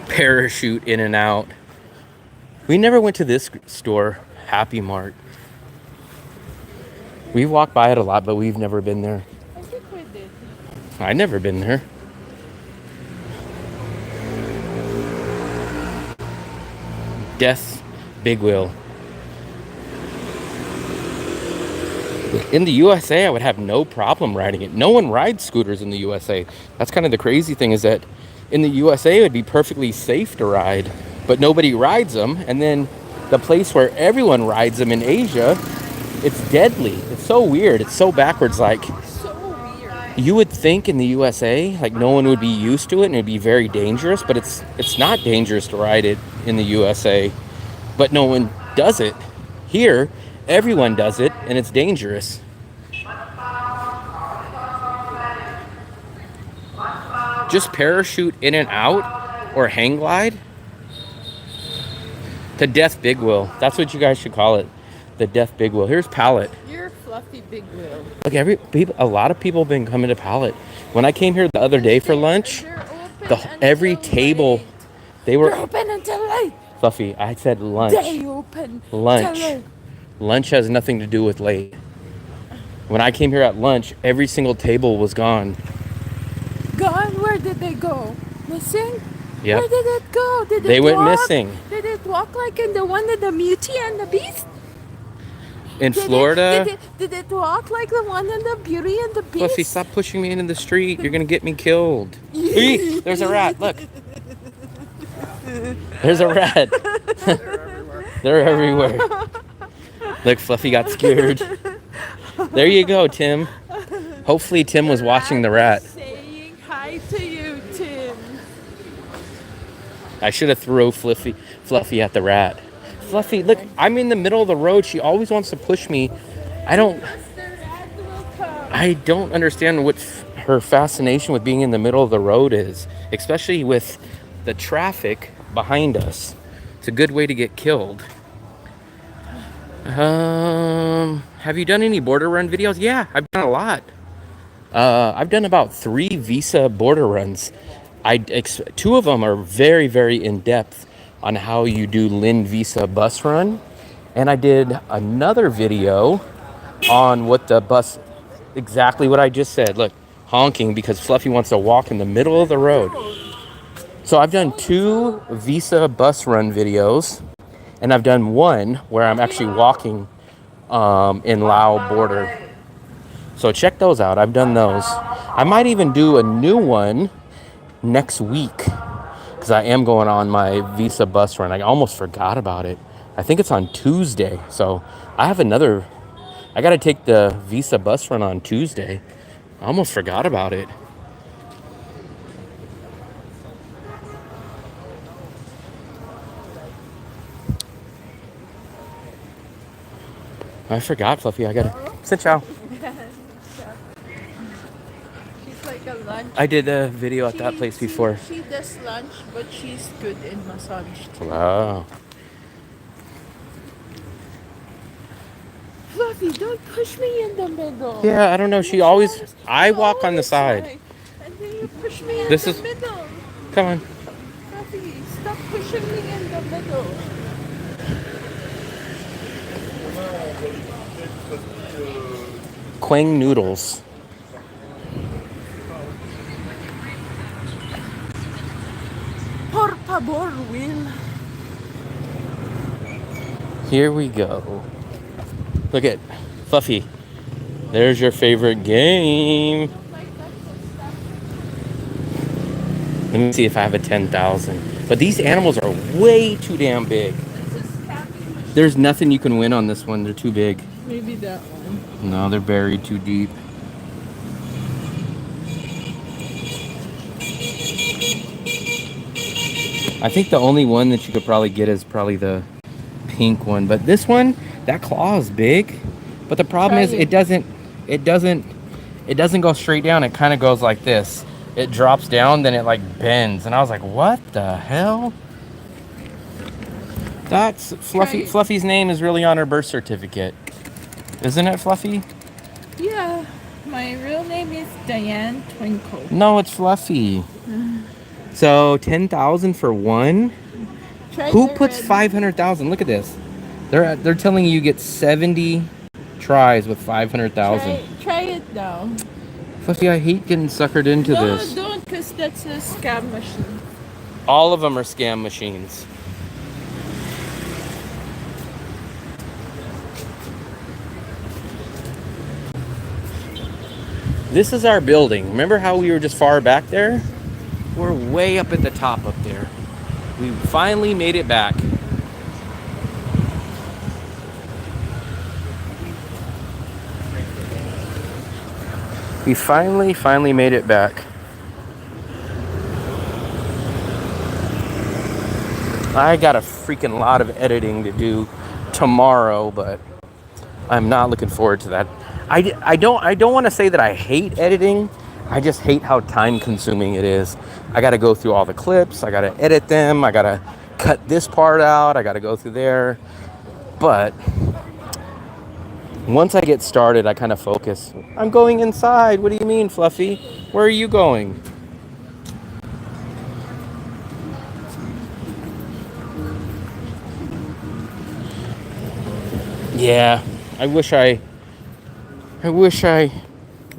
Parachute in and out. We never went to this store, Happy Mart. We walked by it a lot, but we've never been there. I think we did. I've never been there. Death Big Wheel. In the USA, I would have no problem riding it. No one rides scooters in the USA. That's kind of the crazy thing, is that in the USA, it would be perfectly safe to ride, but nobody rides them. And then the place where everyone rides them in Asia, it's deadly. It's so weird. It's so backwards. Like, So weird. you would think in the USA, like, no one would be used to it and it'd be very dangerous, but it's not dangerous to ride it in the USA, but no one does it. Here, everyone does it and it's dangerous. Just parachute in and out or hang glide. The death big wheel. That's what you guys should call it. The death big wheel. Here's Pallet. You're fluffy big wheel. Look, a lot of people have been coming to Pallet. When I came here the other day for lunch, every table, they were They're open until late. Fluffy. I said lunch. They open Lunch. till late. Lunch has nothing to do with late. When I came here at lunch, every single table was gone. Gone? Where did they go? Missing? Yep. Where did it go? Did They it went walk? missing. Did it walk like in the one of the Beauty and the Beast? In Florida. Did it walk like the one in the Beauty and the Beast? Fluffy, stop pushing me into the street. You're gonna get me killed. Eee, there's a rat. Look. There's a rat. They're everywhere. Look, Fluffy got scared. There you go, Tim. Hopefully Tim was watching the rat. Saying hi to you, Tim. I should have thrown Fluffy at the rat. Fluffy, look, I'm in the middle of the road. She always wants to push me. I don't understand what her fascination with being in the middle of the road is, especially with the traffic behind us. It's a good way to get killed. Have you done any border run videos? Yeah, I've done a lot. I've done about 3 visa border runs. 2 of them are very, very in-depth on how you do Lynn Visa bus run. And I did another video on what the bus, exactly what I just said. Look, honking because Fluffy wants to walk in the middle of the road. So I've done 2 Visa bus run videos, and I've done one where I'm actually walking in Lao border. So check those out. I've done those. I might even do a new one next week because I am going on my Visa bus run. I almost forgot about it. I think it's on Tuesday. So I got to take the Visa bus run on Tuesday. I almost forgot about it. I forgot, Fluffy. I got to sit down. She's like a lunch. I did a video at that place before. She does lunch, but she's good in massage too. Wow. Fluffy, don't push me in the middle. Yeah, I don't know. I walk on the side. And then you push me in This the is- middle. Come on. Fluffy, stop pushing me in the middle. Quang noodles. Por favor, Will. Here we go. Look at Fluffy. There's your favorite game. Let me see if I have a 10,000. But these animals are way too damn big. There's nothing you can win on this one. They're too big. Maybe that one. No, they're buried too deep. I think the only one that you could probably get is probably the pink one. But this one, that claw is big. But the problem is it doesn't go straight down. It kind of goes like this. It drops down, then it like bends. And I was like, what the hell? That's Fluffy. Fluffy's name is really on her birth certificate. Isn't it, Fluffy? Yeah. My real name is Diane Twinkle. No, it's Fluffy. So 10,000 for one. Who puts 500,000? Look at this. They're telling you get 70 tries with 500,000. Try it now. Fluffy, I hate getting suckered into this. Don't, because that's a scam machine. All of them are scam machines. This is our building. Remember how we were just far back there? We're way up at the top up there. We finally made it back. We finally made it back. I got a freaking lot of editing to do tomorrow, but I'm not looking forward to that. I don't want to say that I hate editing. I just hate how time consuming it is. I got to go through all the clips. I got to edit them. I got to cut this part out. I got to go through there. But once I get started, I kind of focus. I'm going inside. What do you mean, Fluffy? Where are you going? Yeah, I wish I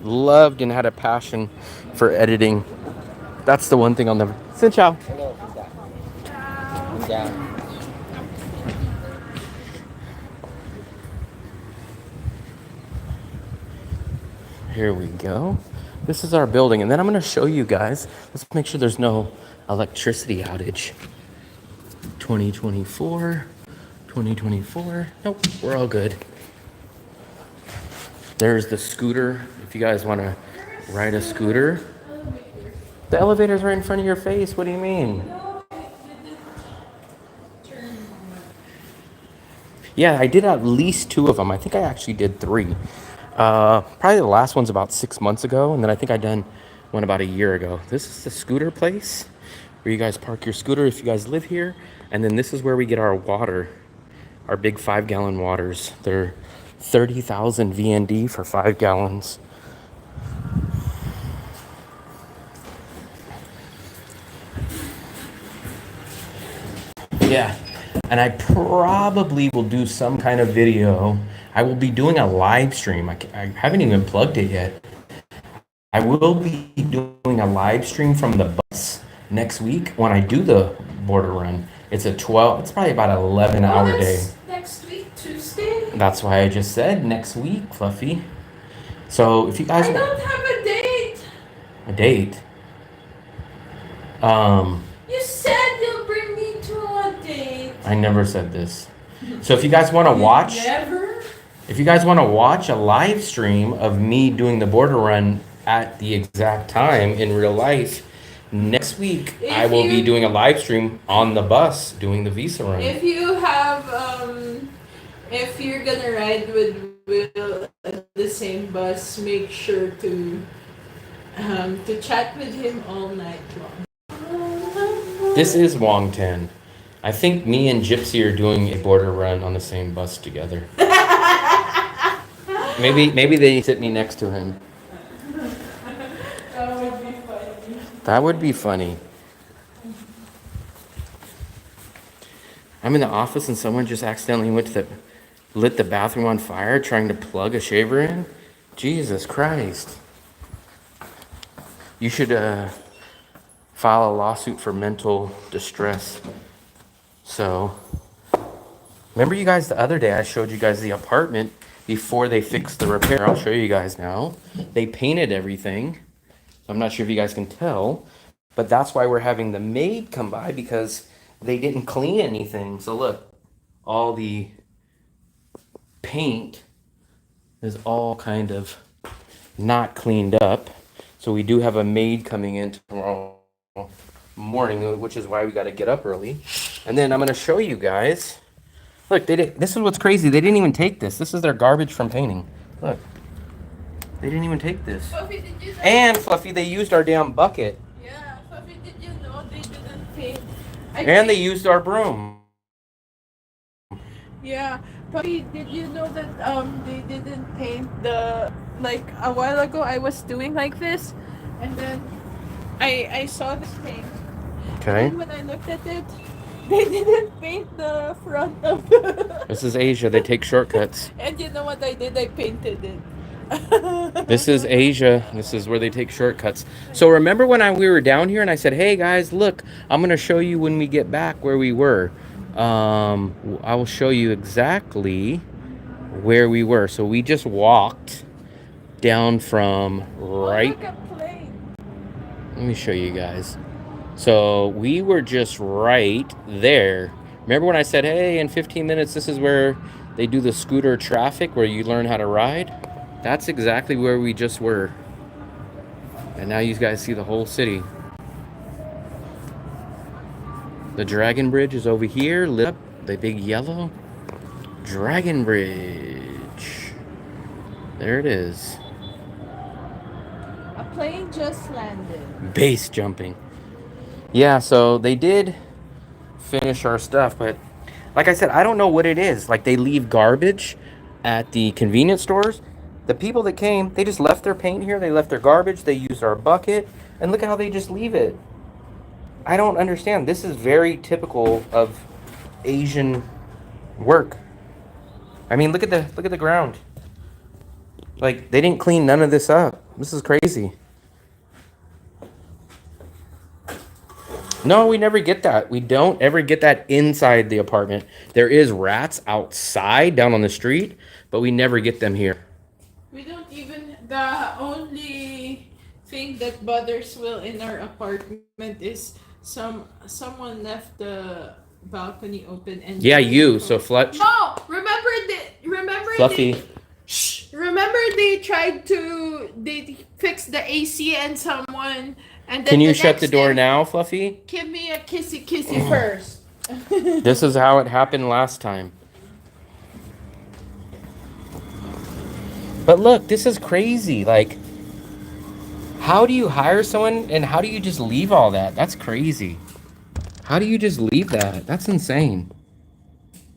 loved and had a passion for editing. That's the one thing I'll never. Xin chào. Yeah. Here we go. This is our building, and then I'm going to show you guys. Let's make sure there's no electricity outage. 2024, 2024. Nope, we're all good. There's the scooter. If you guys want to ride a scooter, the elevator's right in front of your face. What do you mean? Yeah, I did at least 2 of them. I think I actually did 3. Probably the last one's about 6 months ago, and then I think I done one about a year ago. This is the scooter place where you guys park your scooter if you guys live here, and then this is where we get our water, our big 5-gallon waters. They're 30,000 VND for 5 gallons. Yeah, and I probably will do some kind of video. I will be doing a live stream. I haven't even plugged it yet. I will be doing a live stream from the bus next week when I do the border run. It's probably about an 11-hour day. Next week, Tuesday. That's why I just said next week, Fluffy. So if you guys I don't have a date. A date. You said you'll bring me to a date. I never said this. So if you guys want to watch, Never. if you guys want to watch a live stream of me doing the border run at the exact time in real life, next week I will be doing a live stream on the bus doing the visa run. If you have, if you're gonna ride with Will at the same bus, make sure to chat with him all night long. This is Wong Ten. I think me and Gypsy are doing a border run on the same bus together. Maybe they sit me next to him. That would be funny. That would be funny. I'm in the office and someone just accidentally lit the bathroom on fire trying to plug a shaver in. Jesus Christ. You should file a lawsuit for mental distress. So, remember you guys the other day I showed you guys the apartment before they fixed the repair. I'll show you guys now. They painted everything. I'm not sure if you guys can tell, but that's why we're having the maid come by, because they didn't clean anything. So look, all the paint is all kind of not cleaned up. So we do have a maid coming in tomorrow morning, which is why we got to get up early. And then I'm going to show you guys. Look, this is what's crazy. They didn't even take this. This is their garbage from painting. Look. They didn't even take this. Fluffy, did you know? And Fluffy, they used our damn bucket. Yeah, Fluffy, did you know they didn't paint? And they used our broom. Yeah, Fluffy, did you know that they didn't paint like a while ago I was doing like this, and then I saw this paint. Okay. And when I looked at it, they didn't paint the front of the... This is Asia. They take shortcuts. And you know what I did? I painted it. This is Asia. This is where they take shortcuts. So remember when we were down here and I said, hey guys, look, I'm going to show you when we get back where we were. I will show you exactly where we were. So we just walked down from right... Oh, look, a plane. Let me show you guys. So we were just right there. Remember when I said, hey, in 15 minutes, this is where they do the scooter traffic, where you learn how to ride? That's exactly where we just were. And now you guys see the whole city. The Dragon Bridge is over here. Lit up, the big yellow Dragon Bridge. There it is. A plane just landed. Base jumping. Yeah, so they did finish our stuff, but like I said, I don't know what it is. Like they leave garbage at the convenience stores. The people that came, they just left their paint here. They left their garbage. They used our bucket, and look at how they just leave it. I don't understand. This is very typical of Asian work. I mean, look at the ground. Like they didn't clean none of this up. This is crazy. No, we never get that. We don't ever get that inside the apartment. There is rats outside down on the street, but we never get them here. We don't even. The only thing that bothers Will in our apartment is someone left the balcony open and Yeah, you. So Fletch. No, remember Fluffy. remember they tried to fix the AC and someone and then Can you the shut next the door day, now, Fluffy? Give me a kissy first. This is how it happened last time. But look, this is crazy. Like, how do you hire someone and how do you just leave all that? That's crazy. How do you just leave that? That's insane.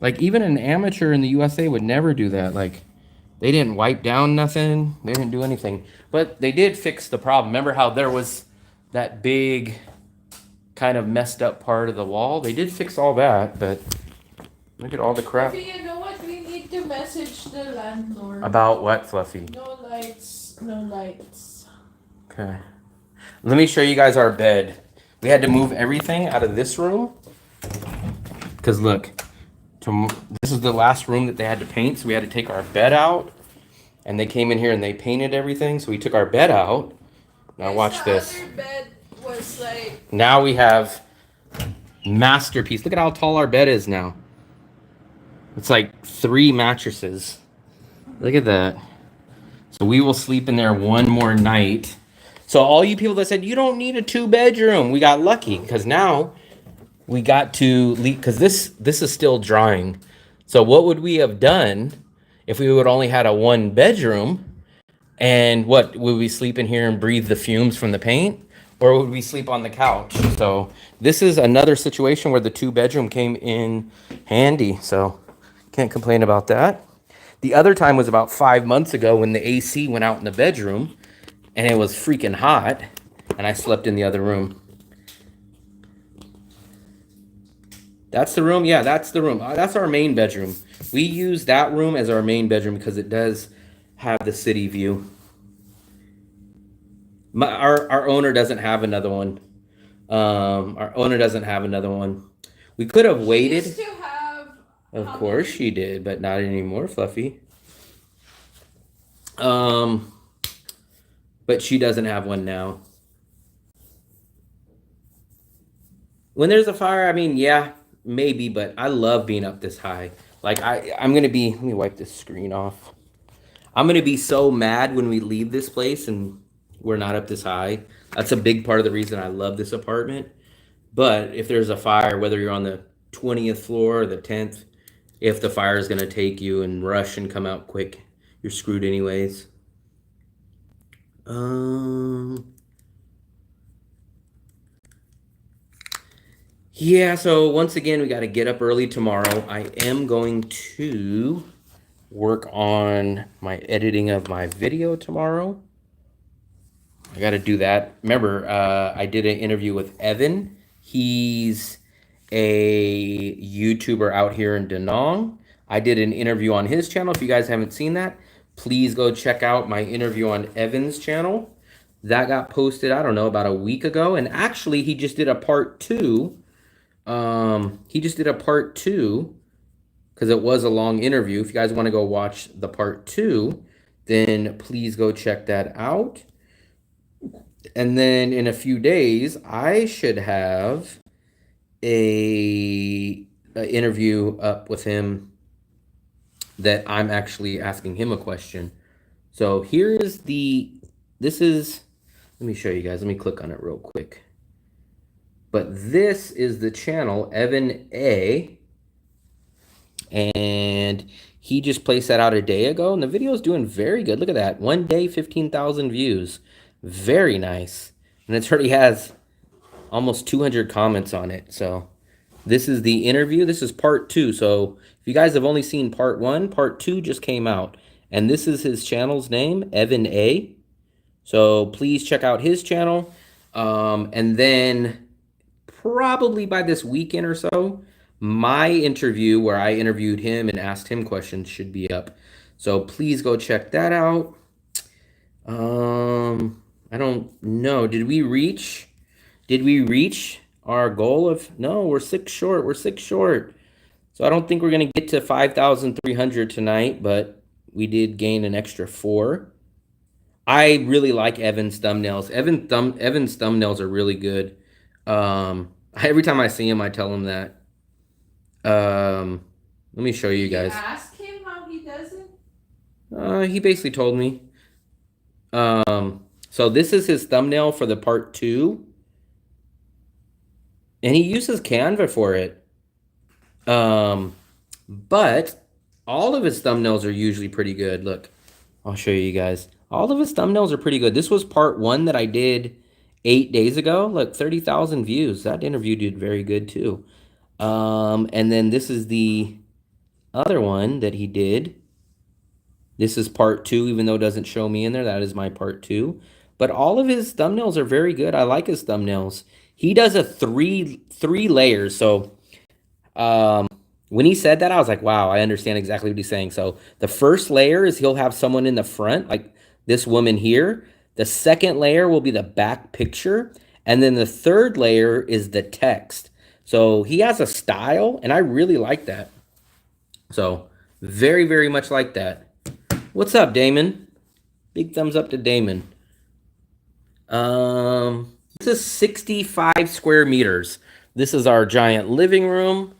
Like, even an amateur in the USA would never do that. Like, they didn't wipe down nothing. They didn't do anything. But they did fix the problem. Remember how there was that big kind of messed up part of the wall? They did fix all that, but look at all the crap. Fluffy, you know what? We need to message the landlord. About what, Fluffy? No lights. No lights. Okay. Let me show you guys our bed. We had to move everything out of this room. Because look, this is the last room that they had to paint, so we had to take our bed out. And they came in here and they painted everything, so we took our bed out. Now watch this. Other bed was like. Now we have masterpiece. Look at how tall our bed is now. It's like 3 mattresses. Look at that. So we will sleep in there one more night. So all you people that said you don't need a 2-bedroom, we got lucky because now we got to leave because this is still drying. So what would we have done if we would only had a 1-bedroom? And what would we sleep in here and breathe the fumes from the paint, or would we sleep on the couch? So this is another situation where the 2-bedroom came in handy. So can't complain about that. The other time was about 5 months ago when the AC went out in the bedroom and it was freaking hot and I slept in the other room. That's the room? Yeah, that's the room. That's our main bedroom. We use that room as our main bedroom because it does have the city view. Our owner doesn't have another one. Our owner doesn't have another one. We could have waited. Used to have. Of course she did, but not anymore, Fluffy. But she doesn't have one now. When there's a fire, I mean, yeah, maybe, but I love being up this high. Like I'm gonna be. Let me wipe this screen off. I'm gonna be so mad when we leave this place and we're not up this high. That's a big part of the reason I love this apartment. But if there's a fire, whether you're on the 20th floor or the 10th, if the fire is gonna take you and rush and come out quick, you're screwed anyways. Yeah, so once again, we got to get up early tomorrow. I am going to work on my editing of my video tomorrow. I got to do that. Remember, I did an interview with Evan. He's a YouTuber out here in Danang. I did an interview on his channel. If you guys haven't seen that, please go check out my interview on Evan's channel. That got posted, I don't know, about a week ago. And actually, he just did a part 2. He just did a part 2 because it was a long interview. If you guys want to go watch the part 2, then please go check that out. And then in a few days, I should have a interview up with him that I'm actually asking him a question. So here is let me show you guys. Let me click on it real quick. But this is the channel, Evan A. And he just placed that out a day ago. And the video is doing very good. Look at that. 1 day, 15,000 views. Very nice. And it already has almost 200 comments on it. So this is the interview. This is part 2. So if you guys have only seen part 1, part 2 just came out. And this is his channel's name, Evan A. So please check out his channel. And then probably by this weekend or so, my interview where I interviewed him and asked him questions should be up. So please go check that out. I don't know. Did we reach our goal of, no, we're 6 short. We're 6 short. So I don't think we're going to get to 5,300 tonight, but we did gain an extra 4. I really like Evan's thumbnails. Evan's thumbnails are really good. Every time I see him, I tell him that. Let me show you guys. Ask him how he does it. He basically told me. So this is his thumbnail for the part 2. And he uses Canva for it. But all of his thumbnails are usually pretty good. Look, I'll show you guys. All of his thumbnails are pretty good. This was part 1 that I did 8 days ago. Look, 30,000 views. That interview did very good too. And then this is the other one that he did. This is part 2, even though it doesn't show me in there. That is my part 2. But all of his thumbnails are very good. I like his thumbnails. He does a three layers. So when he said that, I was like, wow, I understand exactly what he's saying. So the first layer is he'll have someone in the front, like this woman here. The second layer will be the back picture. And then the third layer is the text. So he has a style, and I really like that. So very, very much like that. What's up, Damon? Big thumbs up to Damon. This is 65 square meters. This is our giant living room.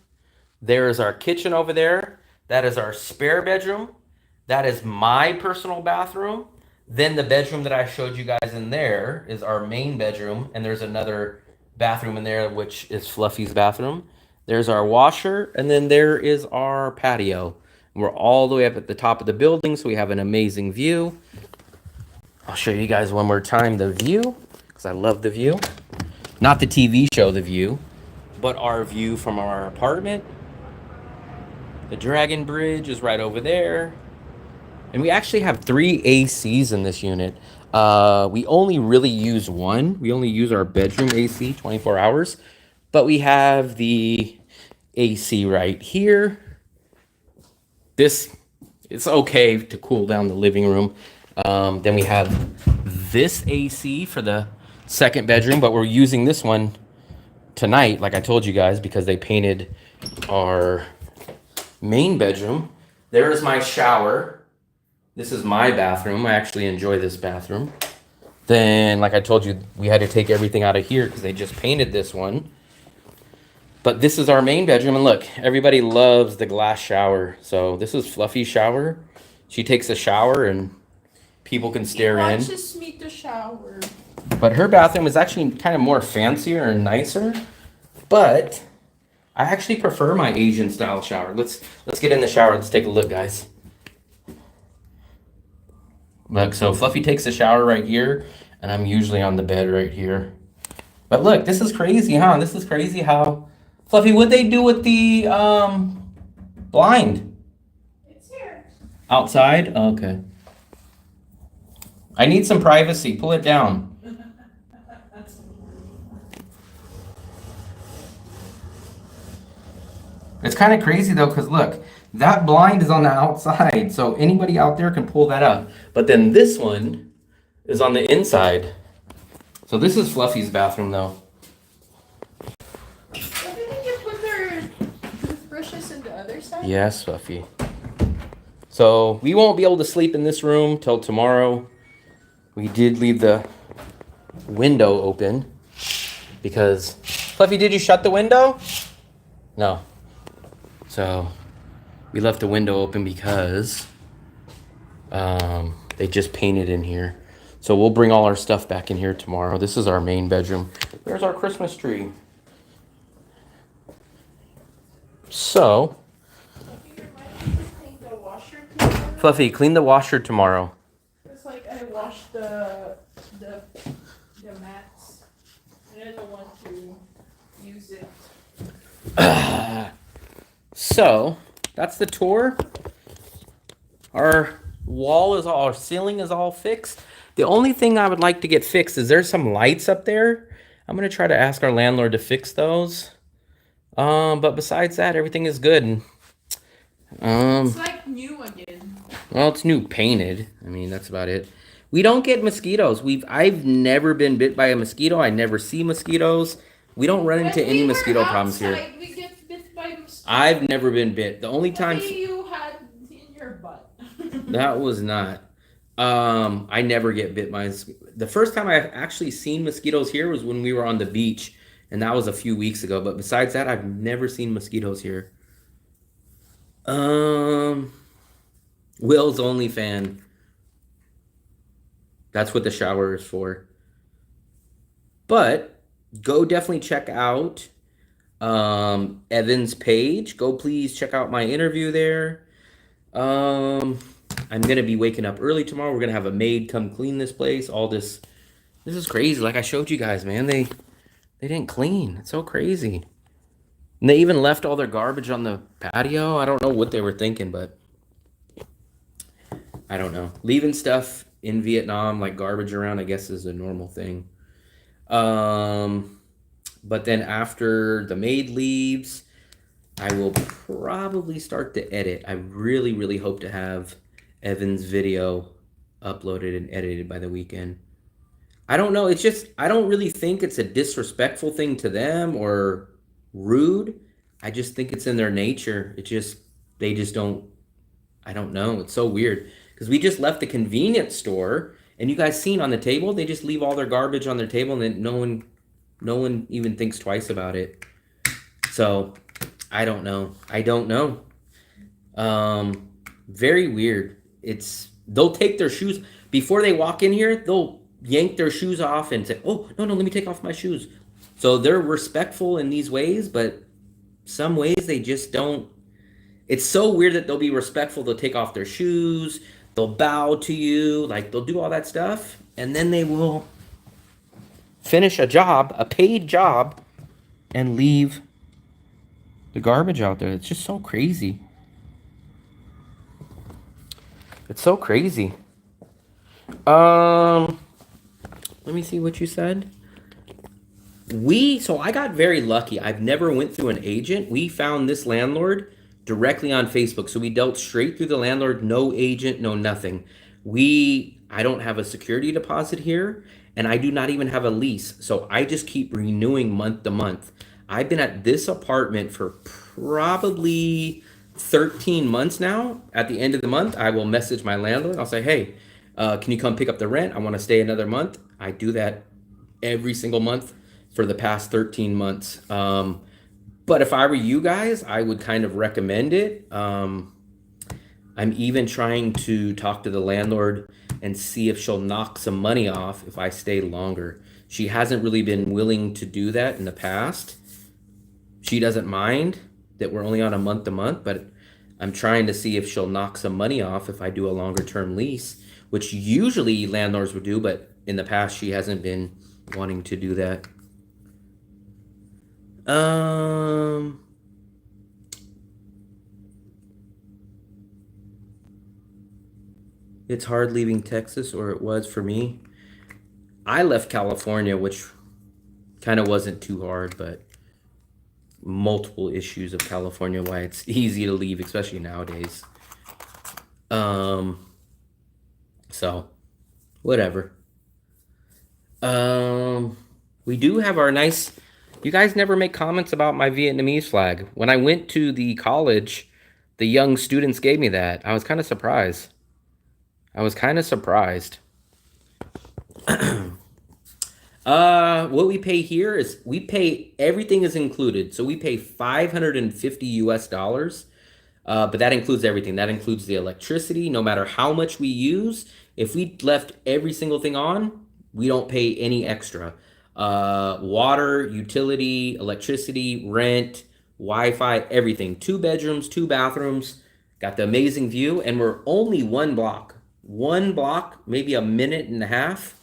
There is our kitchen over there. That is our spare bedroom. That is my personal bathroom. Then the bedroom that I showed you guys in there is our main bedroom. And there's another bathroom in there, which is Fluffy's bathroom. There's our washer. And then there is our patio. We're all the way up at the top of the building, so we have an amazing view. I'll show you guys one more time the view, because I love the view. Not the TV show, The View, but our view from our apartment. The Dragon Bridge is right over there. And we actually have 3 ACs in this unit. We only really use one. We only use our bedroom AC 24 hours. But we have the AC right here. It's okay to cool down the living room. Then we have this AC for the second bedroom, but we're using this one tonight, like I told you guys, because they painted our main bedroom. There is my shower. This is my bathroom. I actually enjoy this bathroom. Then, like I told you, we had to take everything out of here because they just painted this one. But this is our main bedroom, and look, everybody loves the glass shower. So this is Fluffy's shower. She takes a shower, and people can stare in. He watches me to shower. But her bathroom is actually kind of more fancier and nicer. But I actually prefer my Asian style shower. Let's get in the shower. Let's take a look, guys. Look, so Fluffy takes a shower right here, and I'm usually on the bed right here. But look, this is crazy, huh? This is crazy how... Fluffy, what'd they do with the blind? It's here. Outside? Oh, okay. I need some privacy. Pull it down. It's kind of crazy though, because look, that blind is on the outside, so anybody out there can pull that up. But then this one is on the inside. So this is Fluffy's bathroom though. Didn't you put their toothbrushes in the other side? Yes, Fluffy. So we won't be able to sleep in this room till tomorrow. We did leave the window open because... Fluffy, did you shut the window? No. So we left the window open because they just painted in here. So we'll bring all our stuff back in here tomorrow. This is our main bedroom. There's our Christmas tree. So, Fluffy, clean the washer tomorrow. Fluffy, clean the washer tomorrow. Because looks like I washed the mats. And I don't want to use it. So that's the tour. Our our ceiling is all fixed. The only thing I would like to get fixed is there's some lights up there. I'm gonna try to ask our landlord to fix those. But besides that, everything is good. It's like new again. Well, it's new painted. I mean, that's about it. We don't get mosquitoes. I've never been bit by a mosquito. I never see mosquitoes. We don't run into any mosquito problems here. We get bit by mosquitoes. I've never been bit. The only time you had in your butt. that was not. I never get bit by. The first time I've actually seen mosquitoes here was when we were on the beach, and that was a few weeks ago. But besides that, I've never seen mosquitoes here. Will's only fan. That's what the shower is for. But go definitely check out Evan's page. Go please check out my interview there. I'm gonna be waking up early tomorrow. We're gonna have a maid come clean this place. All this is crazy. Like I showed you guys, man. They didn't clean. It's so crazy. And they even left all their garbage on the patio. I don't know what they were thinking, but I don't know. Leaving stuff in Vietnam, like garbage around, I guess is a normal thing. But then after the maid leaves, I will probably start to edit. I really, really hope to have Evan's video uploaded and edited by the weekend. I don't know. It's just, I don't really think it's a disrespectful thing to them or rude. I just think it's in their nature. They just don't, I don't know. It's so weird. Because we just left the convenience store, and you guys seen on the table, they just leave all their garbage on their table, and then no one even thinks twice about it. So, I don't know. Very weird. They'll take their shoes, before they walk in here, they'll yank their shoes off and say, oh, no, let me take off my shoes. So they're respectful in these ways, but some ways they just don't. It's so weird that they'll be respectful. They'll take off their shoes. They'll bow to you. Like, they'll do all that stuff. And then they will finish a paid job, and leave the garbage out there. It's just so crazy. It's so crazy. Let me see what you said. So I got very lucky. I've never went through an agent. We found this landlord directly on Facebook. So we dealt straight through the landlord, no agent, no nothing. I don't have a security deposit here, and I do not even have a lease. So I just keep renewing month to month. I've been at this apartment for probably 13 months now. At the end of the month, I will message my landlord. I'll say, hey, can you come pick up the rent? I want to stay another month. I do that every single month for the past 13 months. But if I were you guys, I would kind of recommend it. I'm even trying to talk to the landlord and see if she'll knock some money off if I stay longer. She hasn't really been willing to do that in the past. She doesn't mind that we're only on a month to month, but I'm trying to see if she'll knock some money off if I do a longer term lease, which usually landlords would do, but in the past she hasn't been wanting to do that. It's hard leaving Texas, or it was for me. I left California, which kind of wasn't too hard, but multiple issues of California why it's easy to leave, especially nowadays. So whatever. We do have our nice. You guys never make comments about my Vietnamese flag. When I went to the college, the young students gave me that. I was kind of surprised. What we pay here is everything is included. So we pay $550 but that includes everything. That includes the electricity, no matter how much we use. If we left every single thing on, we don't pay any extra. Water, utility, electricity, rent, Wi-Fi, everything. 2 bedrooms, 2 bathrooms, got the amazing view, and we're only one block one block, maybe a minute and a half,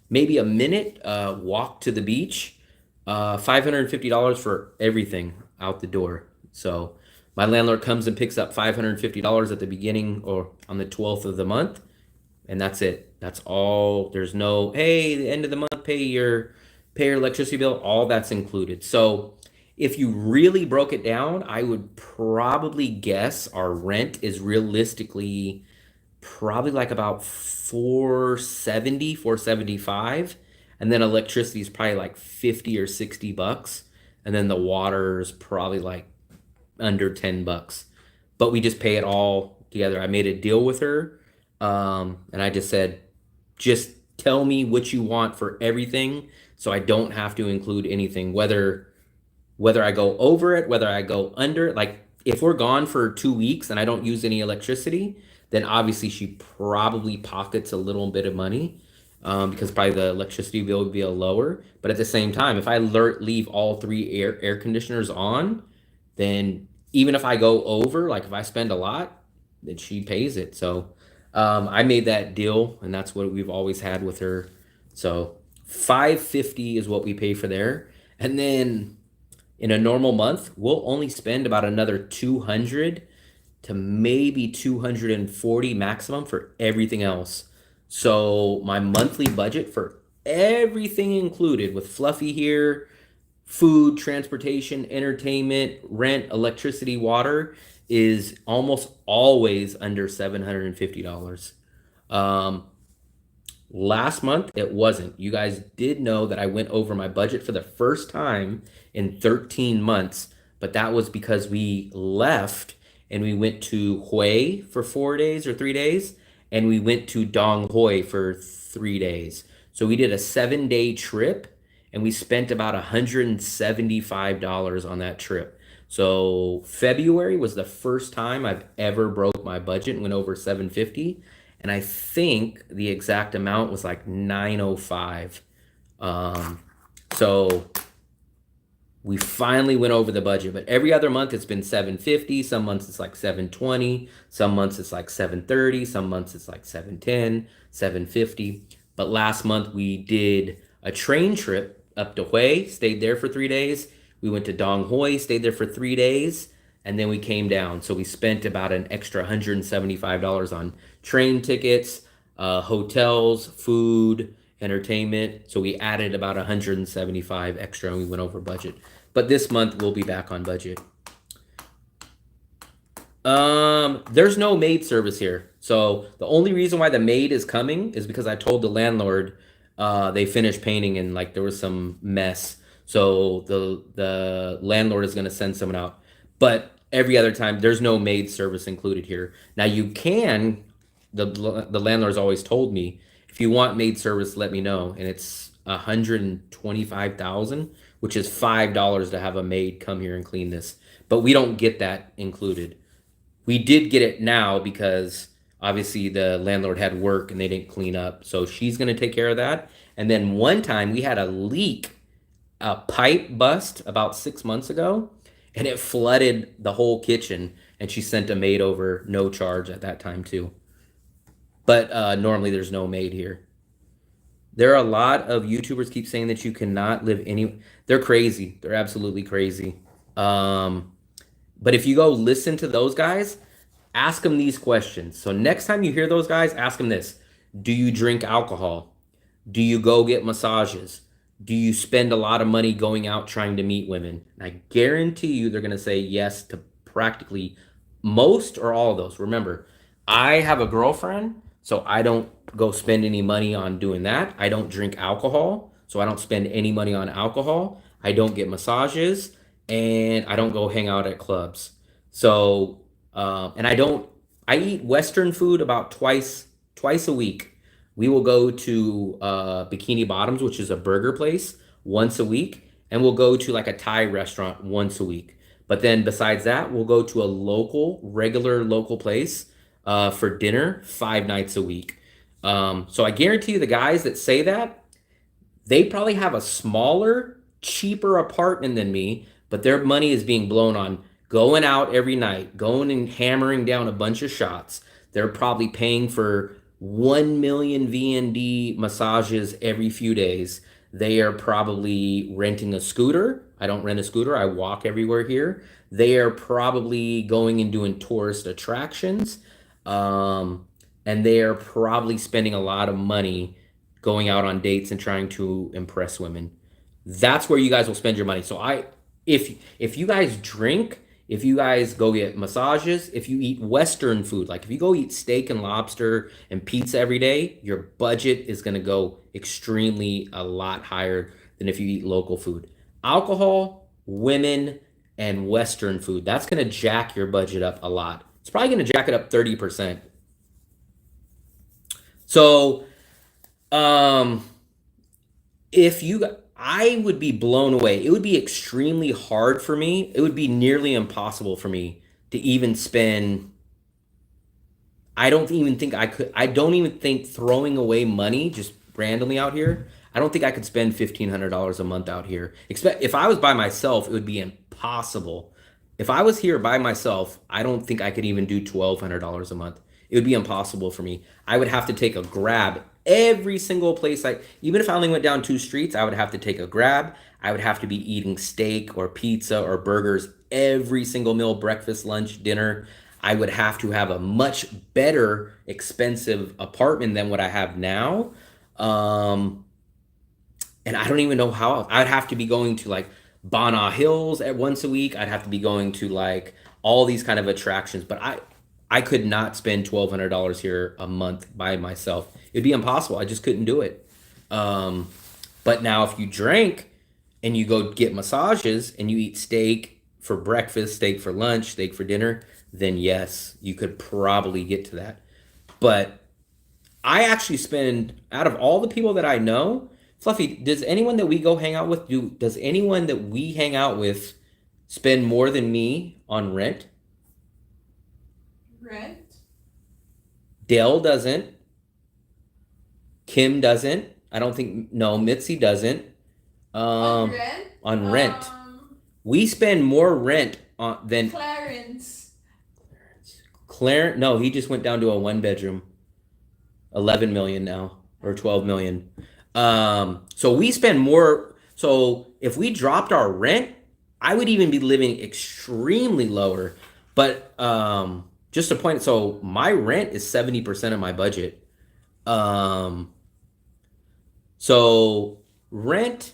maybe a minute walk to the beach. $550 for everything out the door. So my landlord comes and picks up $550 at the beginning or on the 12th of the month, and that's it. That's all. There's no, hey, the end of the month, pay your electricity bill. All that's included. So if you really broke it down, I would probably guess our rent is realistically probably like about 470, 475, and then electricity is probably like 50 or $60, and then the water is probably like under $10, but we just pay it all together. I made a deal with her, and I just said, just tell me what you want for everything, so I don't have to include anything, whether I go over it, whether I go under it. Like if we're gone for 2 weeks and I don't use any electricity, then obviously she probably pockets a little bit of money, because probably the electricity bill would be a lower. But at the same time, if I leave all three air conditioners on, then even if I go over, like if I spend a lot, then she pays it. So I made that deal, and that's what we've always had with her. So 550 is what we pay for there, and then in a normal month, we'll only spend about another 200 to maybe 240 maximum for everything else. So my monthly budget for everything included with Fluffy here, food, transportation, entertainment, rent, electricity, water is almost always under $750. Um, Last month, it wasn't. You guys did know that I went over my budget for the first time in 13 months, but that was because we left and we went to Hue for 4 days or 3 days, and we went to Dong Hoi for 3 days. So we did a 7 day trip, and we spent about $175 on that trip. So February was the first time I've ever broke my budget and went over 750, and I think the exact amount was like 905. So we finally went over the budget, but every other month it's been 750. Some months it's like 720. Some months it's like 730. Some months it's like 710, 750. But last month we did a train trip up to Hue, stayed there for 3 days. We went to Dong Hoi, stayed there for 3 days, and then we came down. So we spent about an extra $175 on train tickets, hotels, food, entertainment. So we added about 175 extra, and we went over budget. But this month we'll be back on budget. There's no maid service here. So the only reason why the maid is coming is because I told the landlord they finished painting and like there was some mess. So the landlord is going to send someone out. But every other time there's no maid service included here. Now you can, the landlord's always told me, if you want maid service, let me know. And it's 125,000, which is $5 to have a maid come here and clean this. But we don't get that included. We did get it now because obviously the landlord had work and they didn't clean up. So she's going to take care of that. And then one time we had a leak, a pipe bust about 6 months ago, and it flooded the whole kitchen. And she sent a maid over, no charge at that time too. But normally there's no maid here. There are a lot of YouTubers keep saying that you cannot live any. They're crazy. They're absolutely crazy. But if you go listen to those guys, ask them these questions. So next time you hear those guys, ask them this. Do you drink alcohol? Do you go get massages? Do you spend a lot of money going out trying to meet women? And I guarantee you they're going to say yes to practically most or all of those. Remember, I have a girlfriend, so I don't go spend any money on doing that. I don't drink alcohol, so I don't spend any money on alcohol. I don't get massages, and I don't go hang out at clubs. So, and I eat Western food about twice a week. We will go to Bikini Bottoms, which is a burger place, once a week, and we'll go to like a Thai restaurant once a week. But then besides that, we'll go to a regular local place for dinner 5 nights a week. So I guarantee you the guys that say that, they probably have a smaller, cheaper apartment than me, but their money is being blown on going out every night, going and hammering down a bunch of shots. They're probably paying for 1 million VND massages every few days. They are probably renting a scooter. I don't rent a scooter, I walk everywhere here. They are probably going and doing tourist attractions. Um, and they are probably spending a lot of money going out on dates and trying to impress women. That's where you guys will spend your money. So if you guys drink, if you guys go get massages, if you eat Western food, like if you go eat steak and lobster and pizza every day, your budget is going to go extremely a lot higher than if you eat local food. Alcohol, women, and Western food, that's going to jack your budget up a lot. It's probably going to jack it up 30%. So, um, if you, I would be blown away. It would be extremely hard for me. It would be nearly impossible for me to even spend. I don't even think I could. I don't even think throwing away money just randomly out here. I don't think I could spend $1,500 a month out here. Expect if I was by myself, it would be impossible. If I was here by myself, I don't think I could even do $1,200 a month. It would be impossible for me. I would have to take a Grab every single place. Even if I only went down 2 streets, I would have to take a Grab. I would have to be eating steak or pizza or burgers every single meal, breakfast, lunch, dinner. I would have to have a much better expensive apartment than what I have now. Um, and I don't even know how I'd have to be going to like Bana Hills at once a week. I'd have to be going to like all these kind of attractions, but I could not spend $1,200 here a month by myself. It'd be impossible. I just couldn't do it. Um, but now if you drink and you go get massages and you eat steak for breakfast, steak for lunch, steak for dinner, then yes, you could probably get to that. But I actually spend, out of all the people that I know, Fluffy, does anyone that we go hang out with does anyone that we hang out with spend more than me on rent? Rent? Dale doesn't. Kim doesn't. I don't think, no, Mitzi doesn't. On rent? On rent. We spend more rent than Clarence. Clarence. No, he just went down to a 1 bedroom. 11 million now, or 12 million. So we spend more. So if we dropped our rent, I would even be living extremely lower. But just to point, so my rent is 70% of my budget. So rent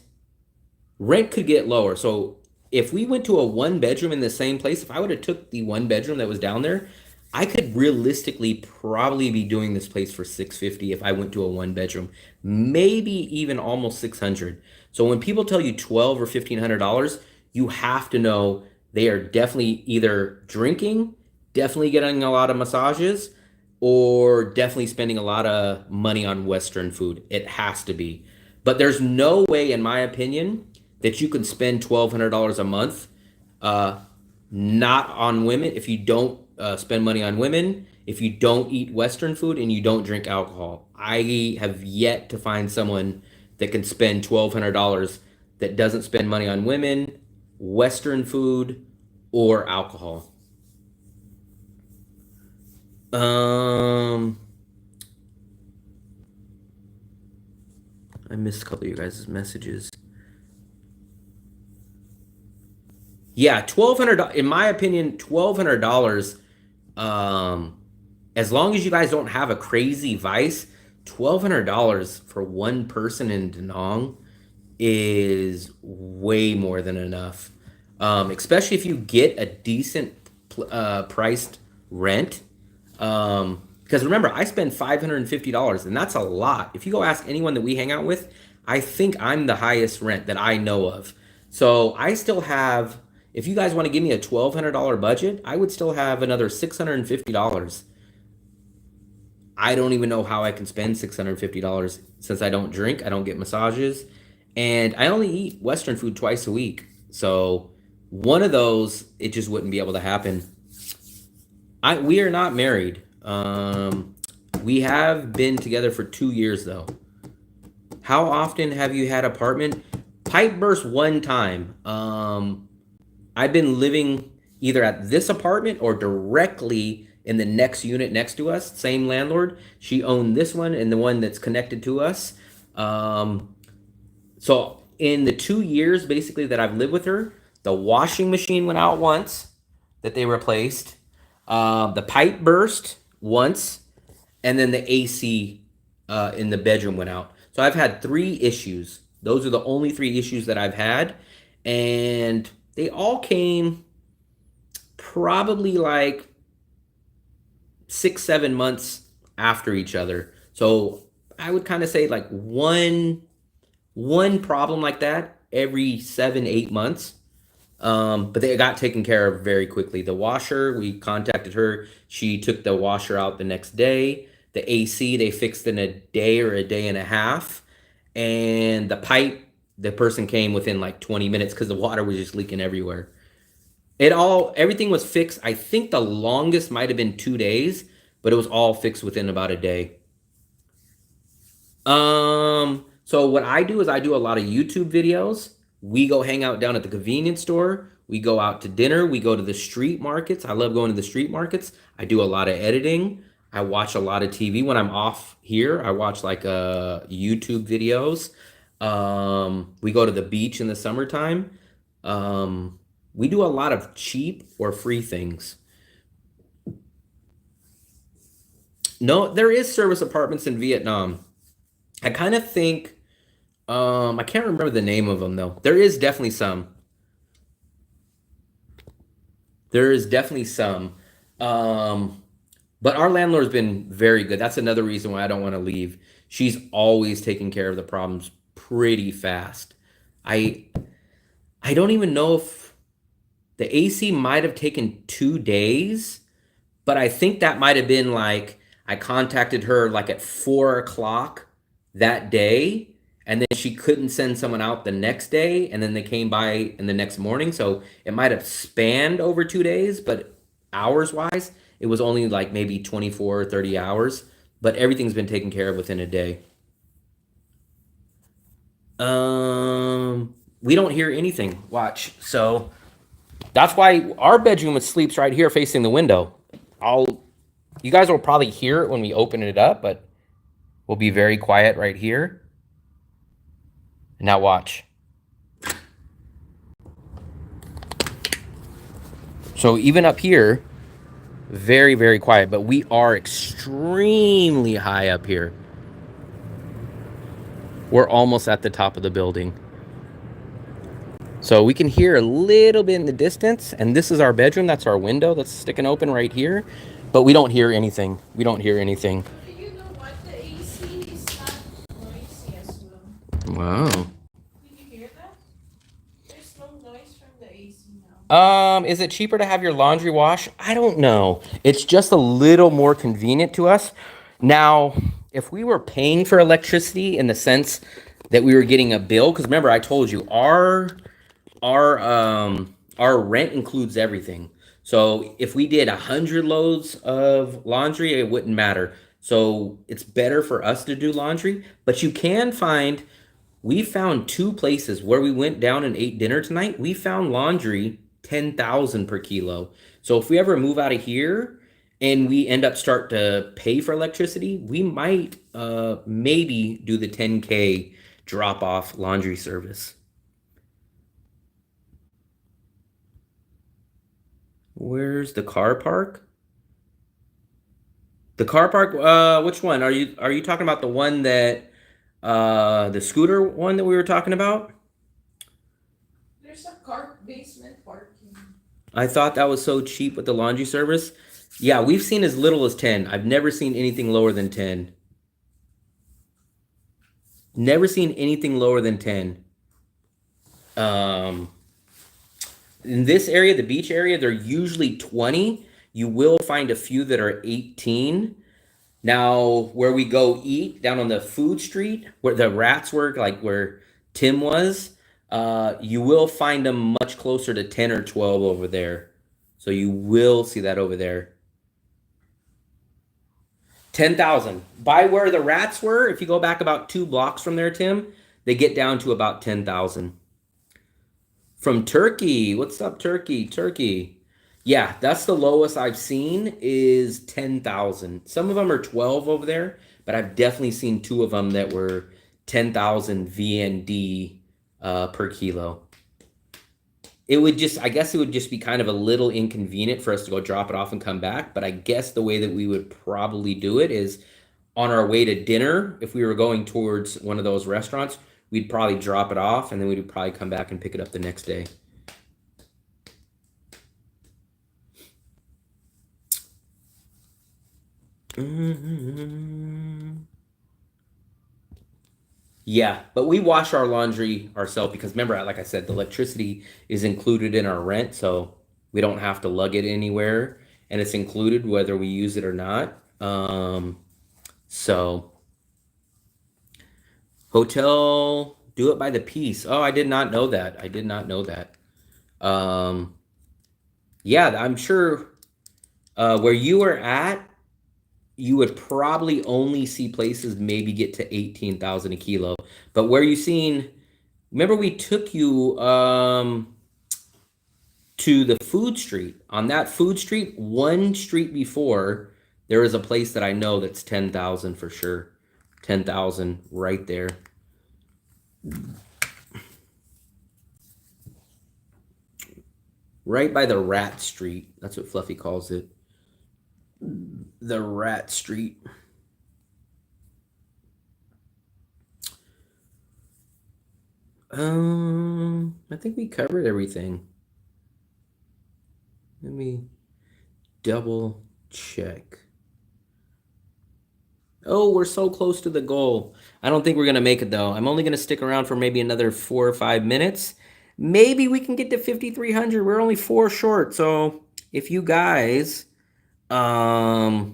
could get lower. So if we went to a 1 bedroom in the same place, if I would have took the 1 bedroom that was down there, I could realistically probably be doing this place for 650 if I went to a 1 bedroom, maybe even almost 600. So when people tell you 12 or $1,500, you have to know they are definitely either drinking, definitely getting a lot of massages, or definitely spending a lot of money on Western food. It has to be. But there's no way, in my opinion, that you can spend $1,200 a month not on women if you don't spend money on women, if you don't eat Western food, and you don't drink alcohol. I have yet to find someone that can spend $1,200 that doesn't spend money on women, Western food, or alcohol. I missed a couple of you guys' messages. Yeah, $1,200. In my opinion, $1,200. As long as you guys don't have a crazy vice, $1,200 for one person in Danang is way more than enough. Especially if you get a decent priced rent. Because remember, I spend $550, and that's a lot. If you go ask anyone that we hang out with, I think I'm the highest rent that I know of. So I still have, if you guys want to give me a $1,200 budget, I would still have another $650. I don't even know how I can spend $650 since I don't drink, I don't get massages, and I only eat Western food twice a week. So one of those, it just wouldn't be able to happen. We are not married. We have been together for 2 years though. How often have you had apartment? Pipe burst one time. I've been living either at this apartment or directly in the next unit next to us, same landlord. She owned this one and the one that's connected to us. So in the 2 years basically that I've lived with her, the washing machine went out once that they replaced. The pipe burst once, and then the AC in the bedroom went out. So I've had 3 issues. Those are the only 3 issues that I've had, and they all came probably like 6-7 months after each other. So I would kind of say like one problem like that every 7-8 months. But they got taken care of very quickly. The washer, we contacted her. She took the washer out the next day. The AC, they fixed in a day or a day and a half. And the pipe, the person came within like 20 minutes because the water was just leaking everywhere. Everything was fixed. I think the longest might have been 2 days, but it was all fixed within about a day. So what I do is I do a lot of YouTube videos. We go hang out down at the convenience store. We go out to dinner. We go to the street markets. I love going to the street markets. I do a lot of editing. I watch a lot of TV. When I'm off here, I watch like YouTube videos. We go to the beach in the summertime. We do a lot of cheap or free things. No, there is service apartments in Vietnam. I kind of think, I can't remember the name of them though. There is definitely some. There is definitely some. But our landlord's been very good. That's another reason why I don't want to leave. She's always taking care of the problems pretty fast. I I don't even know if the AC might have taken 2 days, but I think that might have been like I contacted her like at 4 o'clock that day, and then she couldn't send someone out the next day, and then they came by in the next morning. So it might have spanned over 2 days, but hours wise, it was only like maybe 24 or 30 hours. But everything's been taken care of within a day. We don't hear anything. Watch. So that's why our bedroom sleeps right here facing the window. You guys will probably hear it when we open it up, but we'll be very quiet right here. Now watch. So even up here, very, very quiet, but we are extremely high up here. We're almost at the top of the building. So we can hear a little bit in the distance, and this is our bedroom. That's our window that's sticking open right here, but we don't hear anything. We don't hear anything. You know what? The AC is not noisy as well. Wow. Did you hear that? There's no noise from the AC now. Is it cheaper to have your laundry wash? I don't know. It's just a little more convenient to us. Now, if we were paying for electricity in the sense that we were getting a bill, because remember I told you our rent includes everything. So if we did 100 loads of laundry, it wouldn't matter. So it's better for us to do laundry, but you can find, we found 2 places where we went down and ate dinner tonight. We found laundry 10,000 per kilo. So if we ever move out of here and we end up start to pay for electricity, we might maybe do the 10K drop off laundry service. Where's the car park? The car park, which one? Are you talking about the one that the scooter one that we were talking about? There's a car basement parking. I thought that was so cheap with the laundry service. Yeah, we've seen as little as 10. I've never seen anything lower than 10. Never seen anything lower than 10. In this area, the beach area, they're usually 20. You will find a few that are 18. Now, where we go eat, down on the food street, where the rats were, like where Tim was, you will find them much closer to 10 or 12 over there. So you will see that over there. 10,000. By where the rats were, if you go back about 2 blocks from there, Tim, they get down to about 10,000. From Turkey. What's up, Turkey? Turkey. Yeah, that's the lowest I've seen is 10,000. Some of them are 12 over there, but I've definitely seen two of them that were 10,000 VND per kilo. It would just, I guess it would just be kind of a little inconvenient for us to go drop it off and come back. But I guess the way that we would probably do it is on our way to dinner, if we were going towards one of those restaurants, we'd probably drop it off and then we'd probably come back and pick it up the next day. Yeah, but we wash our laundry ourselves because remember, like I said, the electricity is included in our rent, so we don't have to lug it anywhere, and it's included whether we use it or not. So hotel, do it by the piece. Oh, I did not know that. I did not know that. Um, yeah, I'm sure where you are at, you would probably only see places maybe get to 18,000 a kilo. But where you seen, remember we took you to the food street. On that food street, one street before, there is a place that I know that's 10,000 for sure. 10,000 right there. Right by the Rat Street. That's what Fluffy calls it. The Rat Street. I think we covered everything. Let me double check. Oh, we're so close to the goal. I don't think we're gonna make it though. I'm only gonna stick around for maybe another 4 or 5 minutes. Maybe we can get to 5,300. We're only 4 short. So if you guys have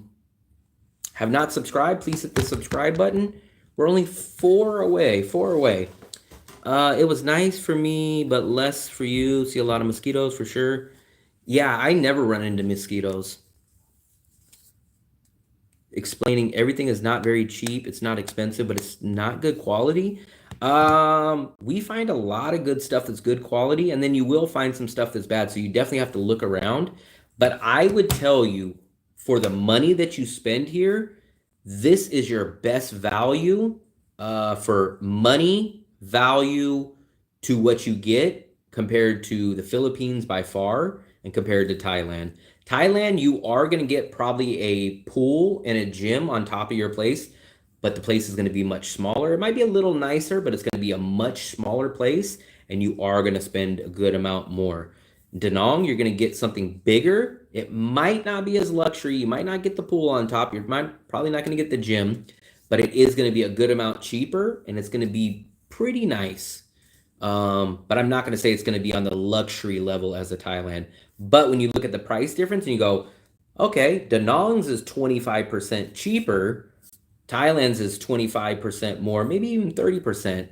not subscribed, please hit the subscribe button. We're only 4 away. 4 away. It was nice for me, but less for you. See a lot of mosquitoes for sure. Yeah, I never run into mosquitoes. Explaining everything is not very cheap. It's not expensive, but it's not good quality. We find a lot of good stuff that's good quality, and then you will find some stuff that's bad. So you definitely have to look around. But I would tell you, for the money that you spend here, this is your best value for money value to what you get compared to the Philippines by far and compared to Thailand. Thailand, you are going to get probably a pool and a gym on top of your place, but the place is going to be much smaller. It might be a little nicer, but it's going to be a much smaller place, and you are going to spend a good amount more. Danang, you're going to get something bigger. It might not be as luxury. You might not get the pool on top. You're probably not going to get the gym, but it is going to be a good amount cheaper, and it's going to be pretty nice. But I'm not going to say it's going to be on the luxury level as a Thailand. But when you look at the price difference and you go, okay, Danang's is 25% cheaper, Thailand's is 25% more, maybe even 30%,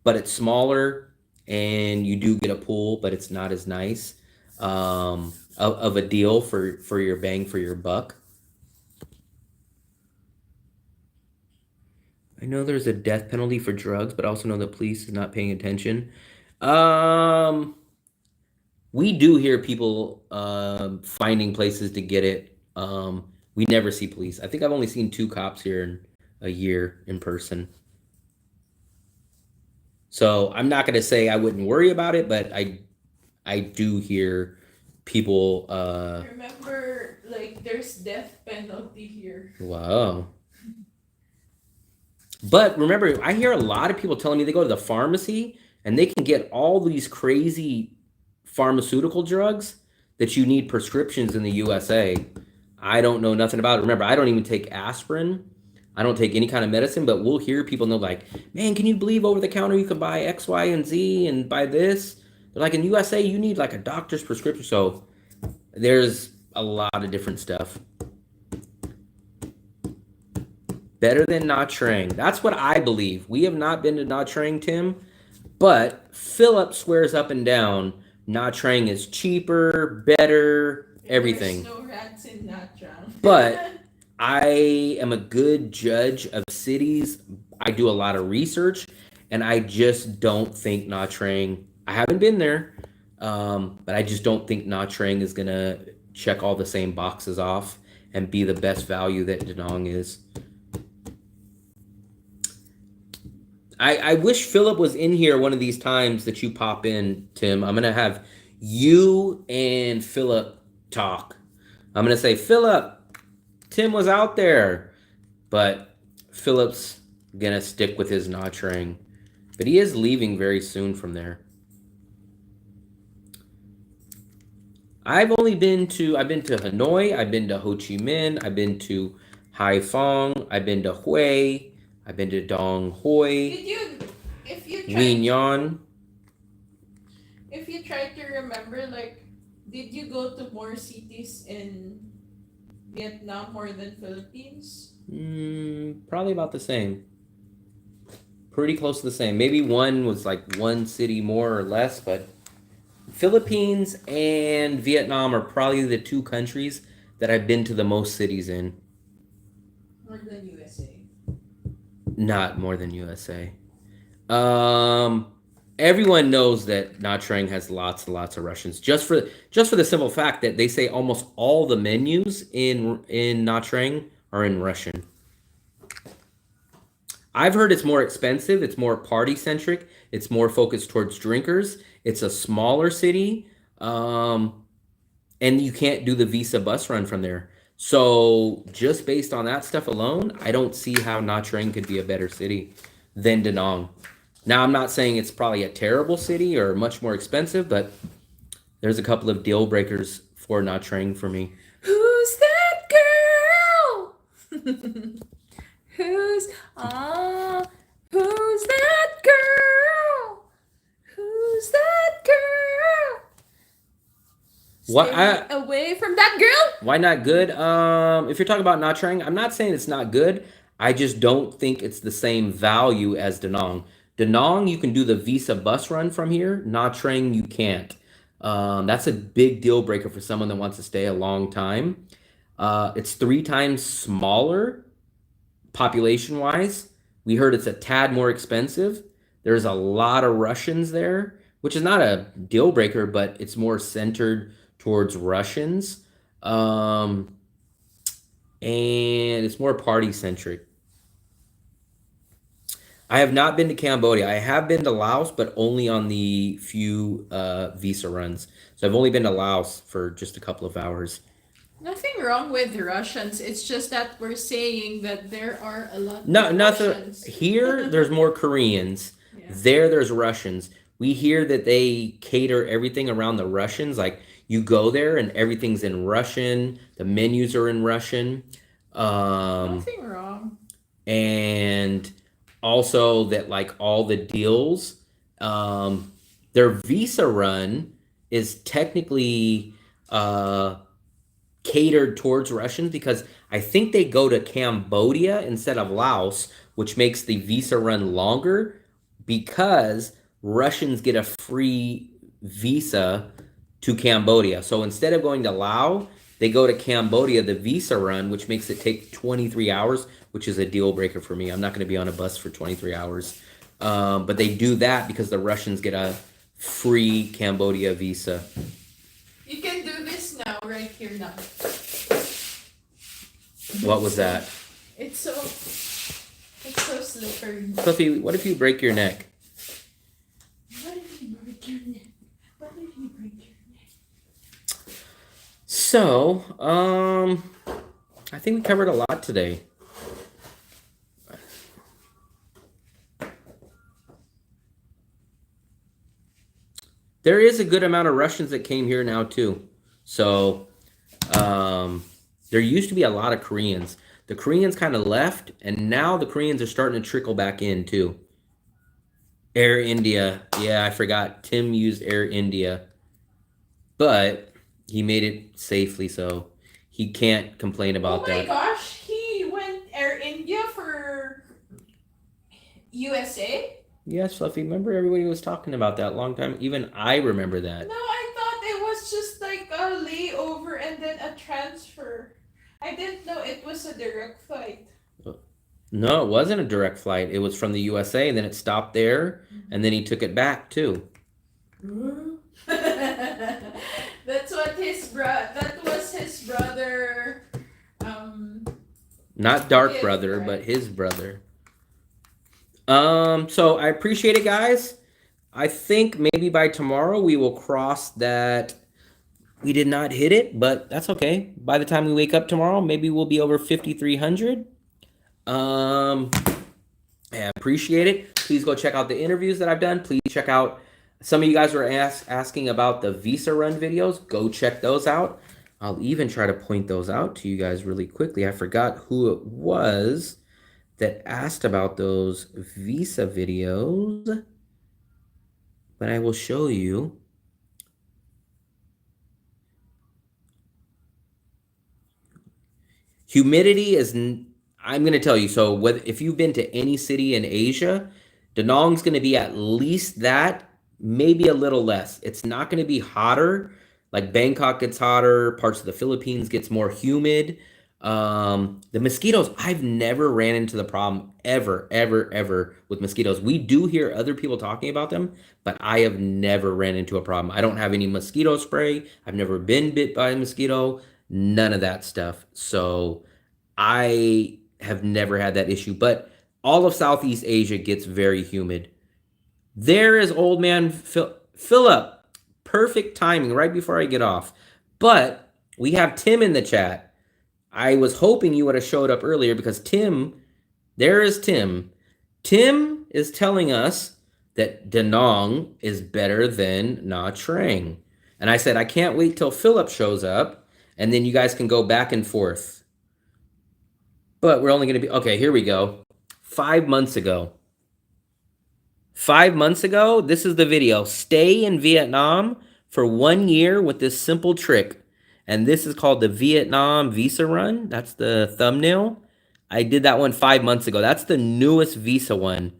but it's smaller and you do get a pool, but it's not as nice of a deal for your bang for your buck. I know there's a death penalty for drugs, but I also know the police is not paying attention. We do hear people finding places to get it. We never see police. I think I've only seen 2 cops here in a year in person. So I'm not going to say I wouldn't worry about it, but I do hear people. Remember, like, there's death penalty here. Wow. But remember, I hear a lot of people telling me they go to the pharmacy and they can get all these crazy pharmaceutical drugs that you need prescriptions in the USA. I don't know nothing about it. Remember, I don't even take aspirin. I don't take any kind of medicine, but we'll hear people know like, man, can you believe over the counter you can buy X, Y, and Z and buy this? They're like in USA, you need like a doctor's prescription. So there's a lot of different stuff. Better than Nha Trang. That's what I believe. We have not been to Nha Trang, Tim, but Philip swears up and down Nha Trang is cheaper, better, everything. There's no rats in Nha Trang. But I am a good judge of cities. I do a lot of research, and I just don't think Nha Trang. I haven't been there, But I just don't think Nha Trang is gonna check all the same boxes off and be the best value that Danang is. I wish Philip was in here one of these times that you pop in, Tim. I'm gonna have you and Philip talk. I'm gonna say, Philip, Tim was out there, but Philip's gonna stick with his Nha Trang. But he is leaving very soon from there. I've been to Hanoi, I've been to Ho Chi Minh, I've been to Haiphong, I've been to Hue, I've been to Dong Hoi, Did you, if you Nguyen tried, Nhan. if you try to remember, like, did you go to more cities in Vietnam more than Philippines? Probably about the same. Pretty close to the same. Maybe one was like one city more or less, but Philippines and Vietnam are probably the two countries that I've been to the most cities in. More than USA. Not more than USA. Um, Everyone knows that Nha Trang has lots and lots of Russians. Just for the simple fact that they say almost all the menus in Nha Trang are in Russian. I've heard it's more expensive. It's more party centric. It's more focused towards drinkers. It's a smaller city, and you can't do the Visa bus run from there. So just based on that stuff alone, I don't see how Nha Trang could be a better city than Da Nang. Now, I'm not saying it's probably a terrible city or much more expensive, but there's a couple of deal breakers for Nha Trang for me. Who's that girl? Who's who's that girl? Who's that girl? What Stay away from that girl. Why not good? If you're talking about Nha Trang, I'm not saying it's not good. I just don't think it's the same value as Danang. Danang, you can do the Visa bus run from here. Nha Trang, you can't. That's a big deal breaker for someone that wants to stay a long time. It's 3 times smaller population wise. We heard it's a tad more expensive. There's a lot of Russians there, which is not a deal breaker, but it's more centered towards Russians. Um, and it's more party centric. I have not been to Cambodia. I have been to Laos, but only on the few visa runs. So I've only been to Laos for just a couple of hours. Nothing wrong with the Russians. It's just that we're saying that there are a lot No, of nothing. Russians. Here, there's more Koreans. Yeah. There's Russians. We hear that they cater everything around the Russians. Like you go there and everything's in Russian. The menus are in Russian. Nothing wrong. And also that like all the deals, their visa run is technically catered towards Russians because I think they go to Cambodia instead of Laos, which makes the visa run longer because Russians get a free visa to Cambodia. So instead of going to Laos, they go to Cambodia, the visa run, which makes it take 23 hours, which is a deal breaker for me. I'm not going to be on a bus for 23 hours. But they do that because the Russians get a free Cambodia visa. You can do this now, right here now. What was that? It's so slippery. Fluffy, what if you break your neck? What if you break your neck? What if you break your neck? So, I think we covered a lot today. There is a good amount of Russians that came here now too. So, there used to be a lot of Koreans. The Koreans kind of left, and now the Koreans are starting to trickle back in too. Air India. Yeah, I forgot. Tim used Air India. But he made it safely, so he can't complain about that. Oh my gosh, he went Air India for USA? Yes, Fluffy. Remember everybody was talking about that a long time? Even I remember that. No, I thought it was just like a layover and then a transfer. I didn't know it was a direct flight. No, it wasn't a direct flight. It was from the USA, and then it stopped there, and then he took it back too. That's what that was his brother. Not dark Kid, brother, right? but his brother. So I appreciate it, guys. I think maybe by tomorrow we will cross that. We did not hit it, but that's okay. By the time we wake up tomorrow, maybe we'll be over 5,300. Um, I appreciate it. Please go check out the interviews that I've done. Please check out, some of you guys were asking about the visa run videos. Go check those out. I'll even try to point those out to you guys really quickly. I forgot who it was that asked about those visa videos, but I will show you. Humidity is, I'm going to tell you, so if you've been to any city in Asia, Danong's going to be at least that, maybe a little less. It's not going to be hotter. Like Bangkok gets hotter, parts of the Philippines gets more humid. The mosquitoes, I've never ran into the problem ever with mosquitoes. We do hear other people talking about them, but I have never ran into a problem. I don't have any mosquito spray. I've never been bit by a mosquito. None of that stuff. So I have never had that issue. But all of Southeast Asia gets very humid. There is old man Philip. Perfect timing right before I get off. But we have Tim in the chat. I was hoping you would have showed up earlier because Tim, there is Tim. Tim is telling us that Danang is better than Nha Trang. And I said, I can't wait till Philip shows up, and then you guys can go back and forth. But we're only going to be, okay, here we go. 5 months ago. 5 months ago, this is the video. Stay in Vietnam for 1 year with this simple trick. And this is called the Vietnam Visa Run. That's the thumbnail. I did that one 5 months ago. That's the newest visa one.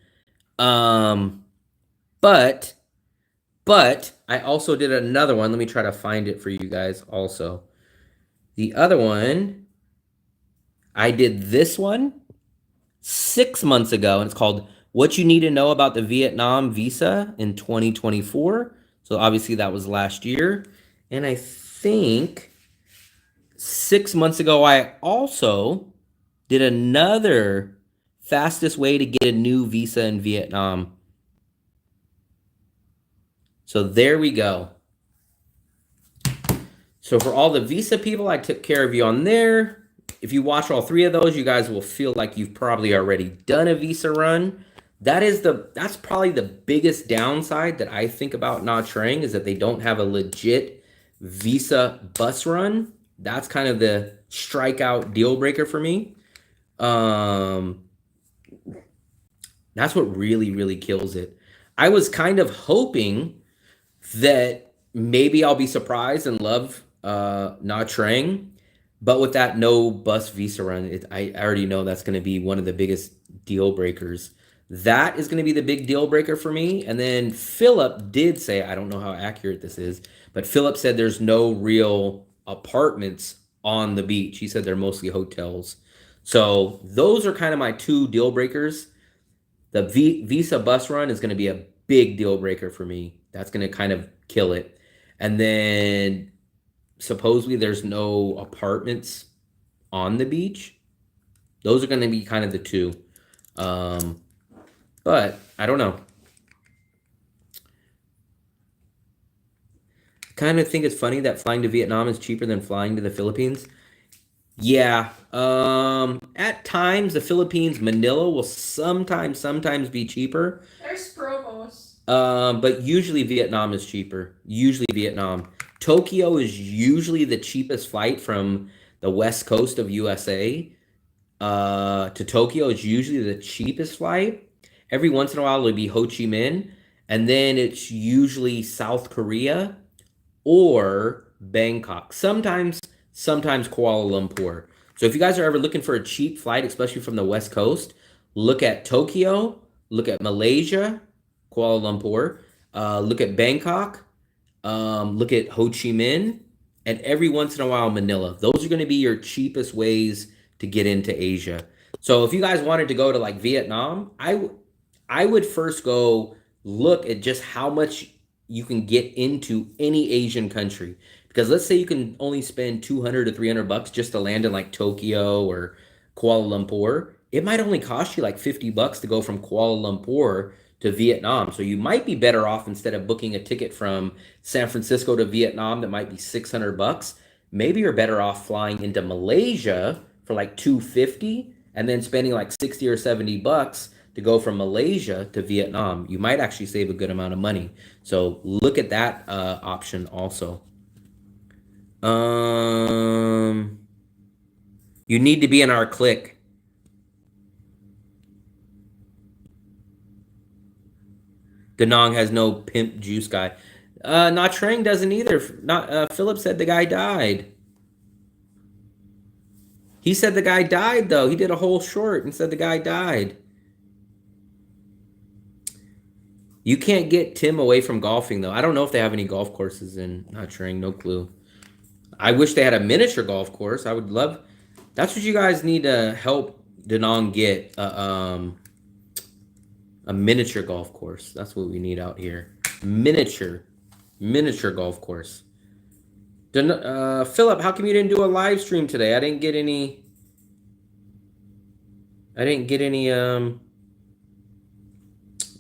But I also did another one. Let me try to find it for you guys also. The other one, I did this one 6 months ago, and it's called What You Need to Know About the Vietnam Visa in 2024. So obviously that was last year. And I think 6 months ago, I also did another fastest way to get a new visa in Vietnam. So there we go. So for all the visa people, I took care of you on there. If you watch all three of those, you guys will feel like you've probably already done a visa run. That's probably the biggest downside that I think about Nha Trang is that they don't have a legit visa bus run. That's kind of the strikeout deal breaker for me. That's what really kills it. I was kind of hoping that maybe I'll be surprised and love Nha Trang, but with that no bus visa run, I already know that's going to be one of the biggest deal breakers. That is going to be the big deal breaker for me. And then Philip did say, I don't know how accurate this is, but Philip said there's no real apartments on the beach. He said they're mostly hotels. So those are kind of my two deal breakers. The visa bus run is going to be a big deal breaker for me. That's going to kind of kill it. And then supposedly there's no apartments on the beach. Those are going to be kind of the two. But I don't know. Kind of think it's funny that flying to Vietnam is cheaper than flying to the Philippines. Yeah. At times the Philippines, Manila will sometimes be cheaper. There's promos. But usually Vietnam is cheaper. Usually Vietnam. Tokyo is usually the cheapest flight from the west coast of USA. To Tokyo is usually the cheapest flight. Every once in a while it'll be Ho Chi Minh, and then it's usually South Korea or Bangkok. Sometimes Kuala Lumpur. So if you guys are ever looking for a cheap flight, especially from the West Coast, look at Tokyo, look at Malaysia, Kuala Lumpur, look at Bangkok, look at Ho Chi Minh, and every once in a while Manila. Those are going to be your cheapest ways to get into Asia. So if you guys wanted to go to like Vietnam, I would first go look at just how much you can get into any Asian country. Because let's say you can only spend 200 to 300 bucks just to land in like Tokyo or Kuala Lumpur. It might only cost you like 50 bucks to go from Kuala Lumpur to Vietnam. So you might be better off, instead of booking a ticket from San Francisco to Vietnam that might be 600 bucks, maybe you're better off flying into Malaysia for like 250 and then spending like 60 or 70 bucks to go from Malaysia to Vietnam. You might actually save a good amount of money. So look at that option also. Um, you need to be in our clique. Danang has no pimp juice guy. Not Trang doesn't either. Not Philip said the guy died. He said the guy died though. He did a whole short and said the guy died. You can't get Tim away from golfing though. I don't know if they have any golf courses in Not Trang. No clue. I wish they had a miniature golf course. I would love. That's what you guys need to help Danang get. A miniature golf course. That's what we need out here. Miniature golf course. Philip, how come you didn't do a live stream today? I didn't get any.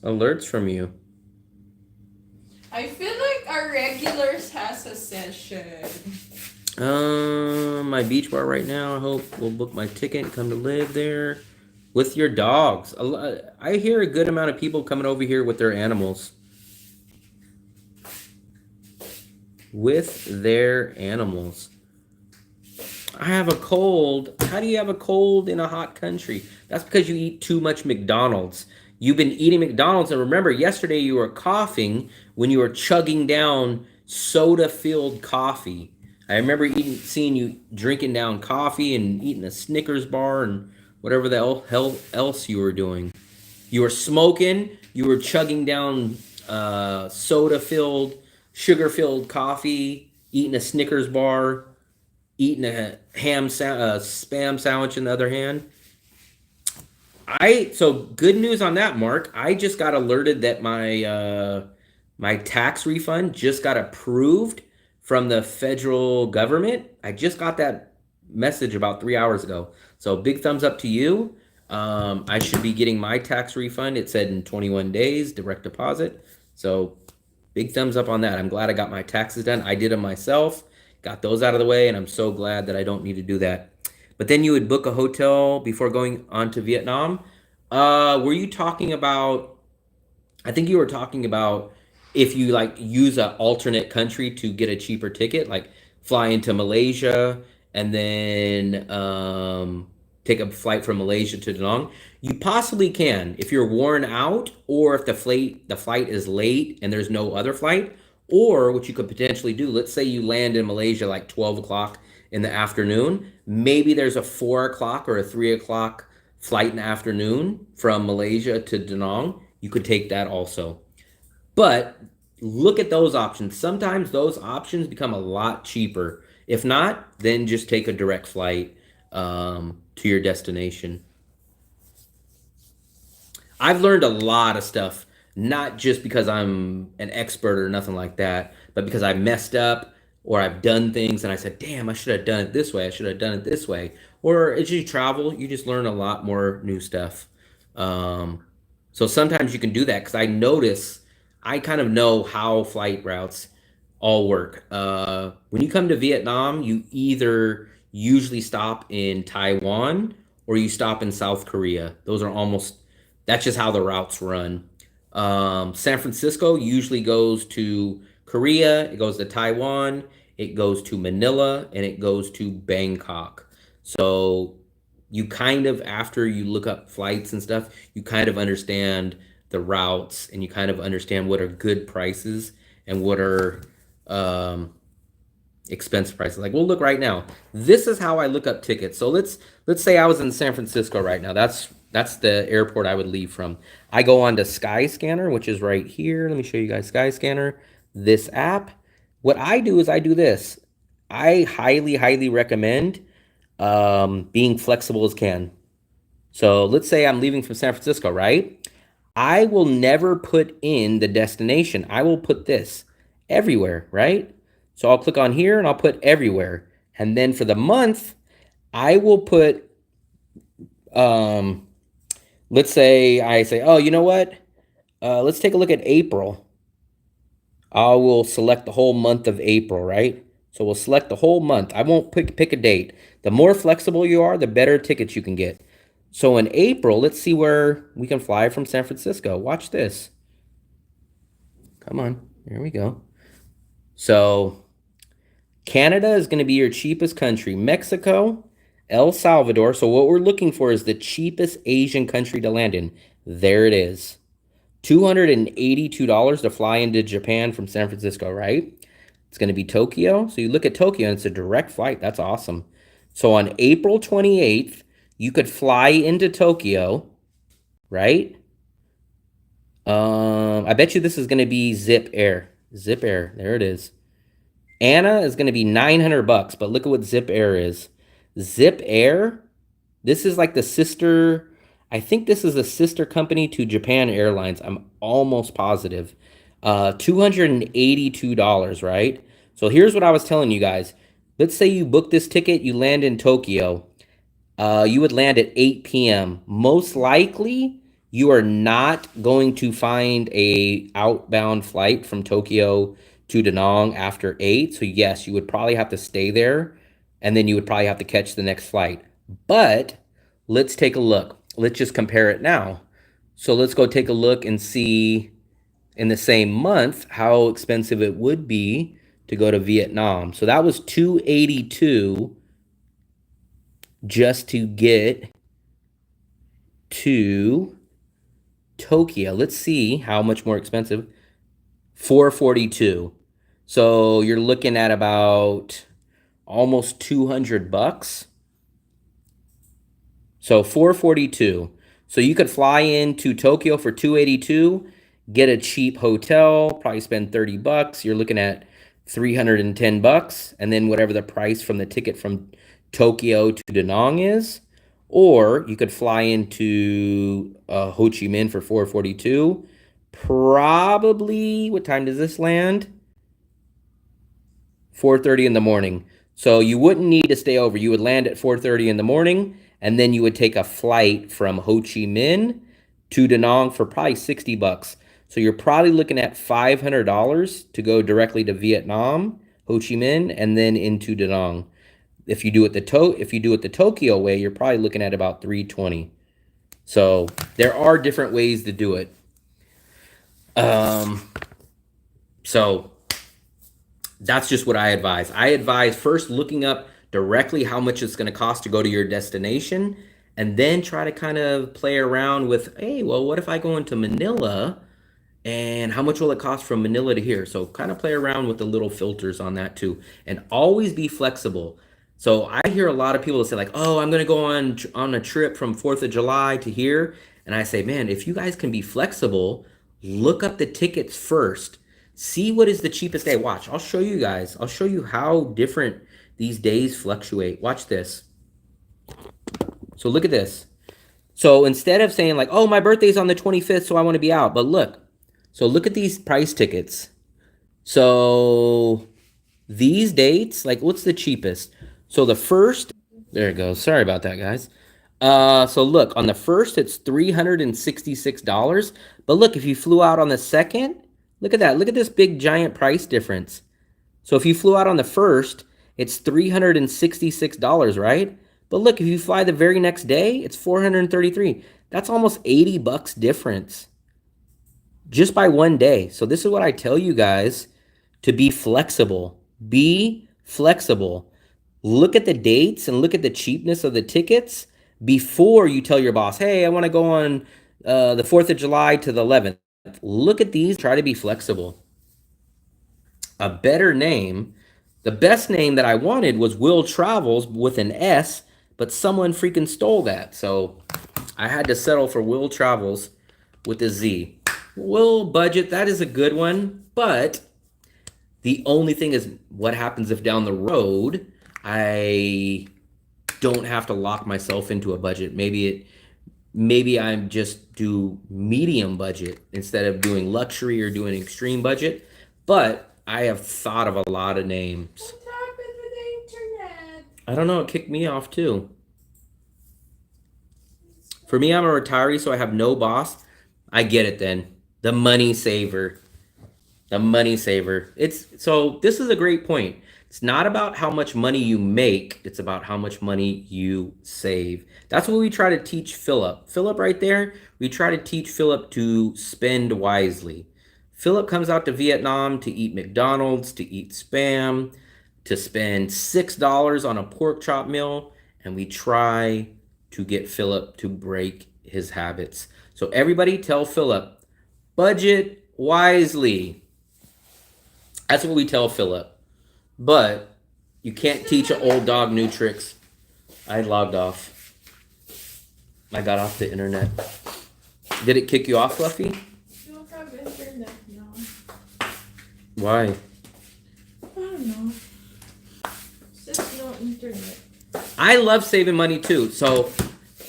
Alerts from you. I feel like our regulars has a session. My beach bar right now. I hope we'll book my ticket and come to live there with your dogs. I hear a good amount of people coming over here with their animals. With their animals. I have a cold. How do you have a cold in a hot country? That's because you eat too much McDonald's. You've been eating McDonald's, and remember, yesterday you were coughing when you were chugging down soda-filled coffee. I remember seeing you drinking down coffee and eating a Snickers bar and whatever the hell else you were doing. You were smoking. You were chugging down soda-filled, sugar-filled coffee, eating a Snickers bar, eating a spam sandwich in the other hand. So good news on that, Mark. I just got alerted that my tax refund just got approved from the federal government. I just got that message about 3 hours ago. So big thumbs up to you. I should be getting my tax refund. It said in 21 days, direct deposit. So big thumbs up on that. I'm glad I got my taxes done. I did them myself, got those out of the way, and I'm so glad that I don't need to do that. But then you would book a hotel before going on to Vietnam. Were you talking about, I think you were talking about if you like use an alternate country to get a cheaper ticket, like fly into Malaysia and then take a flight from Malaysia to Danang. You possibly can if you're worn out, or if the flight is late and there's no other flight. Or what you could potentially do, let's say you land in Malaysia like 12 o'clock in the afternoon. Maybe there's a 4 o'clock or a 3 o'clock flight in the afternoon from Malaysia to Danang. You could take that also. But look at those options. Sometimes those options become a lot cheaper. If not, then just take a direct flight to your destination. I've learned a lot of stuff, not just because I'm an expert or nothing like that, but because I messed up or I've done things and I said, damn, I should have done it this way. I should have done it this way. Or as you travel, you just learn a lot more new stuff. So sometimes you can do that because I kind of know how flight routes all work. When you come to Vietnam, you either usually stop in Taiwan or you stop in South Korea. That's just how the routes run. San Francisco usually goes to Korea, it goes to Taiwan, it goes to Manila, and it goes to Bangkok. So you kind of, after you look up flights and stuff, you kind of understand the routes and you kind of understand what are good prices and what are expense prices. Like we'll look right now. This is how I look up tickets. So let's say I was in San Francisco right now. That's the airport I would leave from. I go on to Skyscanner, which is right here. Let me show you guys Skyscanner, this app. What I do is I do this. I highly recommend being flexible as can. So let's say I'm leaving from San Francisco, right? I will never put in the destination. I will put this everywhere, right? So I'll click on here and I'll put everywhere. And then for the month, I will put, let's say I say, oh, you know what? Let's take a look at April. I will select the whole month of April, right? So we'll select the whole month. I won't pick a date. The more flexible you are, the better tickets you can get. So in April, let's see where we can fly from San Francisco. Watch this. Come on. There we go. So Canada is going to be your cheapest country. Mexico, El Salvador. So what we're looking for is the cheapest Asian country to land in. There it is. $282 to fly into Japan from San Francisco, right? It's going to be Tokyo. So you look at Tokyo and it's a direct flight. That's awesome. So on April 28th, you could fly into Tokyo, right? I bet you this is going to be Zip Air. Zip Air. There it is. Anna is going to be $900, but look at what Zip Air is. Zip Air, this is like the sister, I think this is a sister company to Japan Airlines. I'm almost positive. $282, right? So here's what I was telling you guys. Let's say you book this ticket, you land in Tokyo. You would land at 8 p.m. Most likely, you are not going to find a outbound flight from Tokyo to Danang after 8. So yes, you would probably have to stay there, and then you would probably have to catch the next flight. But let's take a look. Let's just compare it now. So let's go take a look and see in the same month how expensive it would be to go to Vietnam. So that was $282 just to get to Tokyo. Let's see how much more expensive. $442. So you're looking at about almost $200. So $442. So you could fly into Tokyo for $282, get a cheap hotel, probably spend $30. You're looking at $310, and then whatever the price from the ticket from Tokyo to Danang is. Or you could fly into Ho Chi Minh for $442. Probably, what time does this land? 4:30 in the morning. So you wouldn't need to stay over. You would land at 4:30 in the morning, and then you would take a flight from Ho Chi Minh to Danang for probably $60. So you're probably looking at $500 to go directly to Vietnam, Ho Chi Minh, and then into Danang. If you do it the Tokyo way, you're probably looking at about $320. So there are different ways to do it. So that's just what I advise. I advise first looking up directly how much it's going to cost to go to your destination, and then try to kind of play around with, hey, well, what if I go into Manila, and how much will it cost from Manila to here? So kind of play around with the little filters on that too, and always be flexible. So I hear a lot of people say like, oh, I'm going to go on a trip from 4th of July to here. And I say, man, if you guys can be flexible, look up the tickets first. See what is the cheapest day. Watch, I'll show you guys. I'll show you how different these days fluctuate. Watch this. So look at this. So instead of saying like, oh, my birthday's on the 25th, so I want to be out. But look. So look at these price tickets. So these dates, like what's the cheapest? So the first, there it goes. Sorry about that, guys. So look, on the first, it's $366. But look, if you flew out on the second, look at that. Look at this big giant price difference. So if you flew out on the first, it's $366, right? But look, if you fly the very next day, it's $433. That's almost $80 difference just by one day. So this is what I tell you guys, to be flexible. Be flexible. Look at the dates and look at the cheapness of the tickets before you tell your boss, hey, I want to go on the 4th of July to the 11th. Look at these. Try to be flexible. A better name, the best name that I wanted was Will Travels with an S, but someone freaking stole that. So I had to settle for Will Travels with a Z. Will Budget, that is a good one, but the only thing is what happens if down the road I don't have to lock myself into a budget. Maybe maybe I'm just do medium budget instead of doing luxury or doing extreme budget. But I have thought of a lot of names. What happened with the internet? I don't know, it kicked me off too. For me, I'm a retiree, so I have no boss. I get it then. The money saver. The money saver. It's so this is a great point. It's not about how much money you make, it's about how much money you save. That's what we try to teach Philip. Philip right there, we try to teach Philip to spend wisely. Philip comes out to Vietnam to eat McDonald's, to eat spam, to spend $6 on a pork chop meal, and we try to get Philip to break his habits. So everybody tell Philip, budget wisely. That's what we tell Philip. But you can't teach an old dog new tricks. I logged off. I got off the internet. Did it kick you off, Fluffy? You don't have internet now. Why? I don't know. There's no internet. I love saving money too. So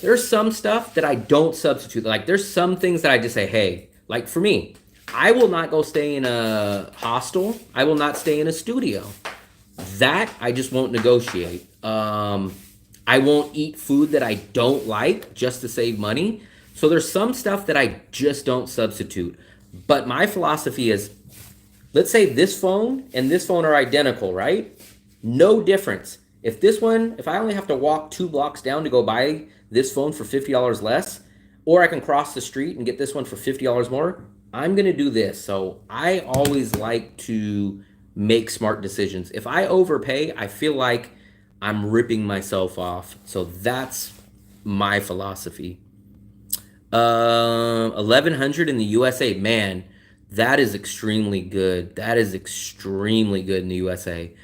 there's some stuff that I don't substitute. Like there's some things that I just say, hey, like for me, I will not go stay in a hostel. I will not stay in a studio. That I just won't negotiate. I won't eat food that I don't like just to save money. So there's some stuff that I just don't substitute. But my philosophy is, let's say this phone and this phone are identical, right? No difference. If I only have to walk 2 blocks down to go buy this phone for $50 less, or I can cross the street and get this one for $50 more, I'm going to do this. So I always like to make smart decisions. If I overpay, I feel like I'm ripping myself off. So that's my philosophy. 1100 in the USA, man, that is extremely good. That is extremely good in the USA.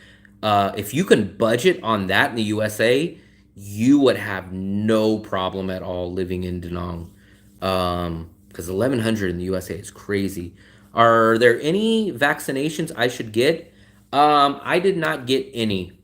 If you can budget on that in the USA, you would have no problem at all living in Danang. Because 1100 in the USA is crazy. Are there any vaccinations I should get? I did not get any.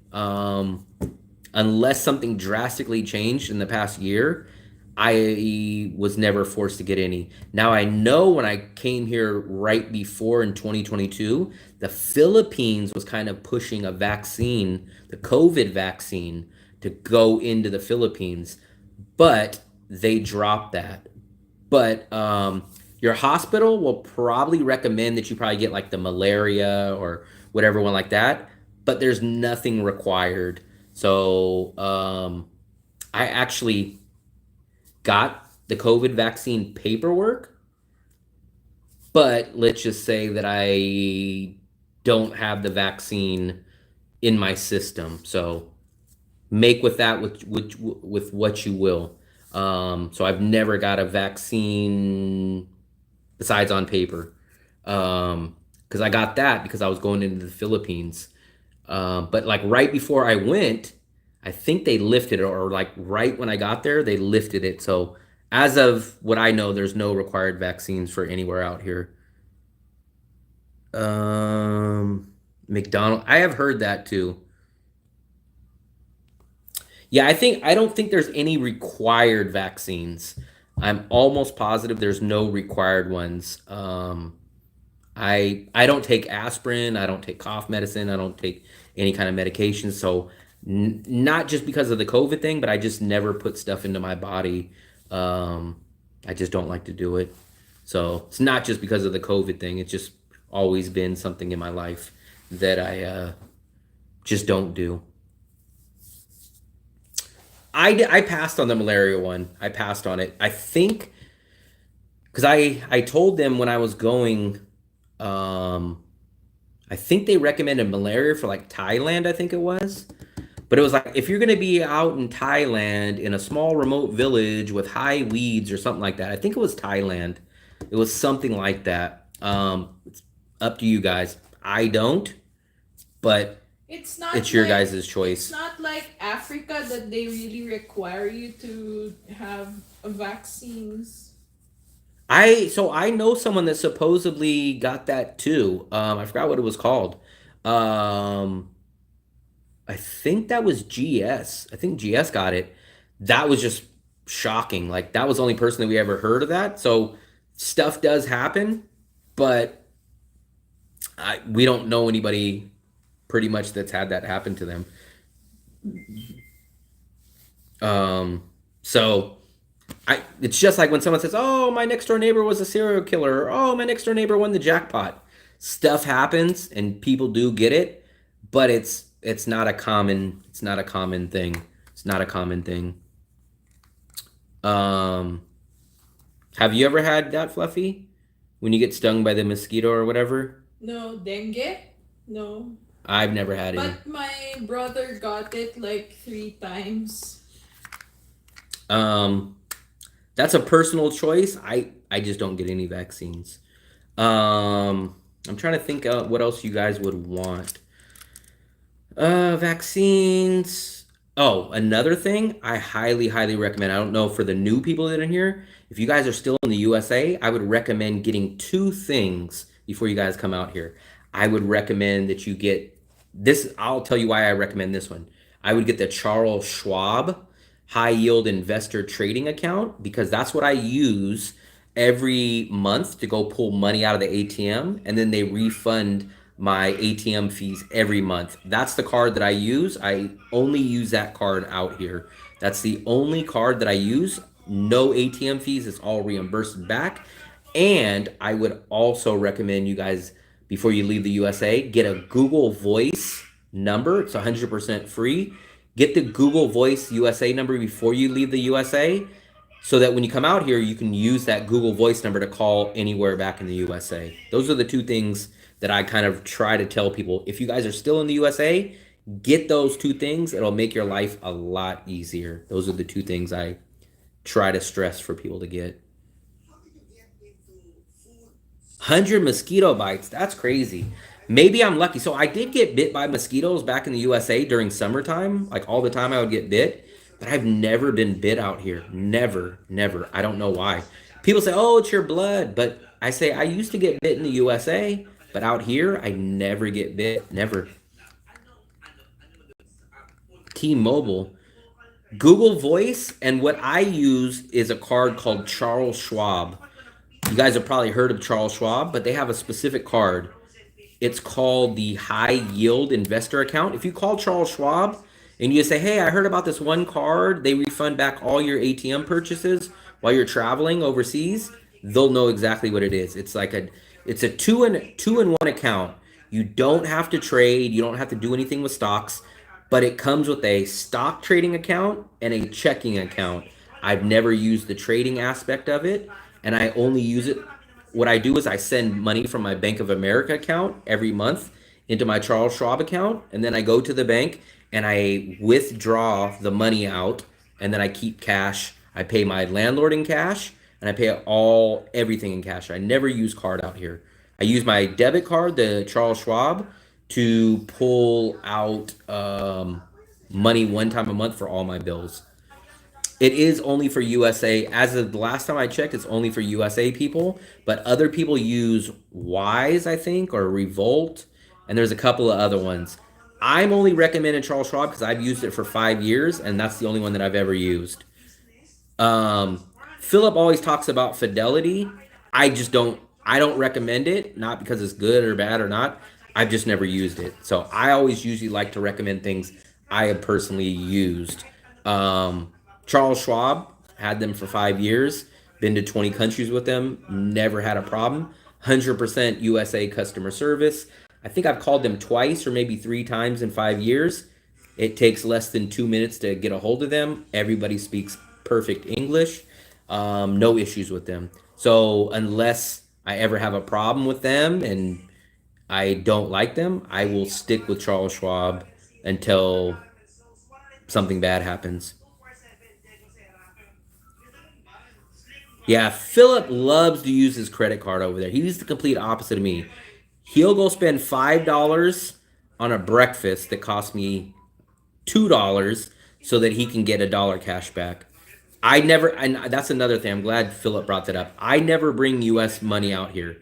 Unless something drastically changed in the past year, I was never forced to get any. Now I know when I came here right before in 2022, the Philippines was kind of pushing a vaccine, the COVID vaccine, to go into the Philippines, but they dropped that. But your hospital will probably recommend that you probably get like the malaria or whatever one like that, but there's nothing required. So I actually got the COVID vaccine paperwork, but let's just say that I don't have the vaccine in my system. So make with that with what you will. So I've never got a vaccine besides on paper. Because I got that because I was going into the Philippines. But like right before I went, I think they lifted it, or like right when I got there, they lifted it. So as of what I know, there's no required vaccines for anywhere out here. McDonald, I have heard that too. Yeah, I don't think there's any required vaccines. I'm almost positive there's no required ones. I don't take aspirin, I don't take cough medicine, I don't take any kind of medication. So not just because of the COVID thing, but I just never put stuff into my body. I just don't like to do it. So it's not just because of the COVID thing. It's just always been something in my life that I just don't do. I passed on the malaria one. I passed on it. I think because I told them when I was going, I think they recommended malaria for like Thailand, I think it was. But it was like if you're gonna be out in Thailand in a small remote village with high weeds or something like that. I think it was Thailand. It was something like that. It's up to you guys. I don't, but It's not it's your like guys' it's choice. not like Africa that they really require you to have vaccines. I know someone that supposedly got that too. I forgot what it was called. Um, I think that was GS. I think GS got it. That was just shocking. Like that was the only person that we ever heard of that. So stuff does happen, but we don't know anybody pretty much that's had that happen to them. So it's just like when someone says, "Oh, my next door neighbor was a serial killer," or, "Oh, my next door neighbor won the jackpot." Stuff happens, and people do get it, but it's not a common thing. It's not a common thing. Um, have you ever had that, Fluffy? When you get stung by the mosquito or whatever? No, dengue? No. I've never had it. But my brother got it like 3 times. That's a personal choice. I just don't get any vaccines. I'm trying to think what else you guys would want. Vaccines. Oh, another thing I highly, highly recommend. I don't know for the new people that are in here. If you guys are still in the USA, I would recommend getting two things before you guys come out here. I would recommend that you get this. I'll tell you why I recommend this one. I would get the Charles Schwab high yield investor trading account because that's what I use every month to go pull money out of the ATM, and then they refund my ATM fees every month. That's the card that I use. I only use that card out here. That's the only card that I use. No ATM fees. It's all reimbursed back. And I would also recommend you guys, before you leave the USA, get a Google Voice number. It's 100% free. Get the Google Voice USA number before you leave the USA so that when you come out here, you can use that Google Voice number to call anywhere back in the USA. Those are the two things that I kind of try to tell people. If you guys are still in the USA, get those two things. It'll make your life a lot easier. Those are the two things I try to stress for people to get. 100 mosquito bites. That's crazy. Maybe I'm lucky. So I did get bit by mosquitoes back in the USA during summertime. Like all the time I would get bit. But I've never been bit out here. Never, never. I don't know why. People say, "Oh, it's your blood." But I say, I used to get bit in the USA. But out here, I never get bit. Never. T-Mobile. Google Voice. And what I use is a card called Charles Schwab. You guys have probably heard of Charles Schwab, but they have a specific card. It's called the High Yield Investor Account. If you call Charles Schwab and you say, "Hey, I heard about this one card. They refund back all your ATM purchases while you're traveling overseas," they'll know exactly what it is. It's like it's a two in one account. You don't have to trade. You don't have to do anything with stocks, but it comes with a stock trading account and a checking account. I've never used the trading aspect of it, and I only use it. What I do is I send money from my Bank of America account every month into my Charles Schwab account, and then I go to the bank and I withdraw the money out, and then I keep cash. I pay my landlord in cash, and I pay everything in cash. I never use card out here. I use my debit card, the Charles Schwab, to pull out money one time a month for all my bills. It is only for USA. As of the last time I checked, it's only for USA people, but other people use Wise, I think, or Revolt, and there's a couple of other ones. I'm only recommending Charles Schwab because I've used it for 5 years, and that's the only one that I've ever used. Philip always talks about Fidelity. I don't recommend it, not because it's good or bad or not. I've just never used it. So I always usually like to recommend things I have personally used. Charles Schwab, had them for 5 years, been to 20 countries with them, never had a problem. 100% USA customer service. I think I've called them twice or maybe 3 times in 5 years. It takes less than 2 minutes to get a hold of them. Everybody speaks perfect English. No issues with them. So unless I ever have a problem with them and I don't like them, I will stick with Charles Schwab until something bad happens. Yeah, Philip loves to use his credit card over there. He's the complete opposite of me. He'll go spend $5 on a breakfast that cost me $2 so that he can get $1 cash back. And that's another thing. I'm glad Philip brought that up. I never bring US money out here.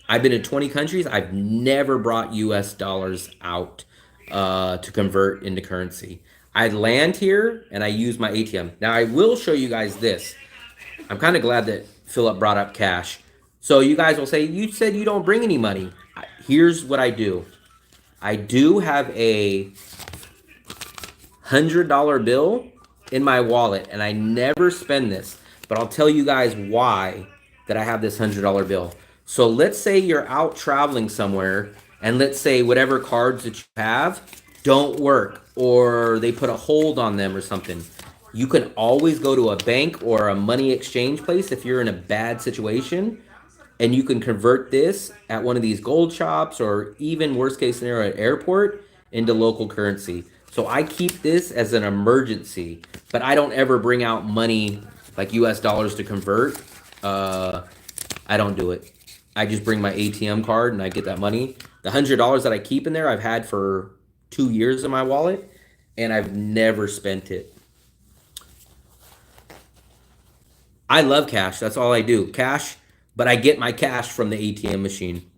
I've been to 20 countries. I've never brought US dollars out to convert into currency. I land here and I use my ATM. Now I will show you guys this. I'm kind of glad that Philip brought up cash. So you guys will say, you said you don't bring any money. Here's what I do. I do have a $100 bill in my wallet, and I never spend this, but I'll tell you guys why that I have this $100 bill. So let's say you're out traveling somewhere, and let's say whatever cards that you have don't work, or they put a hold on them or something. You can always go to a bank or a money exchange place if you're in a bad situation, and you can convert this at one of these gold shops or even worst case scenario at airport into local currency. So I keep this as an emergency, but I don't ever bring out money like US dollars to convert. I don't do it. I just bring my ATM card and I get that money. The $100 that I keep in there, I've had for 2 years in my wallet, and I've never spent it. I love cash. That's all I do. Cash, but I get my cash from the ATM machine.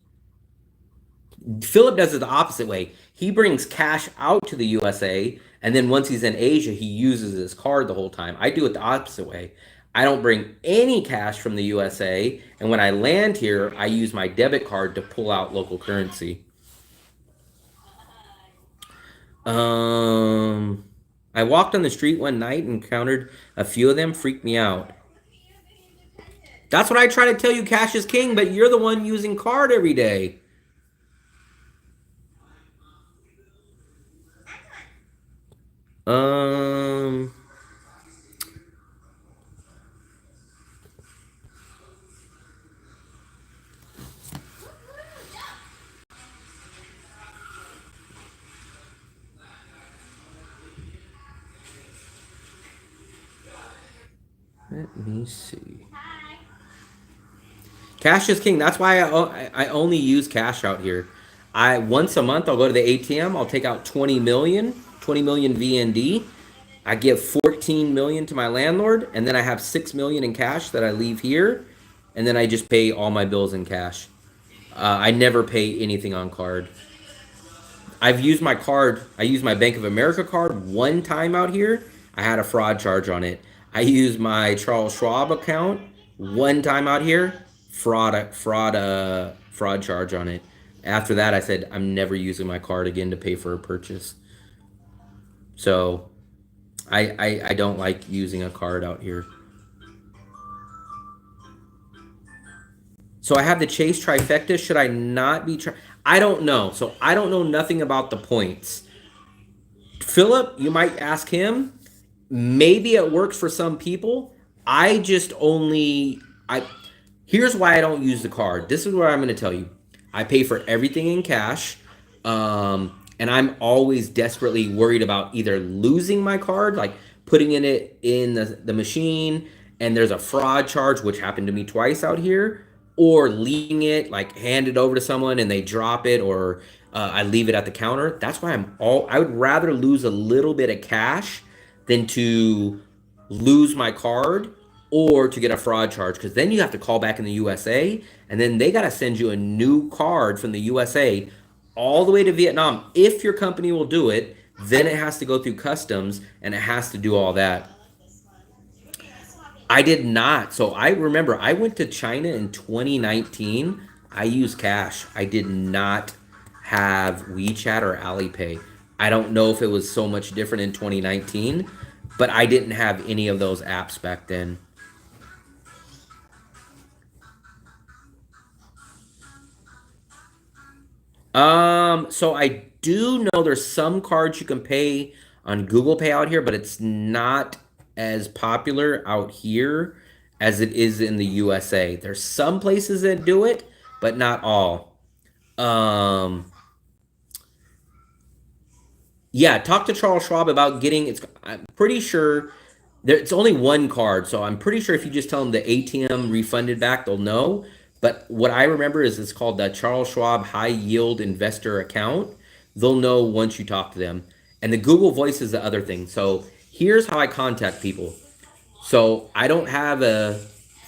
Philip does it the opposite way. He brings cash out to the USA, and then once he's in Asia, he uses his card the whole time. I do it the opposite way. I don't bring any cash from the USA, and when I land here, I use my debit card to pull out local currency. I walked on the street one night and encountered a few of them, freaked me out. That's what I try to tell you, cash is king, but you're the one using card every day. Um, Let me see. Cash is king. That's why I only use cash out here. I once a month I'll go to the ATM. I'll take out 20 million, 20 million VND. I give 14 million to my landlord, and then I have 6 million in cash that I leave here, and then I just pay all my bills in cash. I never pay anything on card. I've used my card. I used my Bank of America card one time out here. I had a fraud charge on it. I used my Charles Schwab account one time out here. Fraud charge on it. After that, I said I'm never using my card again to pay for a purchase. So I don't like using a card out here. So I have the Chase trifecta. Should I not be I don't know. So I don't know nothing about the points. Philip, you might ask him. Maybe it works for some people. I just only I Here's why I don't use the card. This is what I'm going to tell you. I pay for everything in cash. And I'm always desperately worried about either losing my card, like putting it in the machine, and there's a fraud charge, which happened to me twice out here, or leaving it, like hand it over to someone and they drop it, or I leave it at the counter. That's why I would rather lose a little bit of cash than to lose my card or to get a fraud charge, because then you have to call back in the USA, and then they got to send you a new card from the USA all the way to Vietnam. If your company will do it, then it has to go through customs and it has to do all that. I did not. So I remember I went to China in 2019. I used cash. I did not have WeChat or Alipay. I don't know if it was so much different in 2019, but I didn't have any of those apps back then. So I do know there's some cards you can pay on Google Pay out here, but it's not as popular out here as it is in the USA. There's some places that do it, but not all. Um, yeah, talk to Charles Schwab about getting it's I'm pretty sure it's only one card, so I'm pretty sure if you just tell them the ATM refunded back, they'll know. But what I remember is it's called the Charles Schwab High Yield Investor Account. They'll know once you talk to them. And the Google Voice is the other thing. So here's how I contact people. So I don't have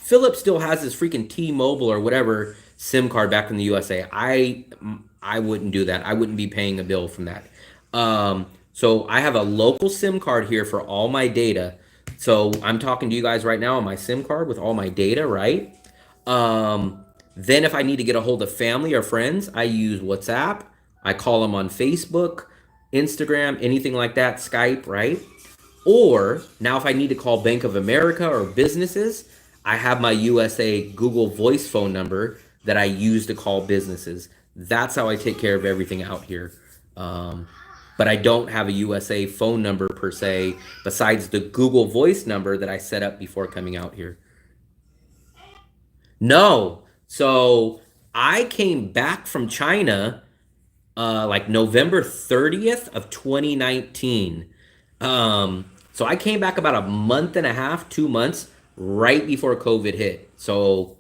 Philip still has his freaking T-Mobile or whatever SIM card back in the USA. I wouldn't do that. I wouldn't be paying a bill from that. So I have a local SIM card here for all my data. So I'm talking to you guys right now on my SIM card with all my data, right? Then if I need to get a hold of family or friends, I use WhatsApp. I call them on Facebook, Instagram, anything like that, Skype, right? Or now if I need to call Bank of America or businesses, I have my USA Google Voice phone number that I use to call businesses. That's how I take care of everything out here. Um, but I don't have a USA phone number per se, besides the Google Voice number that I set up before coming out here. No. So I came back from China like November 30th of 2019. So I came back about a month and a half, 2 months right before COVID hit. So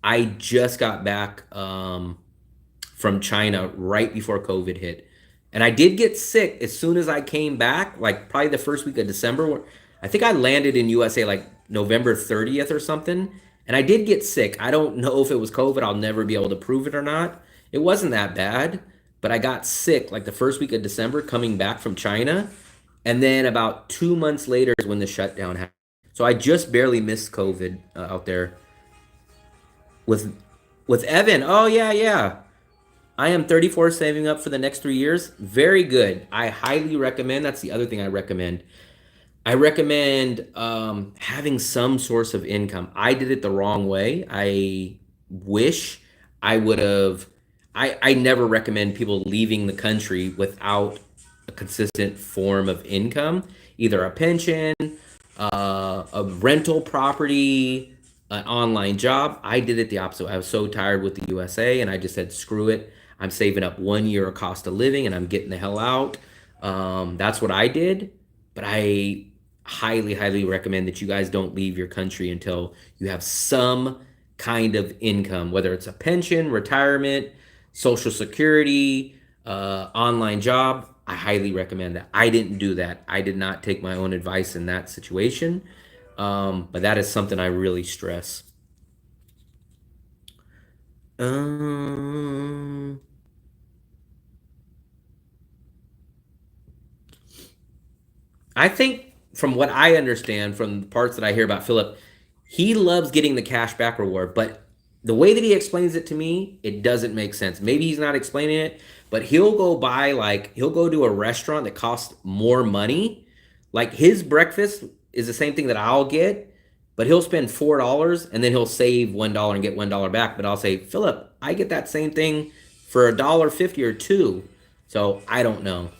I just got back from China right before COVID hit. And I did get sick as soon as I came back, like probably the first week of December. I think I landed in USA like November 30th or something. And I did get sick. I don't know if it was COVID. I'll never be able to prove it or not. It wasn't that bad, but I got sick like the first week of December coming back from China. And then about 2 months later is when the shutdown happened. So I just barely missed COVID out there with Evan. Oh yeah, yeah. I am 34 saving up for the next 3 years. Very good. I highly recommend. That's the other thing I recommend. I recommend having some source of income. I did it the wrong way. I wish I would have. I never recommend people leaving the country without a consistent form of income, either a pension, a rental property, an online job. I did it the opposite. I was so tired with the USA and I just said, screw it. I'm saving up 1 year of cost of living and I'm getting the hell out. That's what I did. But I highly, highly recommend that you guys don't leave your country until you have some kind of income, whether it's a pension, retirement, social security, online job. I highly recommend that. I didn't do that. I did not take my own advice in that situation. But that is something I really stress. Um, I think from what I understand from the parts that I hear about Philip, he loves getting the cash back reward, but the way that he explains it to me, it doesn't make sense. Maybe he's not explaining it, but he'll go to a restaurant that costs more money. Like his breakfast is the same thing that I'll get, but he'll spend $4 and then he'll save $1 and get $1 back. But I'll say, Philip, I get that same thing for $1.50 or two. So I don't know.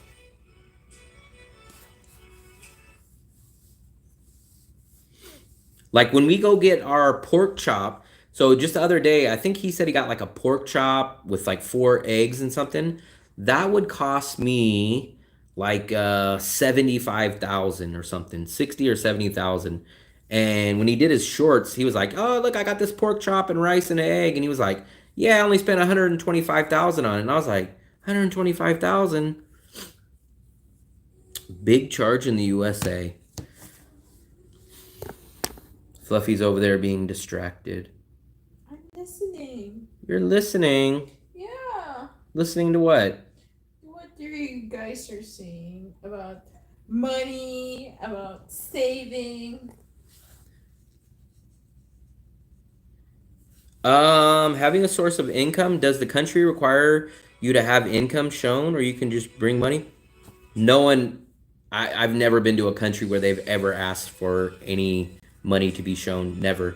Like when we go get our pork chop, so just the other day, I think he said he got like a pork chop with like 4 eggs and something. That would cost me like 75,000 or something, 60 or 70,000. And when he did his shorts, he was like, "Oh, look, I got this pork chop and rice and an egg." And he was like, "Yeah, I only spent 125,000 on it." And I was like, 125,000? Big charge in the USA. Fluffy's over there being distracted. I'm listening. You're listening. Yeah. Listening to what? What you guys are saying about money, about saving. Having a source of income. Does the country require you to have income shown, or you can just bring money? No one. I've never been to a country where they've ever asked for any money to be shown. Never.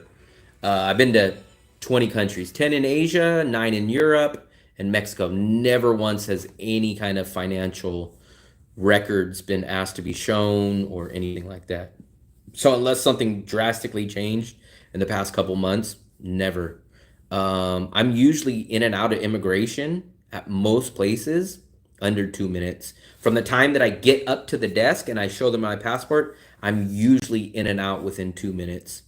I've been to 20 countries, 10 in Asia, 9 in Europe, and Mexico. Never once has any kind of financial records been asked to be shown or anything like that. So unless something drastically changed in the past couple months, never. I'm usually in and out of immigration at most places under 2 minutes. From the time that I get up to the desk and I show them my passport, I'm usually in and out within 2 minutes.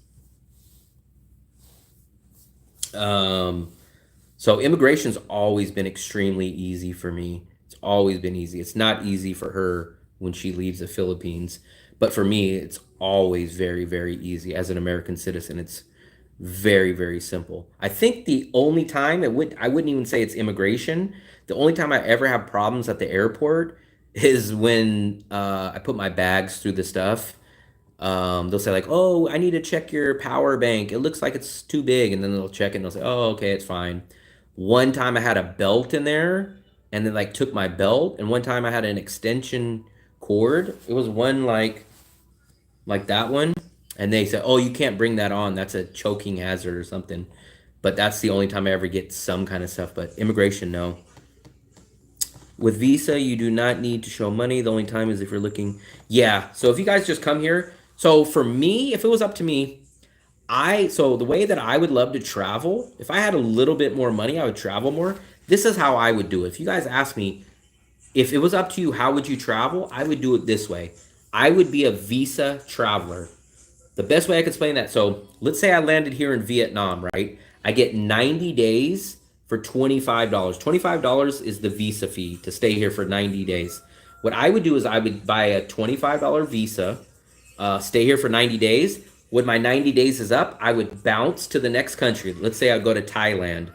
Um, so immigration's always been extremely easy for me. It's always been easy. It's not easy for her when she leaves the Philippines, but for me, it's always very, very easy. As an American citizen, it's very, very simple. I think the only time I wouldn't even say it's immigration. The only time I ever have problems at the airport is when I put my bags through the stuff. They'll say like, "Oh, I need to check your power bank. It looks like it's too big," and then they'll check it and they'll say, "Oh, okay, it's fine." One time I had a belt in there, and then like took my belt, and one time I had an extension cord. It was one like that one, and they said, "Oh, you can't bring that on. That's a choking hazard or something." But that's the only time I ever get some kind of stuff. But immigration, no. With visa, you do not need to show money. The only time is if you're looking. Yeah. So if you guys just come here. So for me, if it was up to me, so the way that I would love to travel, if I had a little bit more money, I would travel more. This is how I would do it. If you guys ask me, if it was up to you, how would you travel? I would do it this way. I would be a visa traveler. The best way I could explain that. So let's say I landed here in Vietnam, right? I get 90 days for $25. $25 is the visa fee to stay here for 90 days. What I would do is I would buy a $25 visa, stay here for 90 days. When my 90 days is up, I would bounce to the next country. Let's say I go to Thailand.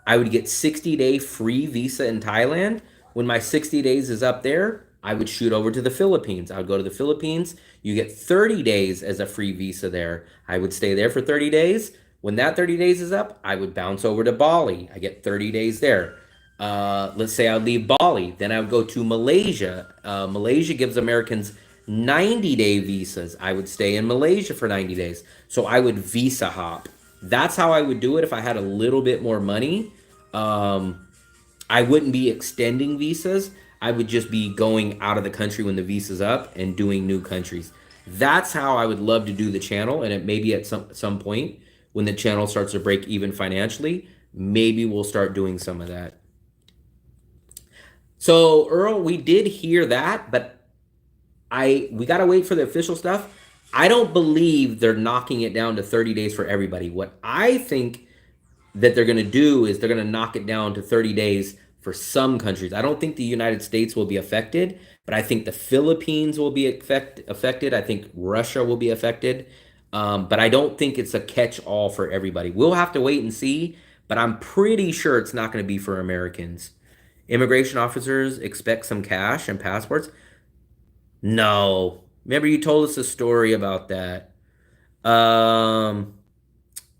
I would get 60-day free visa in Thailand. When my 60 days is up there, I would shoot over to the Philippines. I would go to the Philippines. You get 30 days as a free visa there. I would stay there for 30 days. When that 30 days is up, I would bounce over to Bali. I get 30 days there. Let's say I leave Bali. Then I would go to Malaysia. Malaysia gives Americans 90-day visas. I would stay in Malaysia for 90 days. So I would visa hop. That's how I would do it if I had a little bit more money. I wouldn't be extending visas. I would just be going out of the country when the visa's up and doing new countries. That's how I would love to do the channel. And it maybe at some point when the channel starts to break even financially, maybe we'll start doing some of that. So Earl, we did hear that, but we gotta wait for the official stuff. I don't believe they're knocking it down to 30 days for everybody. What I think that they're going to do is they're going to knock it down to 30 days for some countries. I don't think the United States will be affected, but I think the Philippines will be affected. I think Russia will be affected. But I don't think it's a catch-all for everybody. We'll have to wait and see, but I'm pretty sure it's not going to be for Americans. Immigration officers expect some cash and passports. No. Remember you told us a story about that.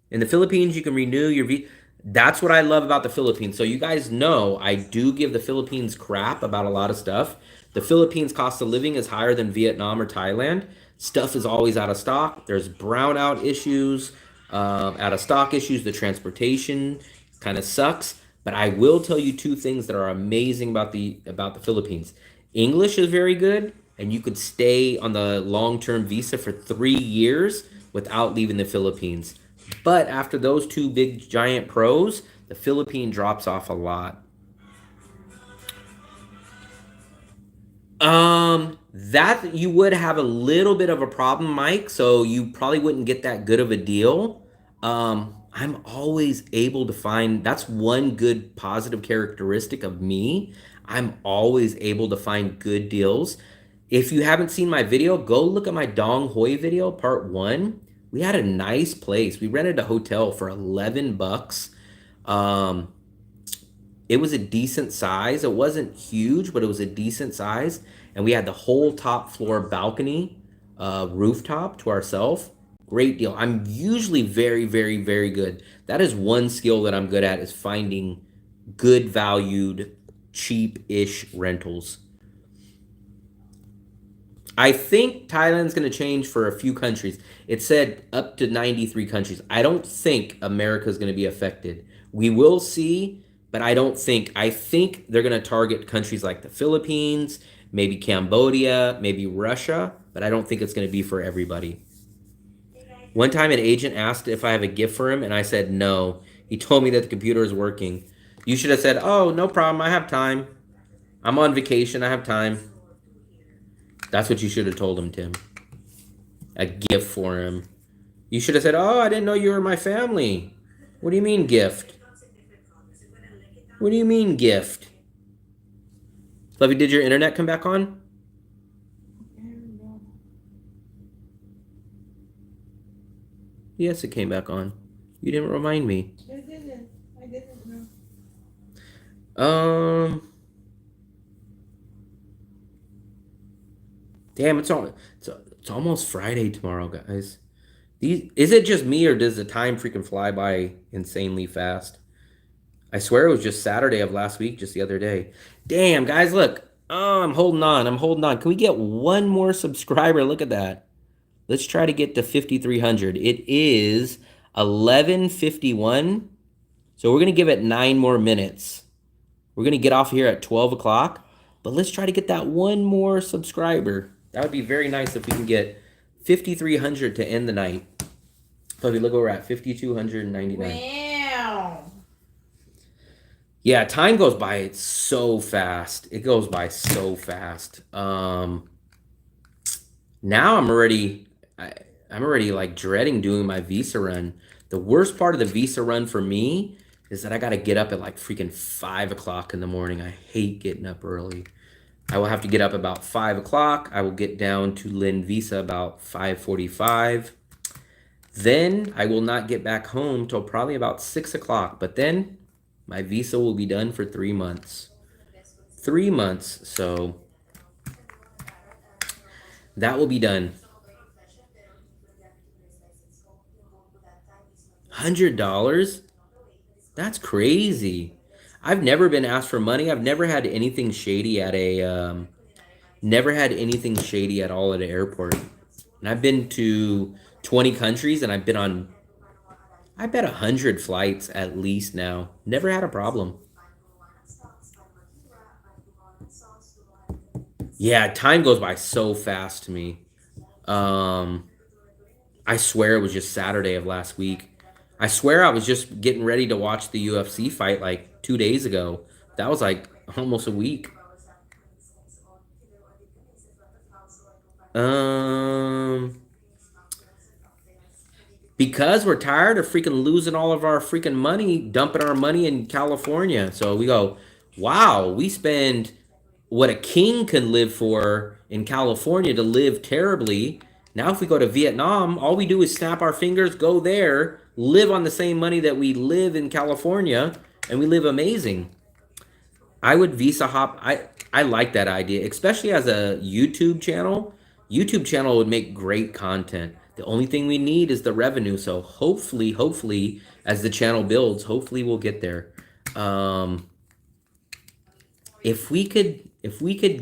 In the Philippines, you can renew your visa. That's what I love about the Philippines. So you guys know I do give the Philippines crap about a lot of stuff. The Philippines cost of living is higher than Vietnam or Thailand. Stuff is always out of stock. There's brownout issues, out of stock issues. The transportation kind of sucks. But I will tell you two things that are amazing about the Philippines. English is very good, and you could stay on the long-term visa for 3 years without leaving the Philippines. But after those two big giant pros, the Philippine drops off a lot. That you would have a little bit of a problem, Mike, so you probably wouldn't get that good of a deal. I'm always able to find, that's one good positive characteristic of me. I'm always able to find good deals. If you haven't seen my video, go look at my Dong Hoi video, part 1. We had a nice place. We rented a hotel for 11 bucks. It was a decent size. It wasn't huge, but it was a decent size. And we had the whole top floor balcony, rooftop to ourselves. Great deal. I'm usually very, very, very good. That is one skill that I'm good at, is finding good valued, cheap-ish rentals. I think Thailand's going to change for a few countries. It said up to 93 countries. I don't think America's going to be affected. We will see, but I don't think. I think they're going to target countries like the Philippines, maybe Cambodia, maybe Russia, but I don't think it's going to be for everybody. One time an agent asked if I have a gift for him, and I said no. He told me that the computer is working. You should have said, "Oh, no problem. I have time. I'm on vacation. I have time." That's what you should have told him, Tim. A gift for him. You should have said, "Oh, I didn't know you were my family." What do you mean gift? What do you mean gift? Fluffy, did your internet come back on? Yes, it came back on. You didn't remind me. It didn't. I didn't know. Damn, it's almost Friday tomorrow, guys. Is it just me or does the time freaking fly by insanely fast? I swear it was just Saturday of last week, just the other day. Damn, guys, look. Oh, I'm holding on. I'm holding on. Can we get one more subscriber? Look at that. Let's try to get to 5,300. It is 11:51. So we're going to give it 9 more minutes. We're going to get off here at 12 o'clock. But let's try to get that one more subscriber. That would be very nice if we can get 5,300 to end the night. So if you look where we're at, 5,299. Wow. Yeah, time goes by so fast. It goes by so fast. Now I'm already like dreading doing my visa run. The worst part of the visa run for me is that I got to get up at like freaking 5 o'clock in the morning. I hate getting up early. I will have to get up about 5 o'clock. I will get down to Lynn Visa about 5:45. Then I will not get back home till probably about 6 o'clock. But then my visa will be done for 3 months. 3 months, so that will be done. $100? That's crazy. I've never been asked for money. I've never had anything shady at never had anything shady at all at an airport. And I've been to 20 countries and I've been on, I bet 100 flights at least now. Never had a problem. Yeah, time goes by so fast to me. I swear it was just Saturday of last week. I swear I was just getting ready to watch the UFC fight like 2 days ago. That was like almost a week. Because we're tired of freaking losing all of our freaking money, dumping our money in California. So we go, wow, we spend what a king can live for in California to live terribly. Now, if we go to Vietnam, all we do is snap our fingers, go there, live on the same money that we live in California, and we live amazing. I would visa hop. I like that idea, especially as a YouTube channel. YouTube channel would make great content. The only thing we need is the revenue. So hopefully, as the channel builds, hopefully we'll get there. If we could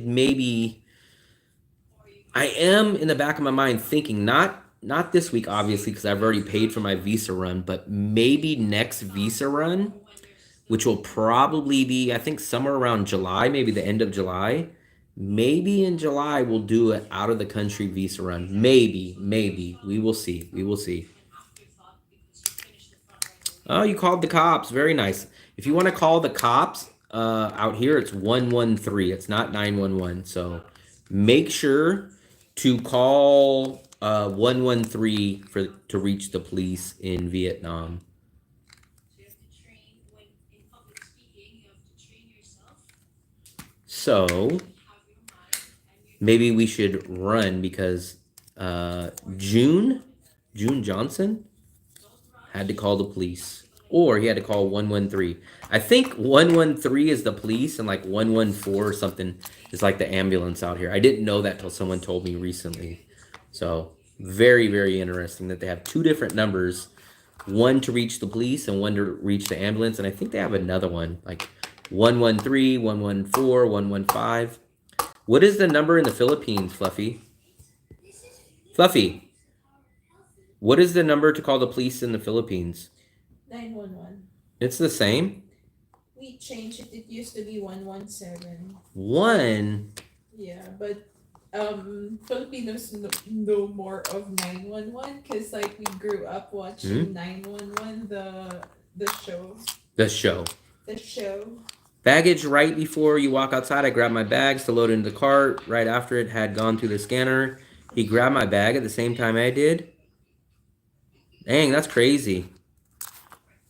maybe, I am in the back of my mind thinking not this week, obviously, because I've already paid for my visa run, but maybe next visa run, which will probably be, I think, somewhere around July, maybe the end of July. Maybe in July we'll do an out of the country visa run. Maybe. We will see. We will see. Oh, you called the cops. Very nice. If you want to call the cops out here, it's 113. It's not 911. So make sure to call 113 to reach the police in Vietnam. So maybe we should run because June Johnson had to call the police, or he had to call 113. I think 113 is the police and like 114 or something is like the ambulance out here. I didn't know that till someone told me recently. So very, very interesting that they have 2 different numbers, one to reach the police and one to reach the ambulance. And I think they have another one like 113, 114, 115. What is the number in the Philippines, Fluffy? Fluffy, what is the number to call the police in the Philippines? 911. It's the same? We changed it. It used to be 117. One? Yeah, but Filipinos know more of 911 because like we grew up watching 911, the show. The show. The show. Baggage right before you walk outside. I grabbed my bags to load into the cart. Right after it had gone through the scanner, he grabbed my bag at the same time I did. Dang, that's crazy.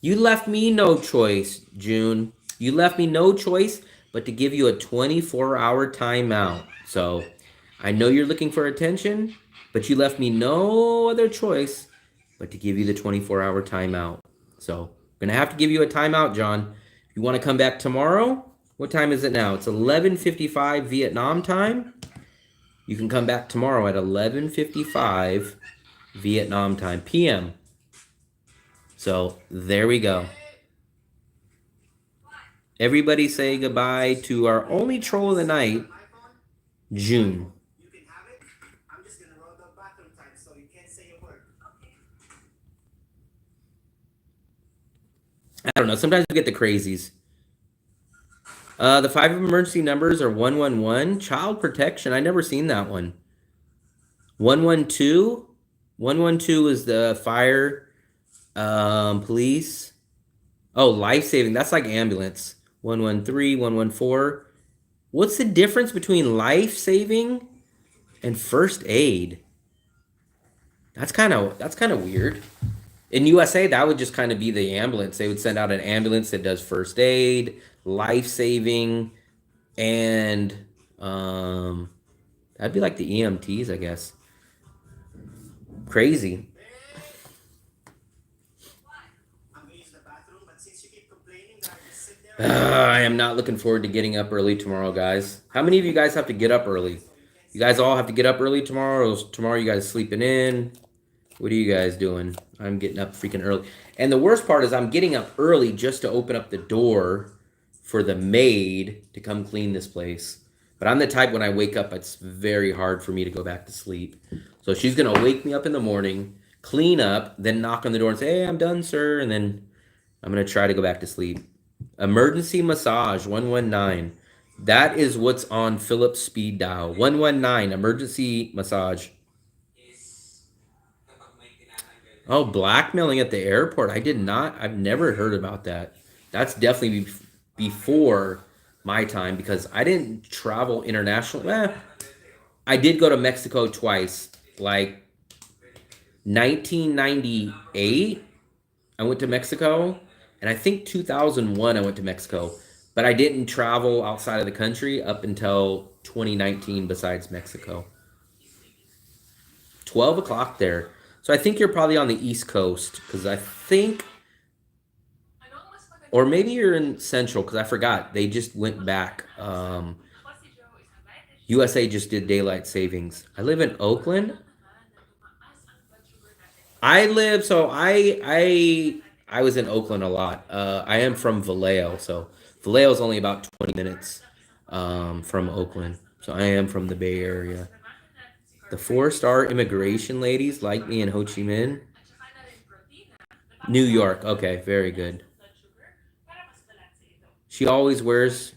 You left me no choice, June. You left me no choice but to give you a 24-hour timeout. So I know you're looking for attention, but you left me no other choice but to give you the 24-hour timeout. So I'm going to have to give you a timeout, John. You want to come back tomorrow? What time is it now? It's 11:55 Vietnam time. You can come back tomorrow at 11:55 Vietnam time, PM. So there we go. Everybody say goodbye to our only troll of the night, June. I don't know. Sometimes we get the crazies. The 5 emergency numbers are 111. Child protection. I never seen that one. 112. 112 is the fire, police. Oh, life saving. That's like ambulance. 113, 114. What's the difference between life saving and first aid? That's kind of weird. In USA, that would just kind of be the ambulance. They would send out an ambulance that does first aid, life saving, and that'd be like the EMTs, I guess. Crazy. I am not looking forward to getting up early tomorrow, guys. How many of you guys have to get up early? You guys all have to get up early tomorrow? Or is tomorrow you guys sleeping in? What are you guys doing? I'm getting up freaking early. And the worst part is I'm getting up early just to open up the door for the maid to come clean this place. But I'm the type when I wake up, it's very hard for me to go back to sleep. So she's going to wake me up in the morning, clean up, then knock on the door and say, hey, I'm done, sir. And then I'm going to try to go back to sleep. Emergency massage, 119. That is what's on Philip's speed dial. 119, emergency massage. Oh, blackmailing at the airport. I've never heard about that. That's definitely before my time because I didn't travel internationally. I did go to Mexico twice. Like 1998, I went to Mexico. And I think 2001, I went to Mexico. But I didn't travel outside of the country up until 2019 besides Mexico. 12 o'clock there. So I think you're probably on the East Coast because I think, or maybe you're in Central because I forgot. They just went back. USA just did daylight savings. I live in Oakland. I was in Oakland a lot. I am from Vallejo, so Vallejo is only about 20 minutes from Oakland. So I am from the Bay Area. The 4-star immigration ladies like me in Ho Chi Minh. New York. Okay, very good. She always wears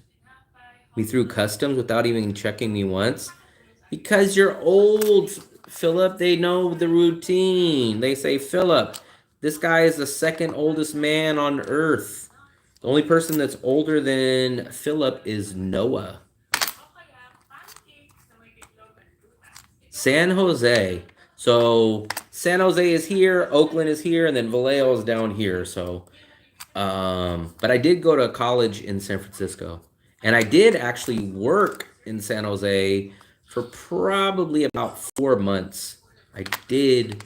me through customs without even checking me once. Because you're old, Philip. They know the routine. They say, Philip, this guy is the second oldest man on earth. The only person that's older than Philip is Noah. San Jose. So San Jose is here, Oakland is here, and then Vallejo is down here. So, but I did go to college in San Francisco, and I did actually work in San Jose for probably about 4 months. I did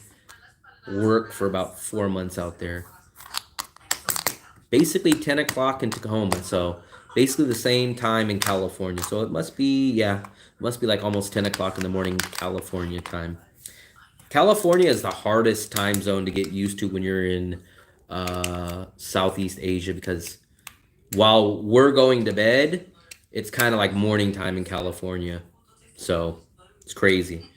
work for about 4 months out there. Basically 10 o'clock in Tacoma, so basically the same time in California. So it must be, like almost 10 o'clock in the morning California time. California is the hardest time zone to get used to when you're in Southeast Asia because while we're going to bed, it's kind of like morning time in California. So it's crazy.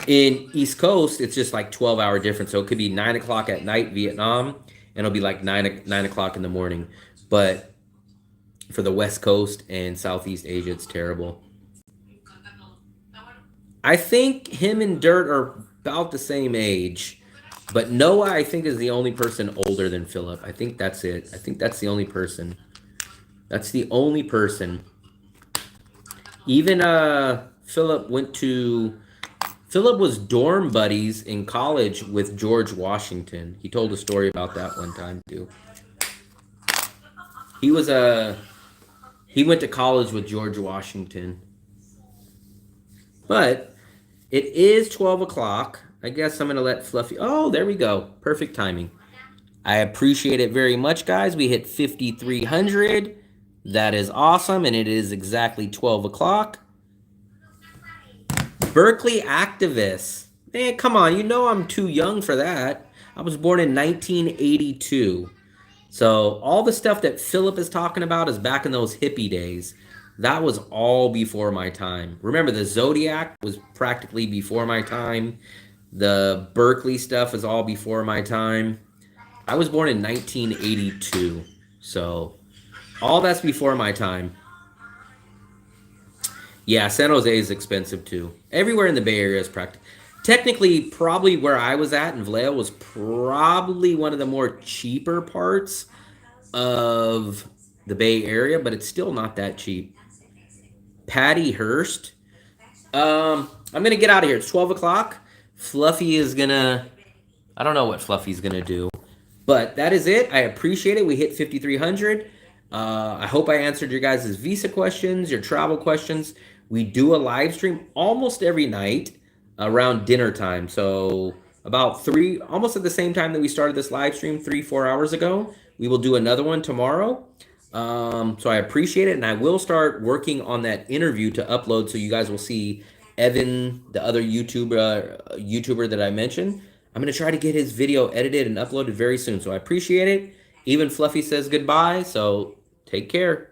In East Coast, it's just like 12-hour difference. So it could be 9 o'clock at night Vietnam, and it'll be like 9 o'clock in the morning. But for the West Coast and Southeast Asia, it's terrible. I think him and Dirt are about the same age. But Noah, I think, is the only person older than Philip. I think that's it. I think that's the only person. That's the only person. Even Philip was dorm buddies in college with George Washington. He told a story about that one time too. He went to college with George Washington. But it is 12 o'clock. I guess I'm going to let Fluffy... Oh, there we go. Perfect timing. I appreciate it very much, guys. We hit 5,300. That is awesome, and it is exactly 12 o'clock. Berkeley activist. Man, come on. You know I'm too young for that. I was born in 1982. So all the stuff that Philip is talking about is back in those hippie days. That was all before my time. Remember, the Zodiac was practically before my time. The Berkeley stuff is all before my time. I was born in 1982. So all that's before my time. Yeah, San Jose is expensive too. Everywhere in the Bay Area is practically. Technically, probably where I was at in Vallejo was probably one of the more cheaper parts of the Bay Area, but it's still not that cheap. Patty Hearst. I'm gonna get out of here. It's 12 o'clock. Fluffy is gonna. I don't know what Fluffy's gonna do, but that is it. I appreciate it. We hit 5,300. I hope I answered your guys' visa questions, your travel questions. We do a live stream almost every night around dinner time. So about three, almost at the same time that we started this live stream 3, 4 hours ago. We will do another one tomorrow. So I appreciate it, and I will start working on that interview to upload, so you guys will see Evan, the other YouTuber that I mentioned. I'm gonna try to get his video edited and uploaded very soon. So I appreciate it. Even Fluffy says goodbye. So take care.